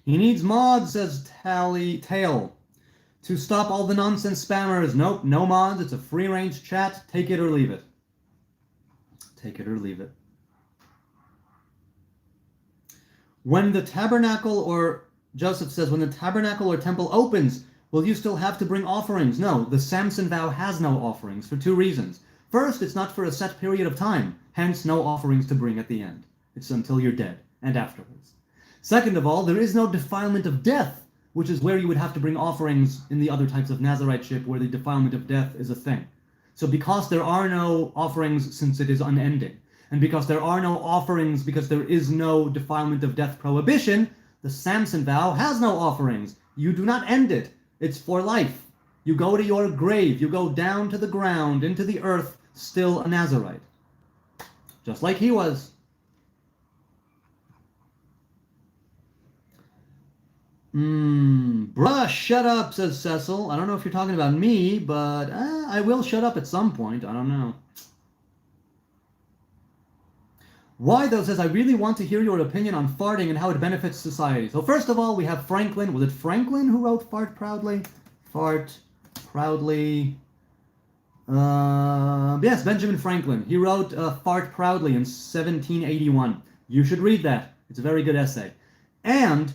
He needs mods, says Tail, to stop all the nonsense spammers. Nope, no mods. It's a free-range chat. Take it or leave it. Take it or leave it. When the tabernacle, or Joseph says, when the tabernacle or temple opens, will you still have to bring offerings? No, the Samson vow has no offerings for two reasons. First, it's not for a set period of time, hence no offerings to bring at the end. It's until you're dead, and afterwards. Second of all, there is no defilement of death, which is where you would have to bring offerings in the other types of Nazariteship, where the defilement of death is a thing. So because there are no offerings, since it is unending, and because there are no offerings, because there is no defilement of death prohibition, the Samson vow has no offerings. You do not end it. It's for life. You go to your grave. You go down to the ground, into the earth, still a Nazarite. Just like he was. Bruh, shut up, says Cecil. I don't know if you're talking about me, but I will shut up at some point. I don't know. Why, though, says, I really want to hear your opinion on farting and how it benefits society. So first of all, we have Franklin. Was it Franklin who wrote Fart Proudly? Fart Proudly. Yes, Benjamin Franklin. He wrote Fart Proudly in 1781. You should read that. It's a very good essay. And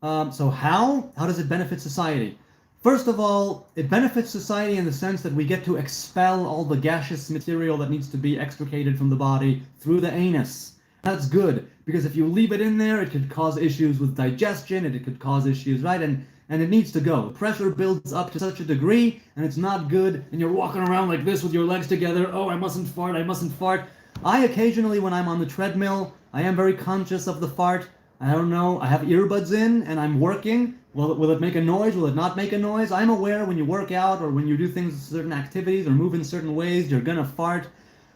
so how does it benefit society? First of all, it benefits society in the sense that we get to expel all the gaseous material that needs to be extricated from the body through the anus. That's good, because if you leave it in there, it could cause issues with digestion, and it could cause issues, right? And it needs to go. Pressure builds up to such a degree, and it's not good, and you're walking around like this with your legs together. Oh, I mustn't fart, I mustn't fart. I occasionally, when I'm on the treadmill, I am very conscious of the fart. I don't know, I have earbuds in and I'm working. Will it make a noise? Will it not make a noise? I'm aware when you work out or when you do things, certain activities or move in certain ways, you're gonna fart.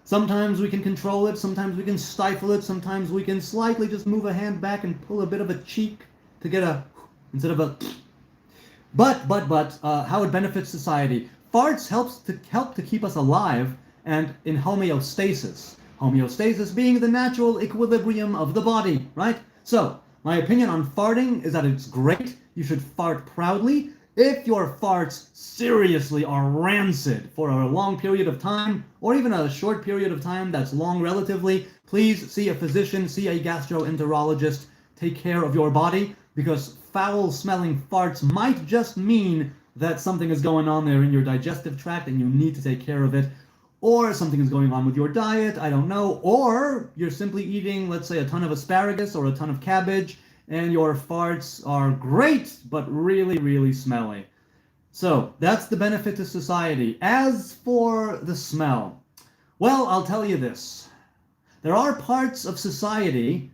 Sometimes we can control it, sometimes we can stifle it, sometimes we can slightly just move a hand back and pull a bit of a cheek to get a, instead of a, but, how it benefits society. Farts help to keep us alive and in homeostasis. Homeostasis being the natural equilibrium of the body, right? So, my opinion on farting is that it's great. You should fart proudly. If your farts seriously are rancid for a long period of time, or even a short period of time that's long relatively, please see a physician, see a gastroenterologist. Take care of your body, because foul-smelling farts might just mean that something is going on there in your digestive tract and you need to take care of it. or something is going on with your diet, I don't know, or you're simply eating, let's say, a ton of asparagus or a ton of cabbage, and your farts are great, but really, really smelly. So that's the benefit to society. As for the smell, well, I'll tell you this. There are parts of society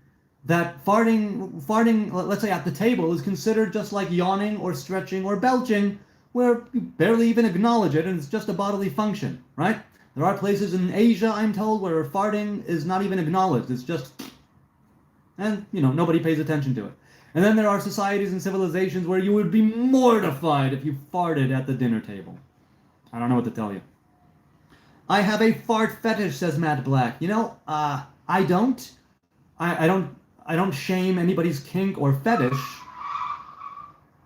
that farting, let's say at the table, is considered just like yawning or stretching or belching, where you barely even acknowledge it and it's just a bodily function, right? There are places in Asia, I'm told, where farting is not even acknowledged. It's just, and, nobody pays attention to it. And then there are societies and civilizations where you would be mortified if you farted at the dinner table. I don't know what to tell you. I have a fart fetish, says Matt Black. I don't. I don't shame anybody's kink or fetish.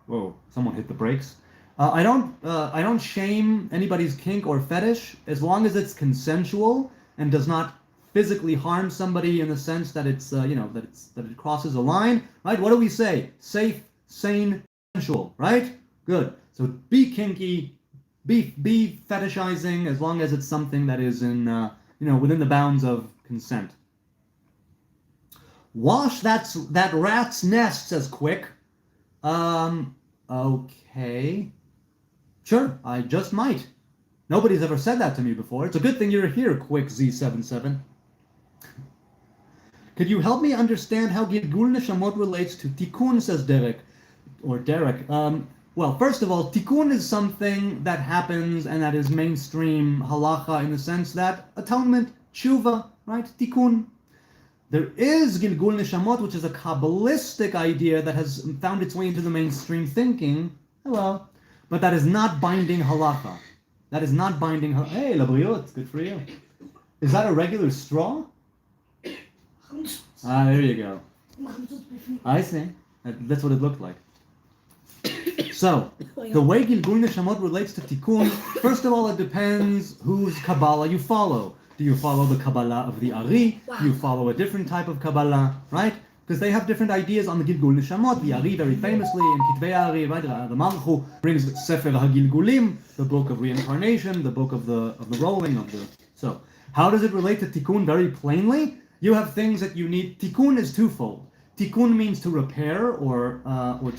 Whoa, someone hit the brakes. I don't shame anybody's kink or fetish as long as it's consensual and does not physically harm somebody in the sense that it's that it crosses a line, right? What do we say? Safe, sane, consensual, right? Good. So be kinky, be fetishizing as long as it's something that is in within the bounds of consent. Wash that rat's nest, says Quick. Okay. Sure, I just might. Nobody's ever said that to me before. It's a good thing you're here, Quick Z77. Could you help me understand how Gilgul Neshamot relates to Tikkun, says Derek. Well, first of all, Tikkun is something that happens and that is mainstream halacha in the sense that atonement, tshuva, right? Tikkun. There is Gilgul Neshamot, which is a Kabbalistic idea that has found its way into the mainstream thinking. Hello. But that is not binding halacha. That is not binding halacha. Hey, labriot, good for you. Is that a regular straw? There you go. I see. That's what it looked like. So, the way Gilgul Neshamot relates to Tikkun, first of all, it depends whose Kabbalah you follow. Do you follow the Kabbalah of the Ari? Do you follow a different type of Kabbalah, right? Because they have different ideas on the Gilgul Neshamot. The Ari, very famously, in Kitvei Ari, right? The Malchu brings Sefer HaGilgulim, the book of reincarnation, the book of the rolling of the... So, how does it relate to Tikkun? Very plainly, you have things that you need. Tikkun is twofold. Tikkun means to repair or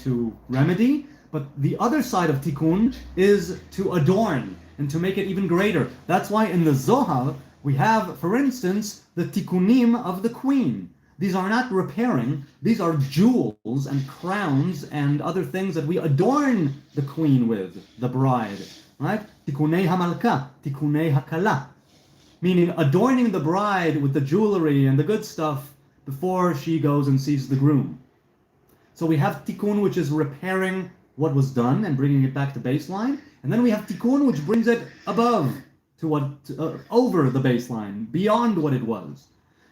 to remedy, but the other side of Tikkun is to adorn and to make it even greater. That's why in the Zohar, we have, for instance, the Tikkunim of the queen. These are not repairing, these are jewels and crowns and other things that we adorn the queen with, the bride, right? Tikkunei hamalka, tikkunei hakala, meaning adorning the bride with the jewelry and the good stuff before she goes and sees the groom. So we have tikkun, which is repairing what was done and bringing it back to baseline, and then we have tikkun, which brings it above to over the baseline, beyond what it was.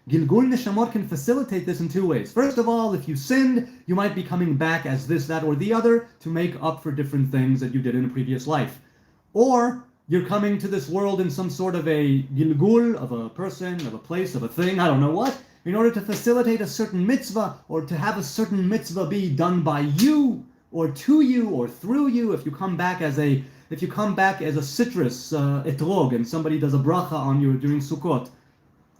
Gilgul Neshamot can facilitate this in two ways. First of all, if you sinned, you might be coming back as this, that, or the other to make up for different things that you did in a previous life. Or you're coming to this world in some sort of a Gilgul, of a person, of a place, of a thing, I don't know what, in order to facilitate a certain mitzvah, or to have a certain mitzvah be done by you, or to you, or through you. If you come back as a citrus, etrog, and somebody does a bracha on you during Sukkot.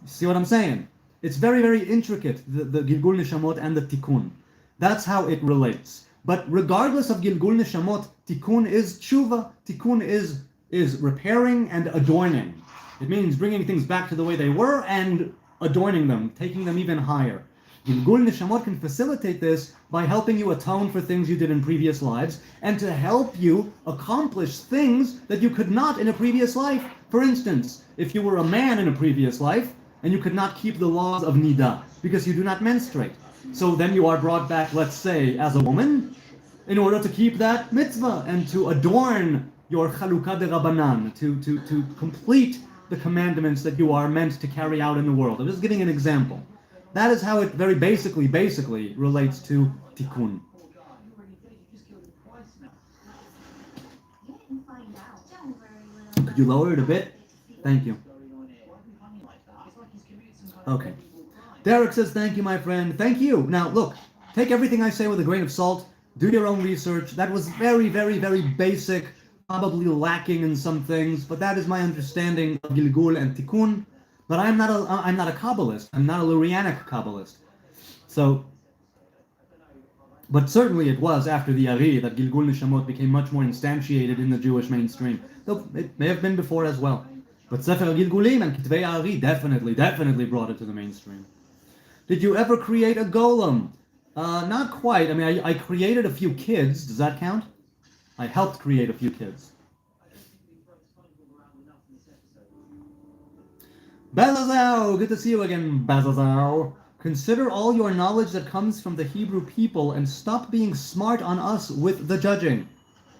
You see what I'm saying? It's very, very intricate, the Gilgul Neshamot and the Tikkun. That's how it relates. But regardless of Gilgul Neshamot, Tikkun is tshuva. Tikkun is repairing and adorning. It means bringing things back to the way they were and adorning them, taking them even higher. Gilgul Neshamot can facilitate this by helping you atone for things you did in previous lives and to help you accomplish things that you could not in a previous life. For instance, if you were a man in a previous life, and you could not keep the laws of Nida because you do not menstruate. So then you are brought back, let's say, as a woman, in order to keep that mitzvah and to adorn your chalukah de Rabbanan, to complete the commandments that you are meant to carry out in the world. I'm just giving an example. That is how it very basically relates to tikkun. Could you lower it a bit? Thank you. Okay. Derek says, thank you, my friend. Thank you. Now, look, take everything I say with a grain of salt. Do your own research. That was very, very, very basic probably lacking in some things, but that is my understanding of Gilgul and Tikkun. But I'm not a Kabbalist. I'm not a Lurianic Kabbalist. So, but certainly it was after the Ari that Gilgul Nishamot became much more instantiated in the Jewish mainstream. Though it may have been before as well. But Sefer Gilgulim and Kitvei Ari definitely brought it to the mainstream. Did you ever create a golem? Not quite. I mean, I created a few kids. Does that count? I helped create a few kids. Bazazao! Good to see you again, Bazazao. Consider all your knowledge that comes from the Hebrew people and stop being smart on us with the judging.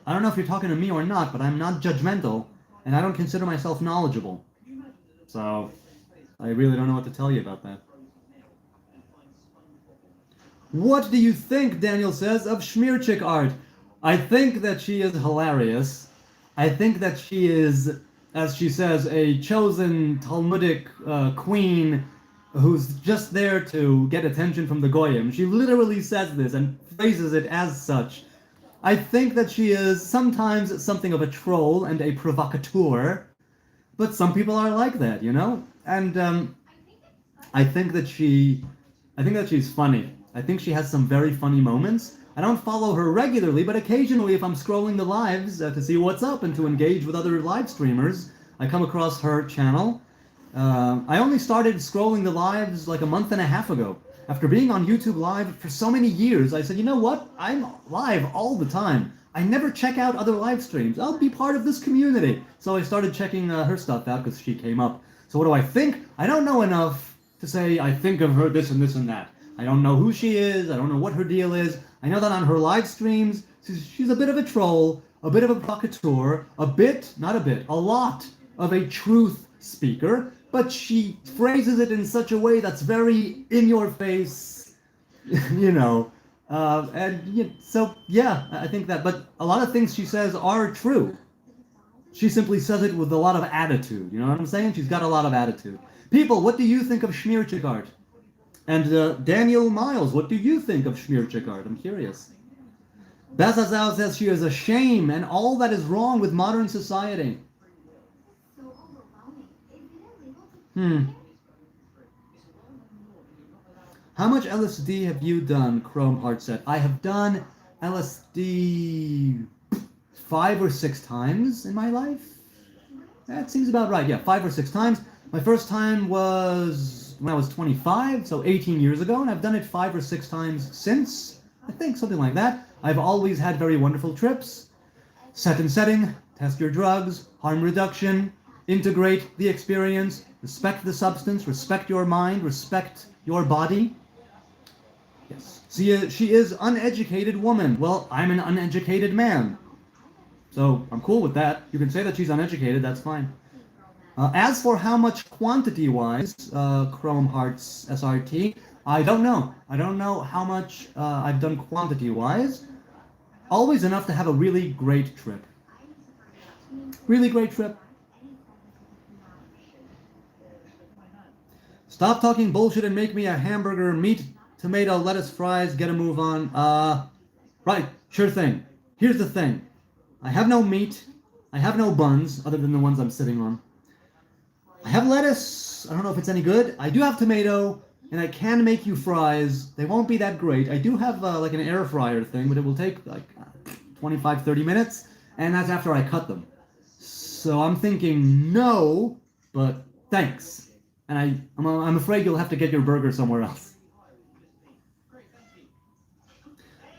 I don't know if you're talking to me or not, but I'm not judgmental, and I don't consider myself knowledgeable. So, I really don't know what to tell you about that. What do you think, Daniel says, of Schmierchik art? I think that she is hilarious. I think that she is, as she says, a chosen Talmudic queen who's just there to get attention from the Goyim. She literally says this and phrases it as such. I think that she is sometimes something of a troll and a provocateur, but some people are like that, you know? And I think that she's funny. I think she has some very funny moments. I don't follow her regularly, but occasionally if I'm scrolling the lives to see what's up and to engage with other live streamers, I come across her channel. I only started scrolling the lives like a month and a half ago. After being on YouTube Live for so many years, I said, you know what? I'm live all the time. I never check out other live streams. I'll be part of this community. So I started checking her stuff out because she came up. So what do I think? I don't know enough to say I think of her this and this and that. I don't know who she is. I don't know what her deal is. I know that on her live streams, she's a bit of a troll, a bit of a provocateur, a lot of a truth speaker, but she phrases it in such a way that's very in your face, you know. So, yeah, I think that. But a lot of things she says are true. She simply says it with a lot of attitude. You know what I'm saying? She's got a lot of attitude. People, what do you think of Schmierchik art? And Daniel Miles, what do you think of Schmierchik art? I'm curious. Bazazao says she is a shame and all that is wrong with modern society. How much LSD have you done, Chrome Heart said? I have done LSD 5 or 6 times in my life. That seems about right. Yeah, 5 or 6 times. My first time was when I was 25, so 18 years ago, and I've done it 5 or 6 times since. I think something like that. I've always had very wonderful trips. Set and setting, test your drugs, harm reduction, integrate the experience, respect the substance, respect your mind, respect your body. Yes. She is uneducated woman. Well, I'm an uneducated man. So I'm cool with that. You can say that she's uneducated, that's fine. As for how much quantity-wise, Chrome Hearts SRT, I don't know. I don't know how much I've done quantity-wise. Always enough to have a really great trip. Really great trip. Stop talking bullshit and make me a hamburger, meat, tomato, lettuce, fries, get a move on. Right, sure thing. Here's the thing. I have no meat. I have no buns, other than the ones I'm sitting on. I have lettuce. I don't know if it's any good. I do have tomato, and I can make you fries. They won't be that great. I do have like an air fryer thing, but it will take like 25, 30 minutes, and that's after I cut them. So I'm thinking no, but thanks. And I'm afraid you'll have to get your burger somewhere else.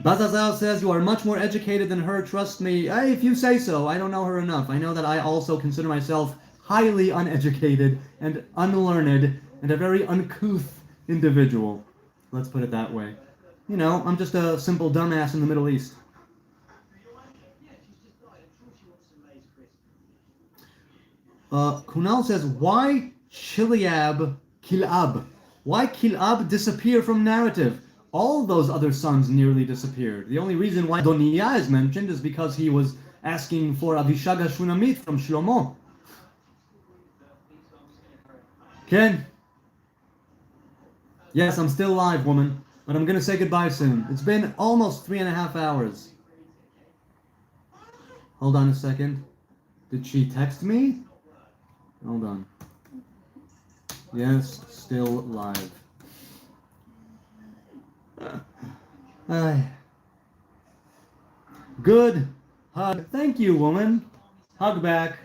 Bazazao says, you are much more educated than her, trust me. If you say so, I don't know her enough. I know that I also consider myself highly uneducated and unlearned and a very uncouth individual. Let's put it that way. You know, I'm just a simple dumbass in the Middle East. Kunal says, why Kilab? Why Kilab disappear from narrative? All those other sons nearly disappeared. The only reason why Doniya is mentioned is because he was asking for Avishag HaShunamit from Shlomo. Ken? Yes, I'm still live, woman, but I'm going to say goodbye soon. It's been almost 3.5 hours. Hold on a second. Did she text me? Hold on. Yes, still live. Good hug. Thank you, woman. Hug back.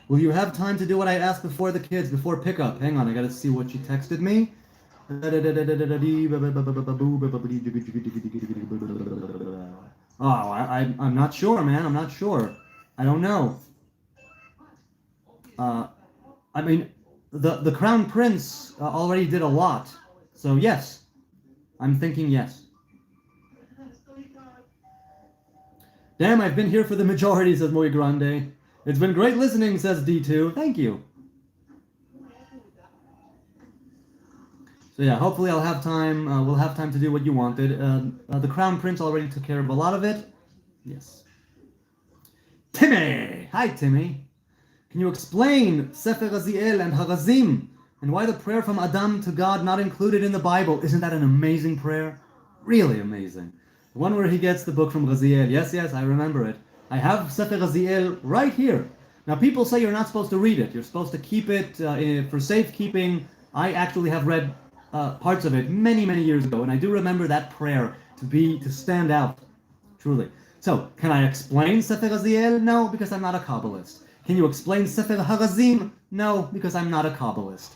Will you have time to do what I asked before the kids, before pickup? Hang on, I gotta see what she texted me. Oh, I'm not sure, man. I'm not sure. I don't know. I mean, the Crown Prince already did a lot. So yes, I'm thinking yes. Damn, I've been here for the majority, says Muy Grande. It's been great listening, says D2. Thank you. So yeah, hopefully I'll have time. We'll have time to do what you wanted. The Crown Prince already took care of a lot of it. Yes. Timmy! Hi, Timmy. Can you explain Sefer Raziel and Harazim and why the prayer from Adam to God not included in the Bible? Isn't that an amazing prayer? Really amazing. The one where he gets the book from Raziel. Yes, I remember it. I have Sefer Raziel right here. Now, people say you're not supposed to read it. You're supposed to keep it for safekeeping. I actually have read parts of it many, many years ago, and I do remember that prayer to stand out, truly. So, can I explain Sefer Raziel? No, because I'm not a Kabbalist. Can you explain Sefer Harazim? No, because I'm not a Kabbalist.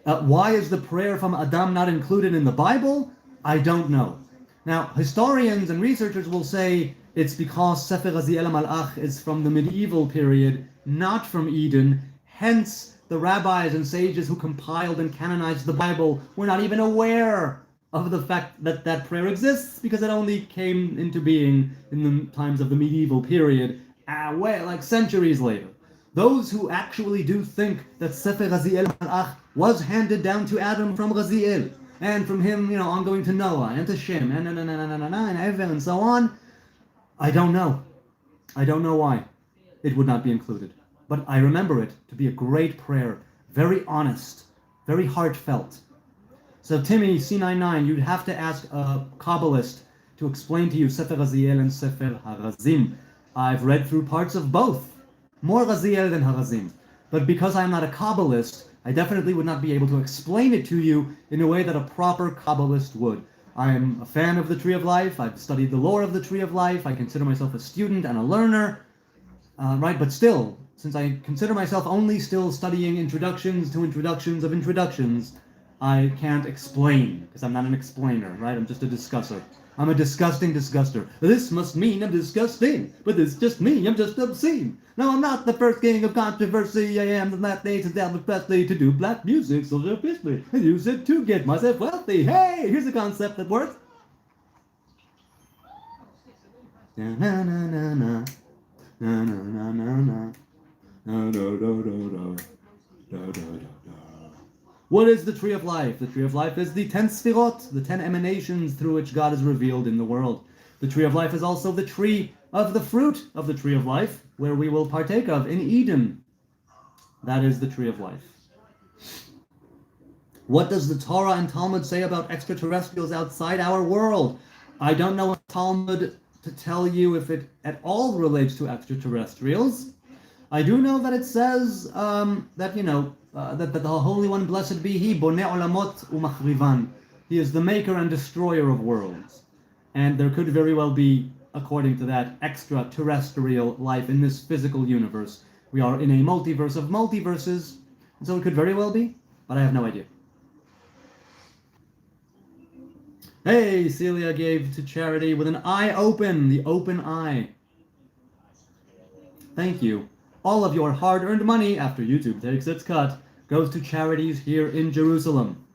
Why is the prayer from Adam not included in the Bible? I don't know. Now, historians and researchers will say it's because Sefer Raziel HaMalach is from the medieval period, not from Eden. Hence, the rabbis and sages who compiled and canonized the Bible were not even aware of the fact that that prayer exists, because it only came into being in the times of the medieval period, like centuries later. Those who actually do think that Sefer Raziel HaMalach was handed down to Adam from Raziel, and from him, on going to Noah, and to Shem, and Ever, and so on, I don't know. I don't know why it would not be included. But I remember it to be a great prayer, very honest, very heartfelt. So Timmy, C99, you'd have to ask a Kabbalist to explain to you Sefer Raziel and Sefer Harazim. I've read through parts of both, more Raziel than Harazim. But because I'm not a Kabbalist, I definitely would not be able to explain it to you in a way that a proper Kabbalist would. I'm a fan of the Tree of Life. I've studied the lore of the Tree of Life. I consider myself a student and a learner. But still, since I consider myself only still studying introductions to introductions of introductions, I can't explain, because I'm not an explainer, right? I'm just a discusser. I'm a disgusting disguster. This must mean I'm disgusting, but this just me, I'm just obscene. No, I'm not the first king of controversy. I am the last day to Elvis Presley to do black music so officially and use it to get myself wealthy. Hey, here's a concept that works. Na na na na na na na na na na na na na. What is the Tree of Life? The Tree of Life is the 10 Sfirot, the 10 emanations through which God is revealed in the world. The Tree of Life is also the tree of the fruit of the Tree of Life, where we will partake of in Eden. That is the Tree of Life. What does the Torah and Talmud say about extraterrestrials outside our world? I don't know a Talmud to tell you if it at all relates to extraterrestrials. I do know that it says that the Holy One, blessed be He, Boneh Olamot Umachrivan. He is the maker and destroyer of worlds. And there could very well be, according to that, extraterrestrial life in this physical universe. We are in a multiverse of multiverses, and so it could very well be, but I have no idea. Hey, Celia gave to charity with an eye open, the open eye. Thank you. All of your hard-earned money, after YouTube takes its cut, goes to charities here in Jerusalem.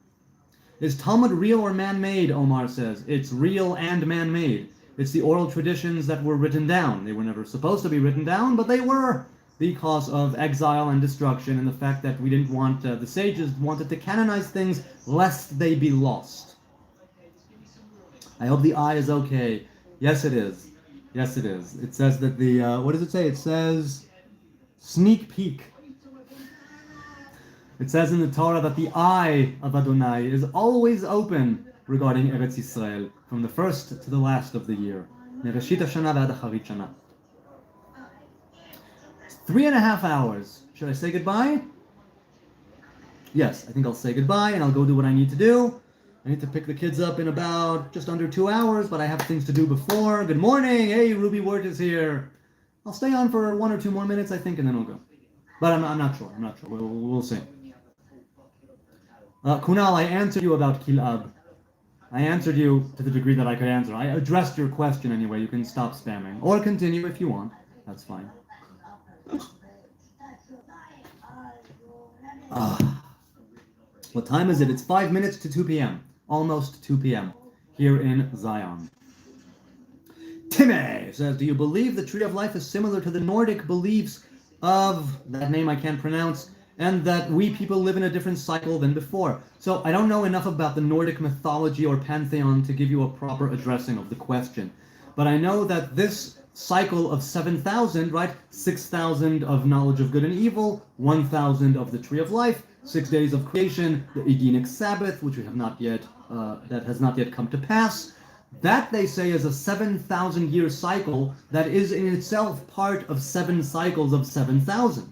Is Talmud real or man-made, Omar says. It's real and man-made. It's the oral traditions that were written down. They were never supposed to be written down, but they were, because of exile and destruction and the fact that we didn't want, the sages wanted to canonize things lest they be lost. I hope the eye is okay. Yes, it is. Yes, it is. It says that the, what does it say? It says, sneak peek. It says in the Torah that the eye of Adonai is always open regarding Eretz Yisrael, from the first to the last of the year. Nereshit Hashana v'ad Acharit Shana. 3.5 hours. Should I say goodbye? Yes, I think I'll say goodbye and I'll go do what I need to do. I need to pick the kids up in about just under 2 hours, but I have things to do before. Good morning! Hey, Ruby Word is here. I'll stay on for 1 or 2 more minutes, I think, and then I'll go. But I'm not sure. We'll see. Kunal, I answered you about Kilab. I answered you to the degree that I could answer. I addressed your question anyway. You can stop spamming. Or continue if you want. That's fine. What time is it? It's 5 minutes to 2 p.m. Almost 2 p.m. here in Zion. Timmy says, do you believe the Tree of Life is similar to the Nordic beliefs of, that name I can't pronounce, and that we people live in a different cycle than before? So I don't know enough about the Nordic mythology or pantheon to give you a proper addressing of the question. But I know that this cycle of 7,000, right? 6,000 of knowledge of good and evil, 1,000 of the Tree of Life, 6 days of creation, the Edenic Sabbath, which we have not yet, that has not yet come to pass. That, they say, is a 7,000-year cycle that is in itself part of 7 cycles of 7,000.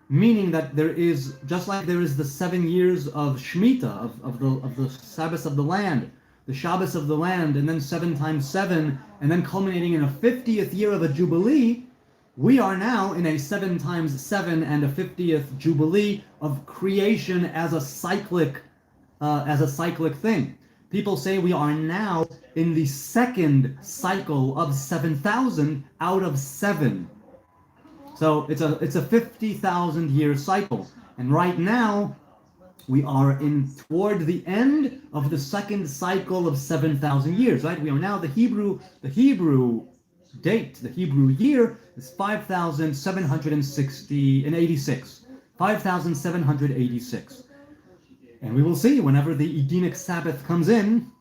Meaning that there is, just like there is the 7 years of Shemitah, of the Sabbath of the land, the Shabbos of the land, and then 7 times 7, and then culminating in a 50th year of a Jubilee, we are now in a 7 times 7 and a 50th Jubilee of creation as a cyclic thing. People say we are now in the second cycle of 7,000 out of 7. So it's a 50,000 year cycle, and right now we are toward the end of the second cycle of 7,000 years. Right? We are now the Hebrew date, the Hebrew year is 5,786. 5,786. And we will see whenever the Edenic Sabbath comes in,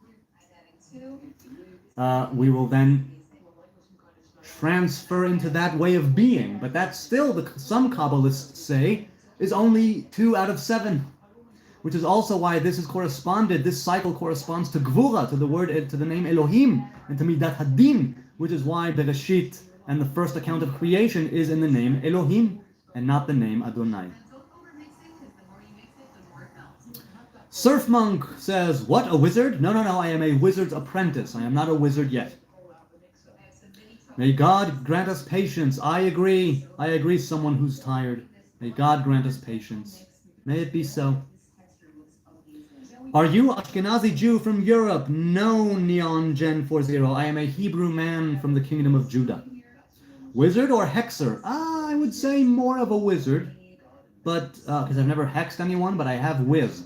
we will then transfer into that way of being. But that's still, some Kabbalists say, is only 2 out of 7. Which is also why this cycle corresponds to Gvura, to the name Elohim, and to Midat Hadin, which is why Bereshit and the first account of creation is in the name Elohim, and not the name Adonai. Surf Monk says, what, a wizard? No, I am a wizard's apprentice. I am not a wizard yet. May God grant us patience. I agree, someone who's tired. May God grant us patience. May it be so. Are you Ashkenazi Jew from Europe? No, Neon Gen 40. I am a Hebrew man from the kingdom of Judah. Wizard or hexer? I would say more of a wizard, but because I've never hexed anyone, but I have whizzed.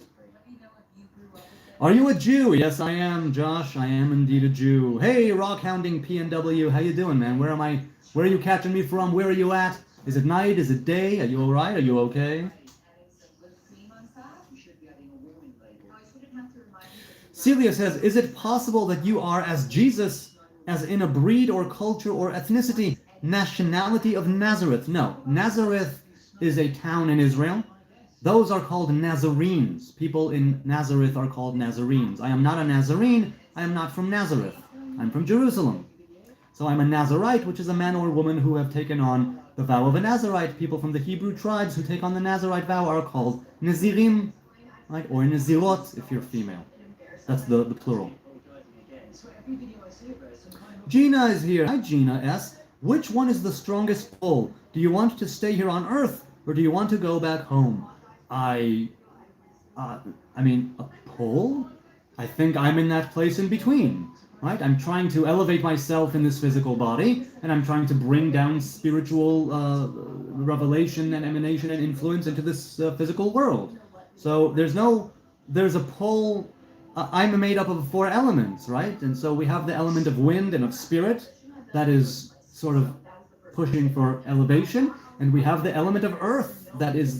Are you a Jew? Yes, I am, Josh. I am indeed a Jew. Hey, rock hounding PNW, how you doing, man? Where am I? Where are you catching me from? Where are you at? Is it night? Is it day? Are you all right? Are you okay? Celia says, is it possible that you are as Jesus, as in a breed or culture or ethnicity, nationality of Nazareth? No, Nazareth is a town in Israel. Those are called Nazarenes. People in Nazareth are called Nazarenes. I am not a Nazarene. I am not from Nazareth. I'm from Jerusalem. So I'm a Nazarite, which is a man or woman who have taken on the vow of a Nazarite. People from the Hebrew tribes who take on the Nazarite vow are called Nazirim, right? Or Nazirot if you're female. That's the plural. Gina is here. Hi, Gina S. Which one is the strongest pull? Do you want to stay here on Earth, or do you want to go back home? I mean, a pull? I think I'm in that place in between, right? I'm trying to elevate myself in this physical body, and I'm trying to bring down spiritual revelation and emanation and influence into this physical world. So there's a pull. I'm made up of 4 elements, right? And so we have the element of wind and of spirit that is sort of pushing for elevation, and we have the element of earth that is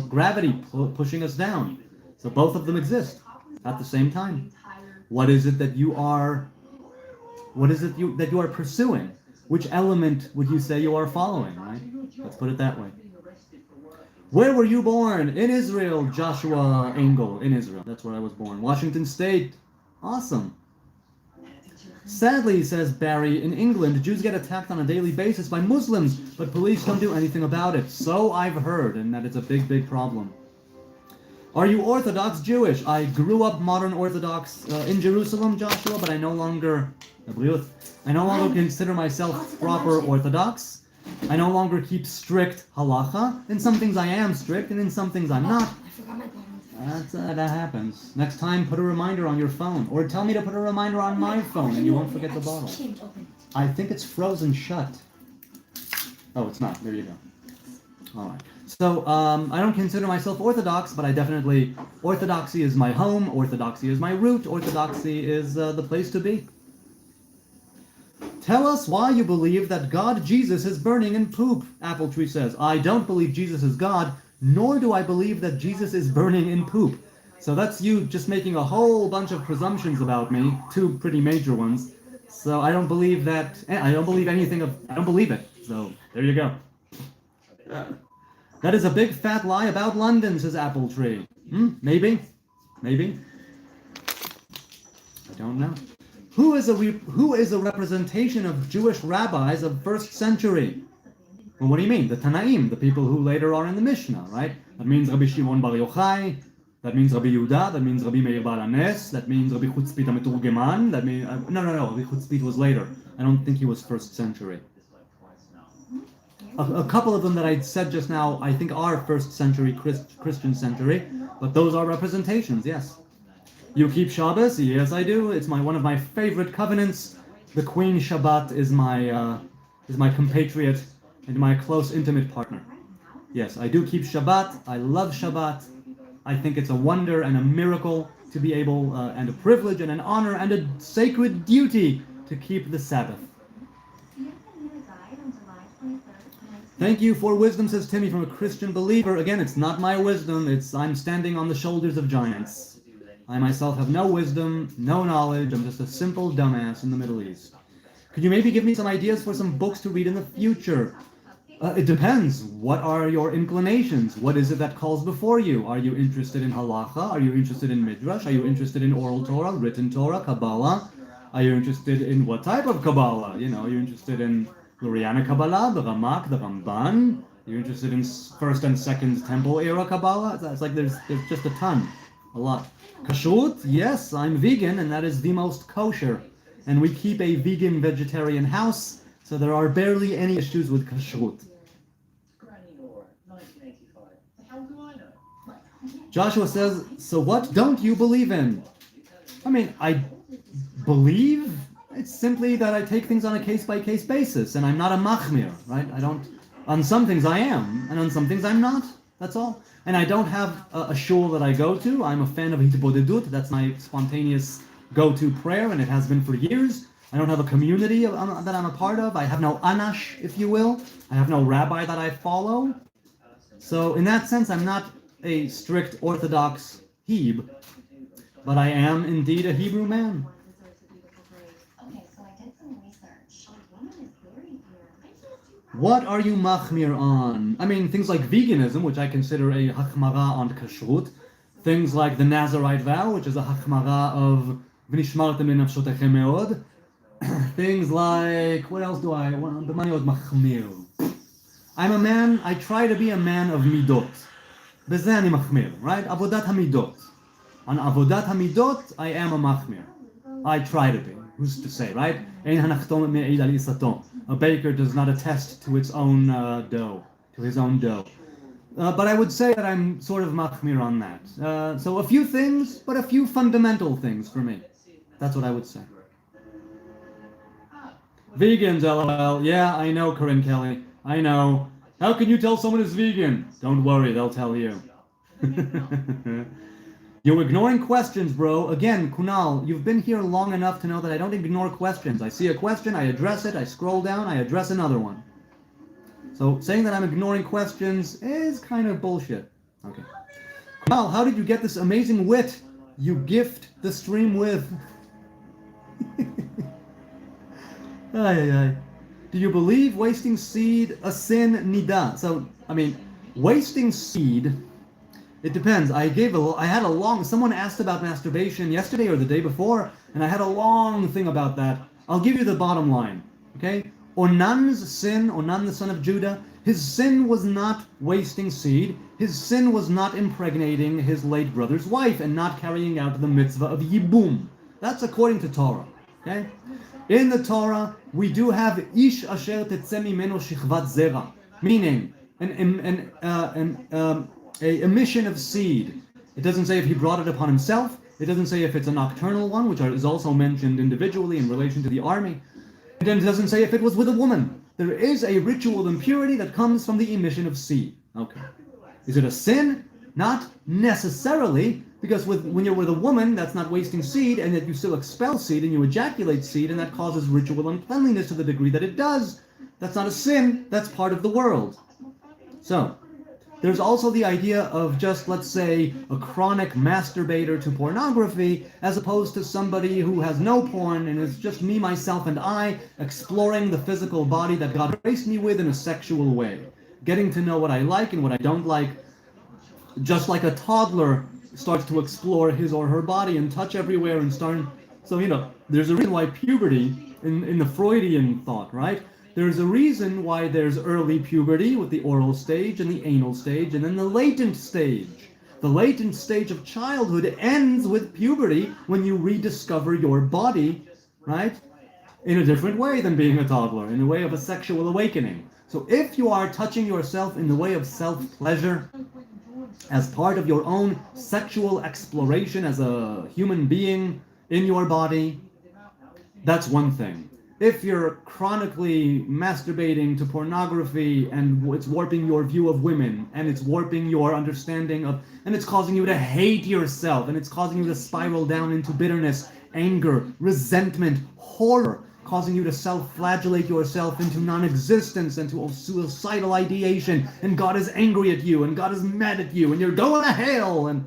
gravity pushing us down. So both of them exist at the same time. What is it that you are pursuing? Which element would you say you are following, right? Let's put it that way. Where were you born? In Israel, Joshua Engel, in Israel. That's where I was born. Washington State. Awesome. Sadly, says Barry, in England, Jews get attacked on a daily basis by Muslims, but police don't do anything about it. So I've heard, and that it's a big, big problem. Are you Orthodox Jewish? I grew up modern Orthodox in Jerusalem, Joshua, but I no longer consider myself proper Orthodox. I no longer keep strict halacha. In some things I am strict, and in some things I'm not. I forgot my bottle. That happens. Next time, put a reminder on your phone. Or tell me to put a reminder on my phone, and you won't forget the bottle. I think it's frozen shut. Oh, it's not. There you go. All right. So, I don't consider myself Orthodox, but I definitely... Orthodoxy is my home. Orthodoxy is my root. Orthodoxy is the place to be. Tell us why you believe that God Jesus is burning in poop, Apple Tree says. I don't believe Jesus is God, nor do I believe that Jesus is burning in poop. So that's you just making a whole bunch of presumptions about me, two pretty major ones. So I don't believe that, I don't believe anything of, I don't believe it. So there you go. That is a big fat lie about London, says Apple Tree. Maybe. I don't know. Who is a representation of Jewish rabbis of first century? Well, what do you mean? The Tanaim, the people who later are in the Mishnah, right? That means Rabbi Shimon Bar Yochai, that means Rabbi Yehuda, that means Rabbi Meir Baal Hanes, that means Rabbi Chutzpit HaMeturgeman, that means... No, Rabbi Chutzpit was later. I don't think he was first century. A couple of them that I said just now, I think are first century, Christian century, but those are representations, yes. You keep Shabbos? Yes, I do. It's one of my favorite covenants. The Queen Shabbat is my compatriot and my close, intimate partner. Yes, I do keep Shabbat. I love Shabbat. I think it's a wonder and a miracle to be able, and a privilege and an honor and a sacred duty to keep the Sabbath. Thank you for wisdom, says Timmy, from a Christian believer. Again, it's not my wisdom. I'm standing on the shoulders of giants. I myself have no wisdom, no knowledge. I'm just a simple dumbass in the Middle East. Could you maybe give me some ideas for some books to read in the future? It depends. What are your inclinations? What is it that calls before you? Are you interested in halacha? Are you interested in midrash? Are you interested in oral Torah, written Torah, Kabbalah? Are you interested in what type of Kabbalah? Are you interested in Luriana Kabbalah, the Ramak, the Ramban? Are you interested in first and second temple era Kabbalah? It's like there's just a ton, a lot. Kashrut? Yes, I'm vegan, and that is the most kosher. And we keep a vegan vegetarian house, so there are barely any issues with kashrut. Joshua says, so what don't you believe in? I mean, I believe. It's simply that I take things on a case-by-case basis, and I'm not a machmir, right? On some things I am, and on some things I'm not. That's all. And I don't have a shul that I go to. I'm a fan of hitbodedut. That's my spontaneous go-to prayer, and it has been for years. I don't have a community that I'm a part of. I have no anash, if you will. I have no rabbi that I follow. So in that sense, I'm not a strict Orthodox Heb, but I am indeed a Hebrew man. What are you machmir on? I mean, things like veganism, which I consider a hachmara on kashrut. Things like the Nazarite vow, which is a hachmara of v'nishmartem lenafshotechem meod. Things like, what else do I want? The money was machmir. I'm a man, I try to be a man of midot. B'zeh ani machmir, right? Avodat hamidot. On avodat hamidot, I am a machmir. I try to be. Who's to say, right? Ein hanachtom me'id al isatom. A baker does not attest to its own dough, to his own dough. But I would say that I'm sort of machmir on that. So a few things, but a few fundamental things for me. That's what I would say. Vegans, LOL. Yeah, I know, Corinne Kelly. I know. How can you tell someone is vegan? Don't worry, they'll tell you. You're ignoring questions, bro. Again, Kunal, you've been here long enough to know that I don't ignore questions. I see a question, I address it, I scroll down, I address another one. So saying that I'm ignoring questions is kind of bullshit. Okay. Kunal, how did you get this amazing wit you gift the stream with? Ay, ay, ay. Do you believe wasting seed a sin nida? So, I mean, wasting seed It depends. I had a long, someone asked about masturbation yesterday or the day before, and I had a long thing about that. I'll give you the bottom line, okay? Onan's sin, Onan the son of Judah, his sin was not wasting seed. His sin was not impregnating his late brother's wife and not carrying out the mitzvah of Yibum. That's according to Torah, okay? In the Torah, we do have Ish asher tetzeh mimeno shichvat zera, meaning a emission of seed. It doesn't say if he brought it upon himself. It doesn't say if it's a nocturnal one, which is also mentioned individually in relation to the army. It doesn't say if it was with a woman. There is a ritual impurity that comes from the emission of seed. Okay. Is it a sin? Not necessarily, because when you're with a woman, that's not wasting seed, and yet you still expel seed and you ejaculate seed, and that causes ritual uncleanliness to the degree that it does. That's not a sin. That's part of the world. So, there's also the idea of just, let's say, a chronic masturbator to pornography, as opposed to somebody who has no porn and is just me, myself, and I exploring the physical body that God graced me with in a sexual way. Getting to know what I like and what I don't like, just like a toddler starts to explore his or her body and touch everywhere and start. So, there's a reason why puberty, in the Freudian thought, right? There's a reason why there's early puberty with the oral stage and the anal stage, and then the latent stage. The latent stage of childhood ends with puberty when you rediscover your body, right? In a different way than being a toddler, in a way of a sexual awakening. So if you are touching yourself in the way of self-pleasure, as part of your own sexual exploration as a human being in your body, that's one thing. If you're chronically masturbating to pornography and it's warping your view of women and it's warping your understanding of, and it's causing you to hate yourself and it's causing you to spiral down into bitterness, anger, resentment, horror, causing you to self-flagellate yourself into non-existence and to suicidal ideation, and God is angry at you and God is mad at you and you're going to hell, and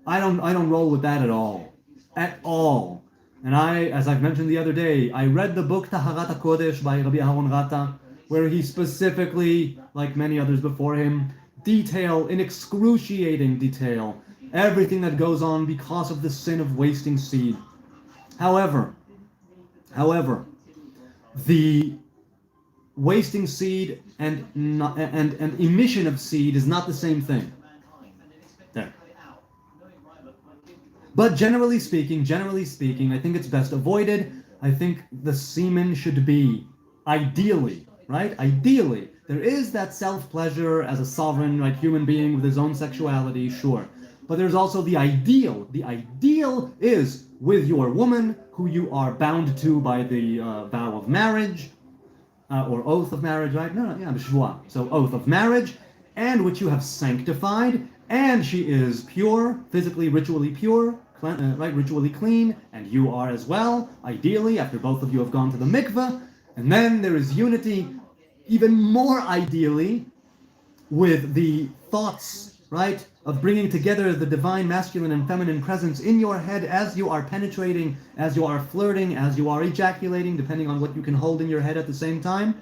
I don't roll with that at all. At all. And as I've mentioned the other day, I read the book Taharat HaKodesh by Rabbi Aharon Rata, where he specifically, like many others before him, detail, in excruciating detail, everything that goes on because of the sin of wasting seed. However, the wasting seed and emission of seed is not the same thing. There. But generally speaking, I think it's best avoided. I think the semen should be, ideally, right? Ideally, there is that self-pleasure as a sovereign, right, human being with his own sexuality, sure. But there's also the ideal. The ideal is with your woman, who you are bound to by the vow of marriage, or oath of marriage, right? B'shvua. So oath of marriage, and which you have sanctified, and she is pure, physically, ritually pure, right, ritually clean, and you are as well, ideally, after both of you have gone to the mikveh. And then there is unity, even more ideally, with the thoughts, right, of bringing together the divine masculine and feminine presence in your head as you are penetrating, as you are flirting, as you are ejaculating, depending on what you can hold in your head at the same time.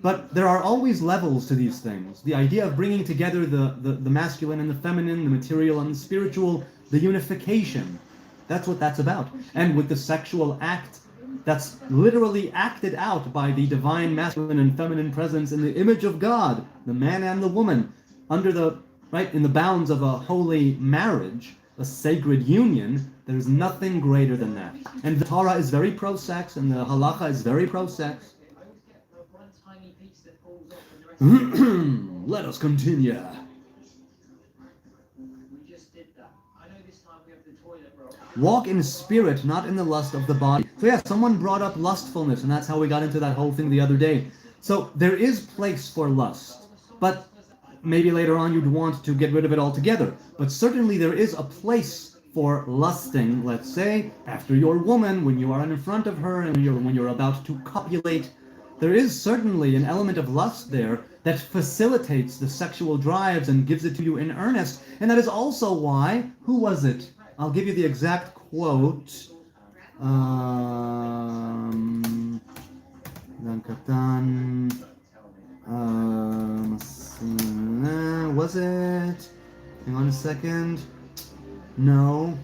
But there are always levels to these things. The idea of bringing together the masculine and the feminine, the material and the spiritual, the unification, that's what that's about. And with the sexual act, that's literally acted out by the divine masculine and feminine presence in the image of God, the man and the woman, under the, right, in the bounds of a holy marriage, a sacred union. There's nothing greater than that. And the Torah is very pro-sex, and the halacha is very pro-sex. Let us continue. Walk in spirit, not in the lust of the body. So yeah, someone brought up lustfulness, and that's how we got into that whole thing the other day. So there is place for lust, but maybe later on you'd want to get rid of it altogether. But certainly there is a place for lusting, let's say, after your woman, when you are in front of her and when you're about to copulate. There is certainly an element of lust there that facilitates the sexual drives and gives it to you in earnest. And that is also why, who was it? I'll give you the exact quote. Was it? Hang on a second. No,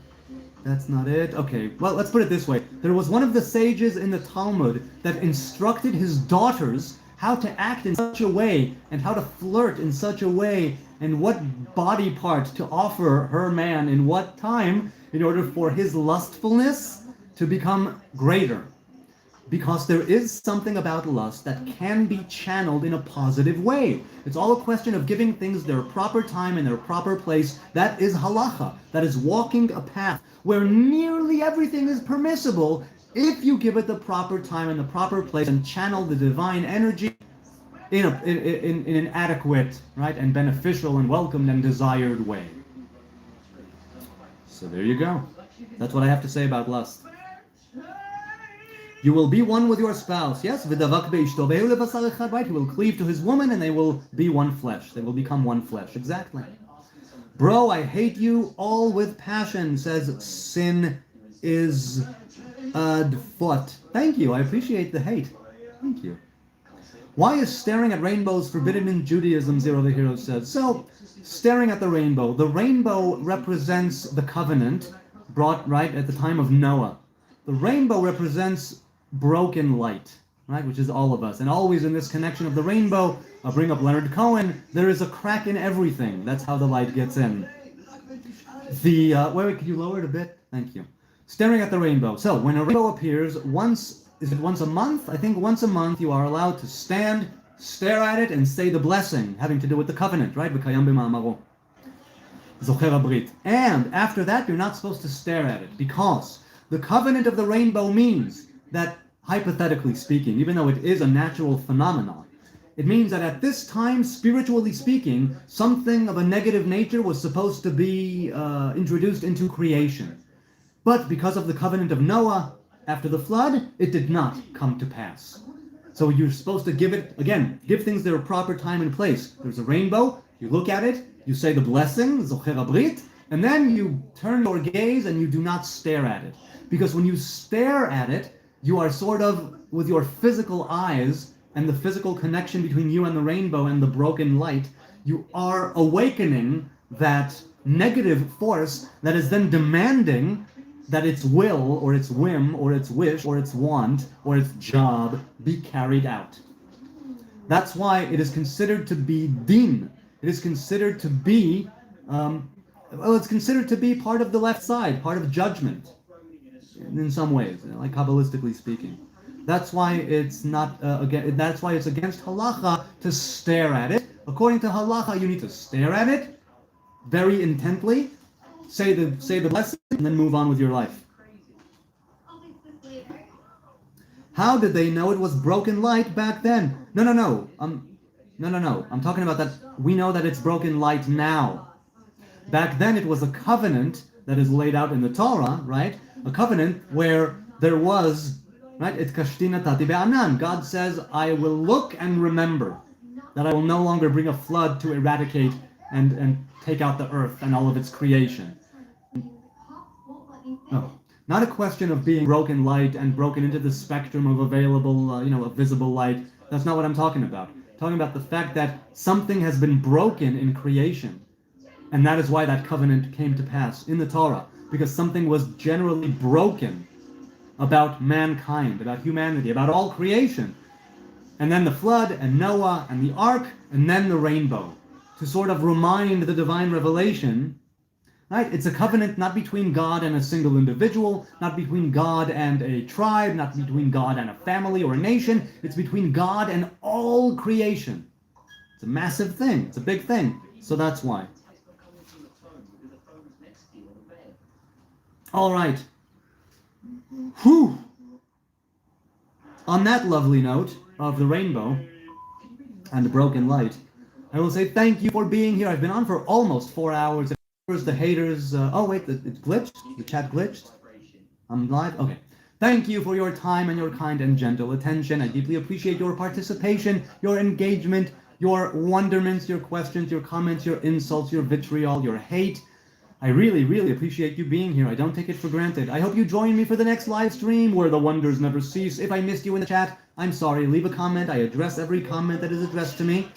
that's not it. Okay, well, let's put it this way. There was one of the sages in the Talmud that instructed his daughters how to act in such a way and how to flirt in such a way and what body part to offer her man in what time in order for his lustfulness to become greater. Because there is something about lust that can be channeled in a positive way. It's all a question of giving things their proper time and their proper place. That is halacha. That is walking a path where nearly everything is permissible if you give it the proper time and the proper place and channel the divine energy in an adequate, right, and beneficial and welcomed and desired way. So there you go. That's what I have to say about lust. You will be one with your spouse. Yes, v'davak be'ishto ve'hu lebasar echad, right? He will cleave to his woman and they will be one flesh. They will become one flesh. Exactly. Bro, I hate you all with passion, says Sin is Adfot. Thank you. I appreciate the hate. Thank you. Why is staring at rainbows forbidden in Judaism? Zero the Hero says. So, staring at the rainbow represents the covenant brought right at the time of Noah. The rainbow represents broken light, right, which is all of us. And always in this connection of the rainbow, I'll bring up Leonard Cohen, there is a crack in everything. That's how the light gets in. Wait, can you lower it a bit? Thank you. Staring at the rainbow. So, when a rainbow appears, once a month? I think once a month you are allowed to stand, stare at it, and say the blessing, having to do with the covenant, right? And after that, you're not supposed to stare at it, because the covenant of the rainbow means that, hypothetically speaking, even though it is a natural phenomenon, it means that at this time, spiritually speaking, something of a negative nature was supposed to be introduced into creation. But because of the covenant of Noah, after the flood, it did not come to pass. So you're supposed to give things their proper time and place. There's a rainbow, you look at it, you say the blessing, Zocher Abrit, and then you turn your gaze and you do not stare at it. Because when you stare at it, you are sort of, with your physical eyes and the physical connection between you and the rainbow and the broken light, you are awakening that negative force that is then demanding that its will, or its whim, or its wish, or its want, or its job be carried out. That's why it is considered to be din. It is considered to be, it's considered to be part of the left side, part of judgment, in some ways, like Kabbalistically speaking. That's why it's not that's why it's against halacha to stare at it. According to halacha, you need to stare at it very intently, say the blessing, and then move on with your life. How did they know it was broken light back then? No. I'm talking about that. We know that it's broken light now. Back then, it was a covenant that is laid out in the Torah, right? A covenant where there was, right? It's kashtina tati be'anan. God says, I will look and remember that I will no longer bring a flood to eradicate and take out the earth and all of its creation. No, not a question of being broken light and broken into the spectrum of available, of visible light. That's not what I'm talking about. I'm talking about the fact that something has been broken in creation. And that is why that covenant came to pass in the Torah. Because something was generally broken about mankind, about humanity, about all creation. And then the flood, and Noah, and the ark, and then the rainbow. To sort of remind the divine revelation, right? It's a covenant not between God and a single individual, not between God and a tribe, not between God and a family or a nation. It's between God and all creation. It's a massive thing. It's a big thing. So that's why. All right. Whew. On that lovely note of the rainbow and the broken light, I will say thank you for being here. I've been on for almost 4 hours. The haters, it glitched. The chat glitched. I'm live. Okay. Thank you for your time and your kind and gentle attention. I deeply appreciate your participation, your engagement, your wonderments, your questions, your comments, your insults, your vitriol, your hate. I really, really appreciate you being here. I don't take it for granted. I hope you join me for the next live stream where the wonders never cease. If I missed you in the chat, I'm sorry. Leave a comment. I address every comment that is addressed to me.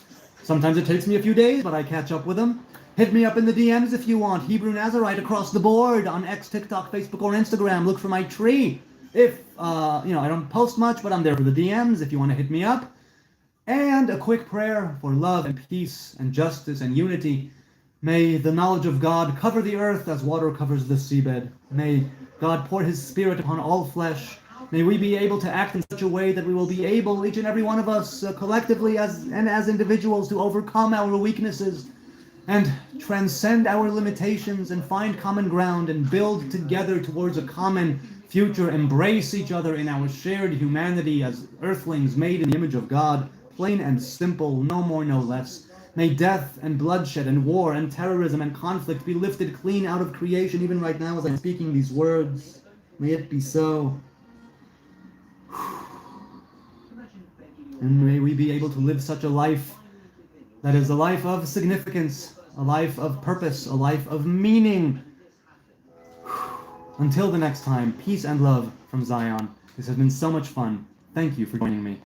Sometimes it takes me a few days, but I catch up with them. Hit me up in the DMs if you want. Hebrew Nazarite across the board on X, TikTok, Facebook, or Instagram. Look for my tree. If, I don't post much, but I'm there for the DMs if you want to hit me up. And a quick prayer for love and peace and justice and unity. May the knowledge of God cover the earth as water covers the seabed. May God pour his spirit upon all flesh. May we be able to act in such a way that we will be able, each and every one of us, collectively as individuals, to overcome our weaknesses and transcend our limitations and find common ground and build together towards a common future, embrace each other in our shared humanity as earthlings made in the image of God, plain and simple, no more, no less. May death and bloodshed and war and terrorism and conflict be lifted clean out of creation, even right now as I'm speaking these words. May it be so. And may we be able to live such a life that is a life of significance, a life of purpose, a life of meaning. Until the next time, peace and love from Zion. This has been so much fun. Thank you for joining me.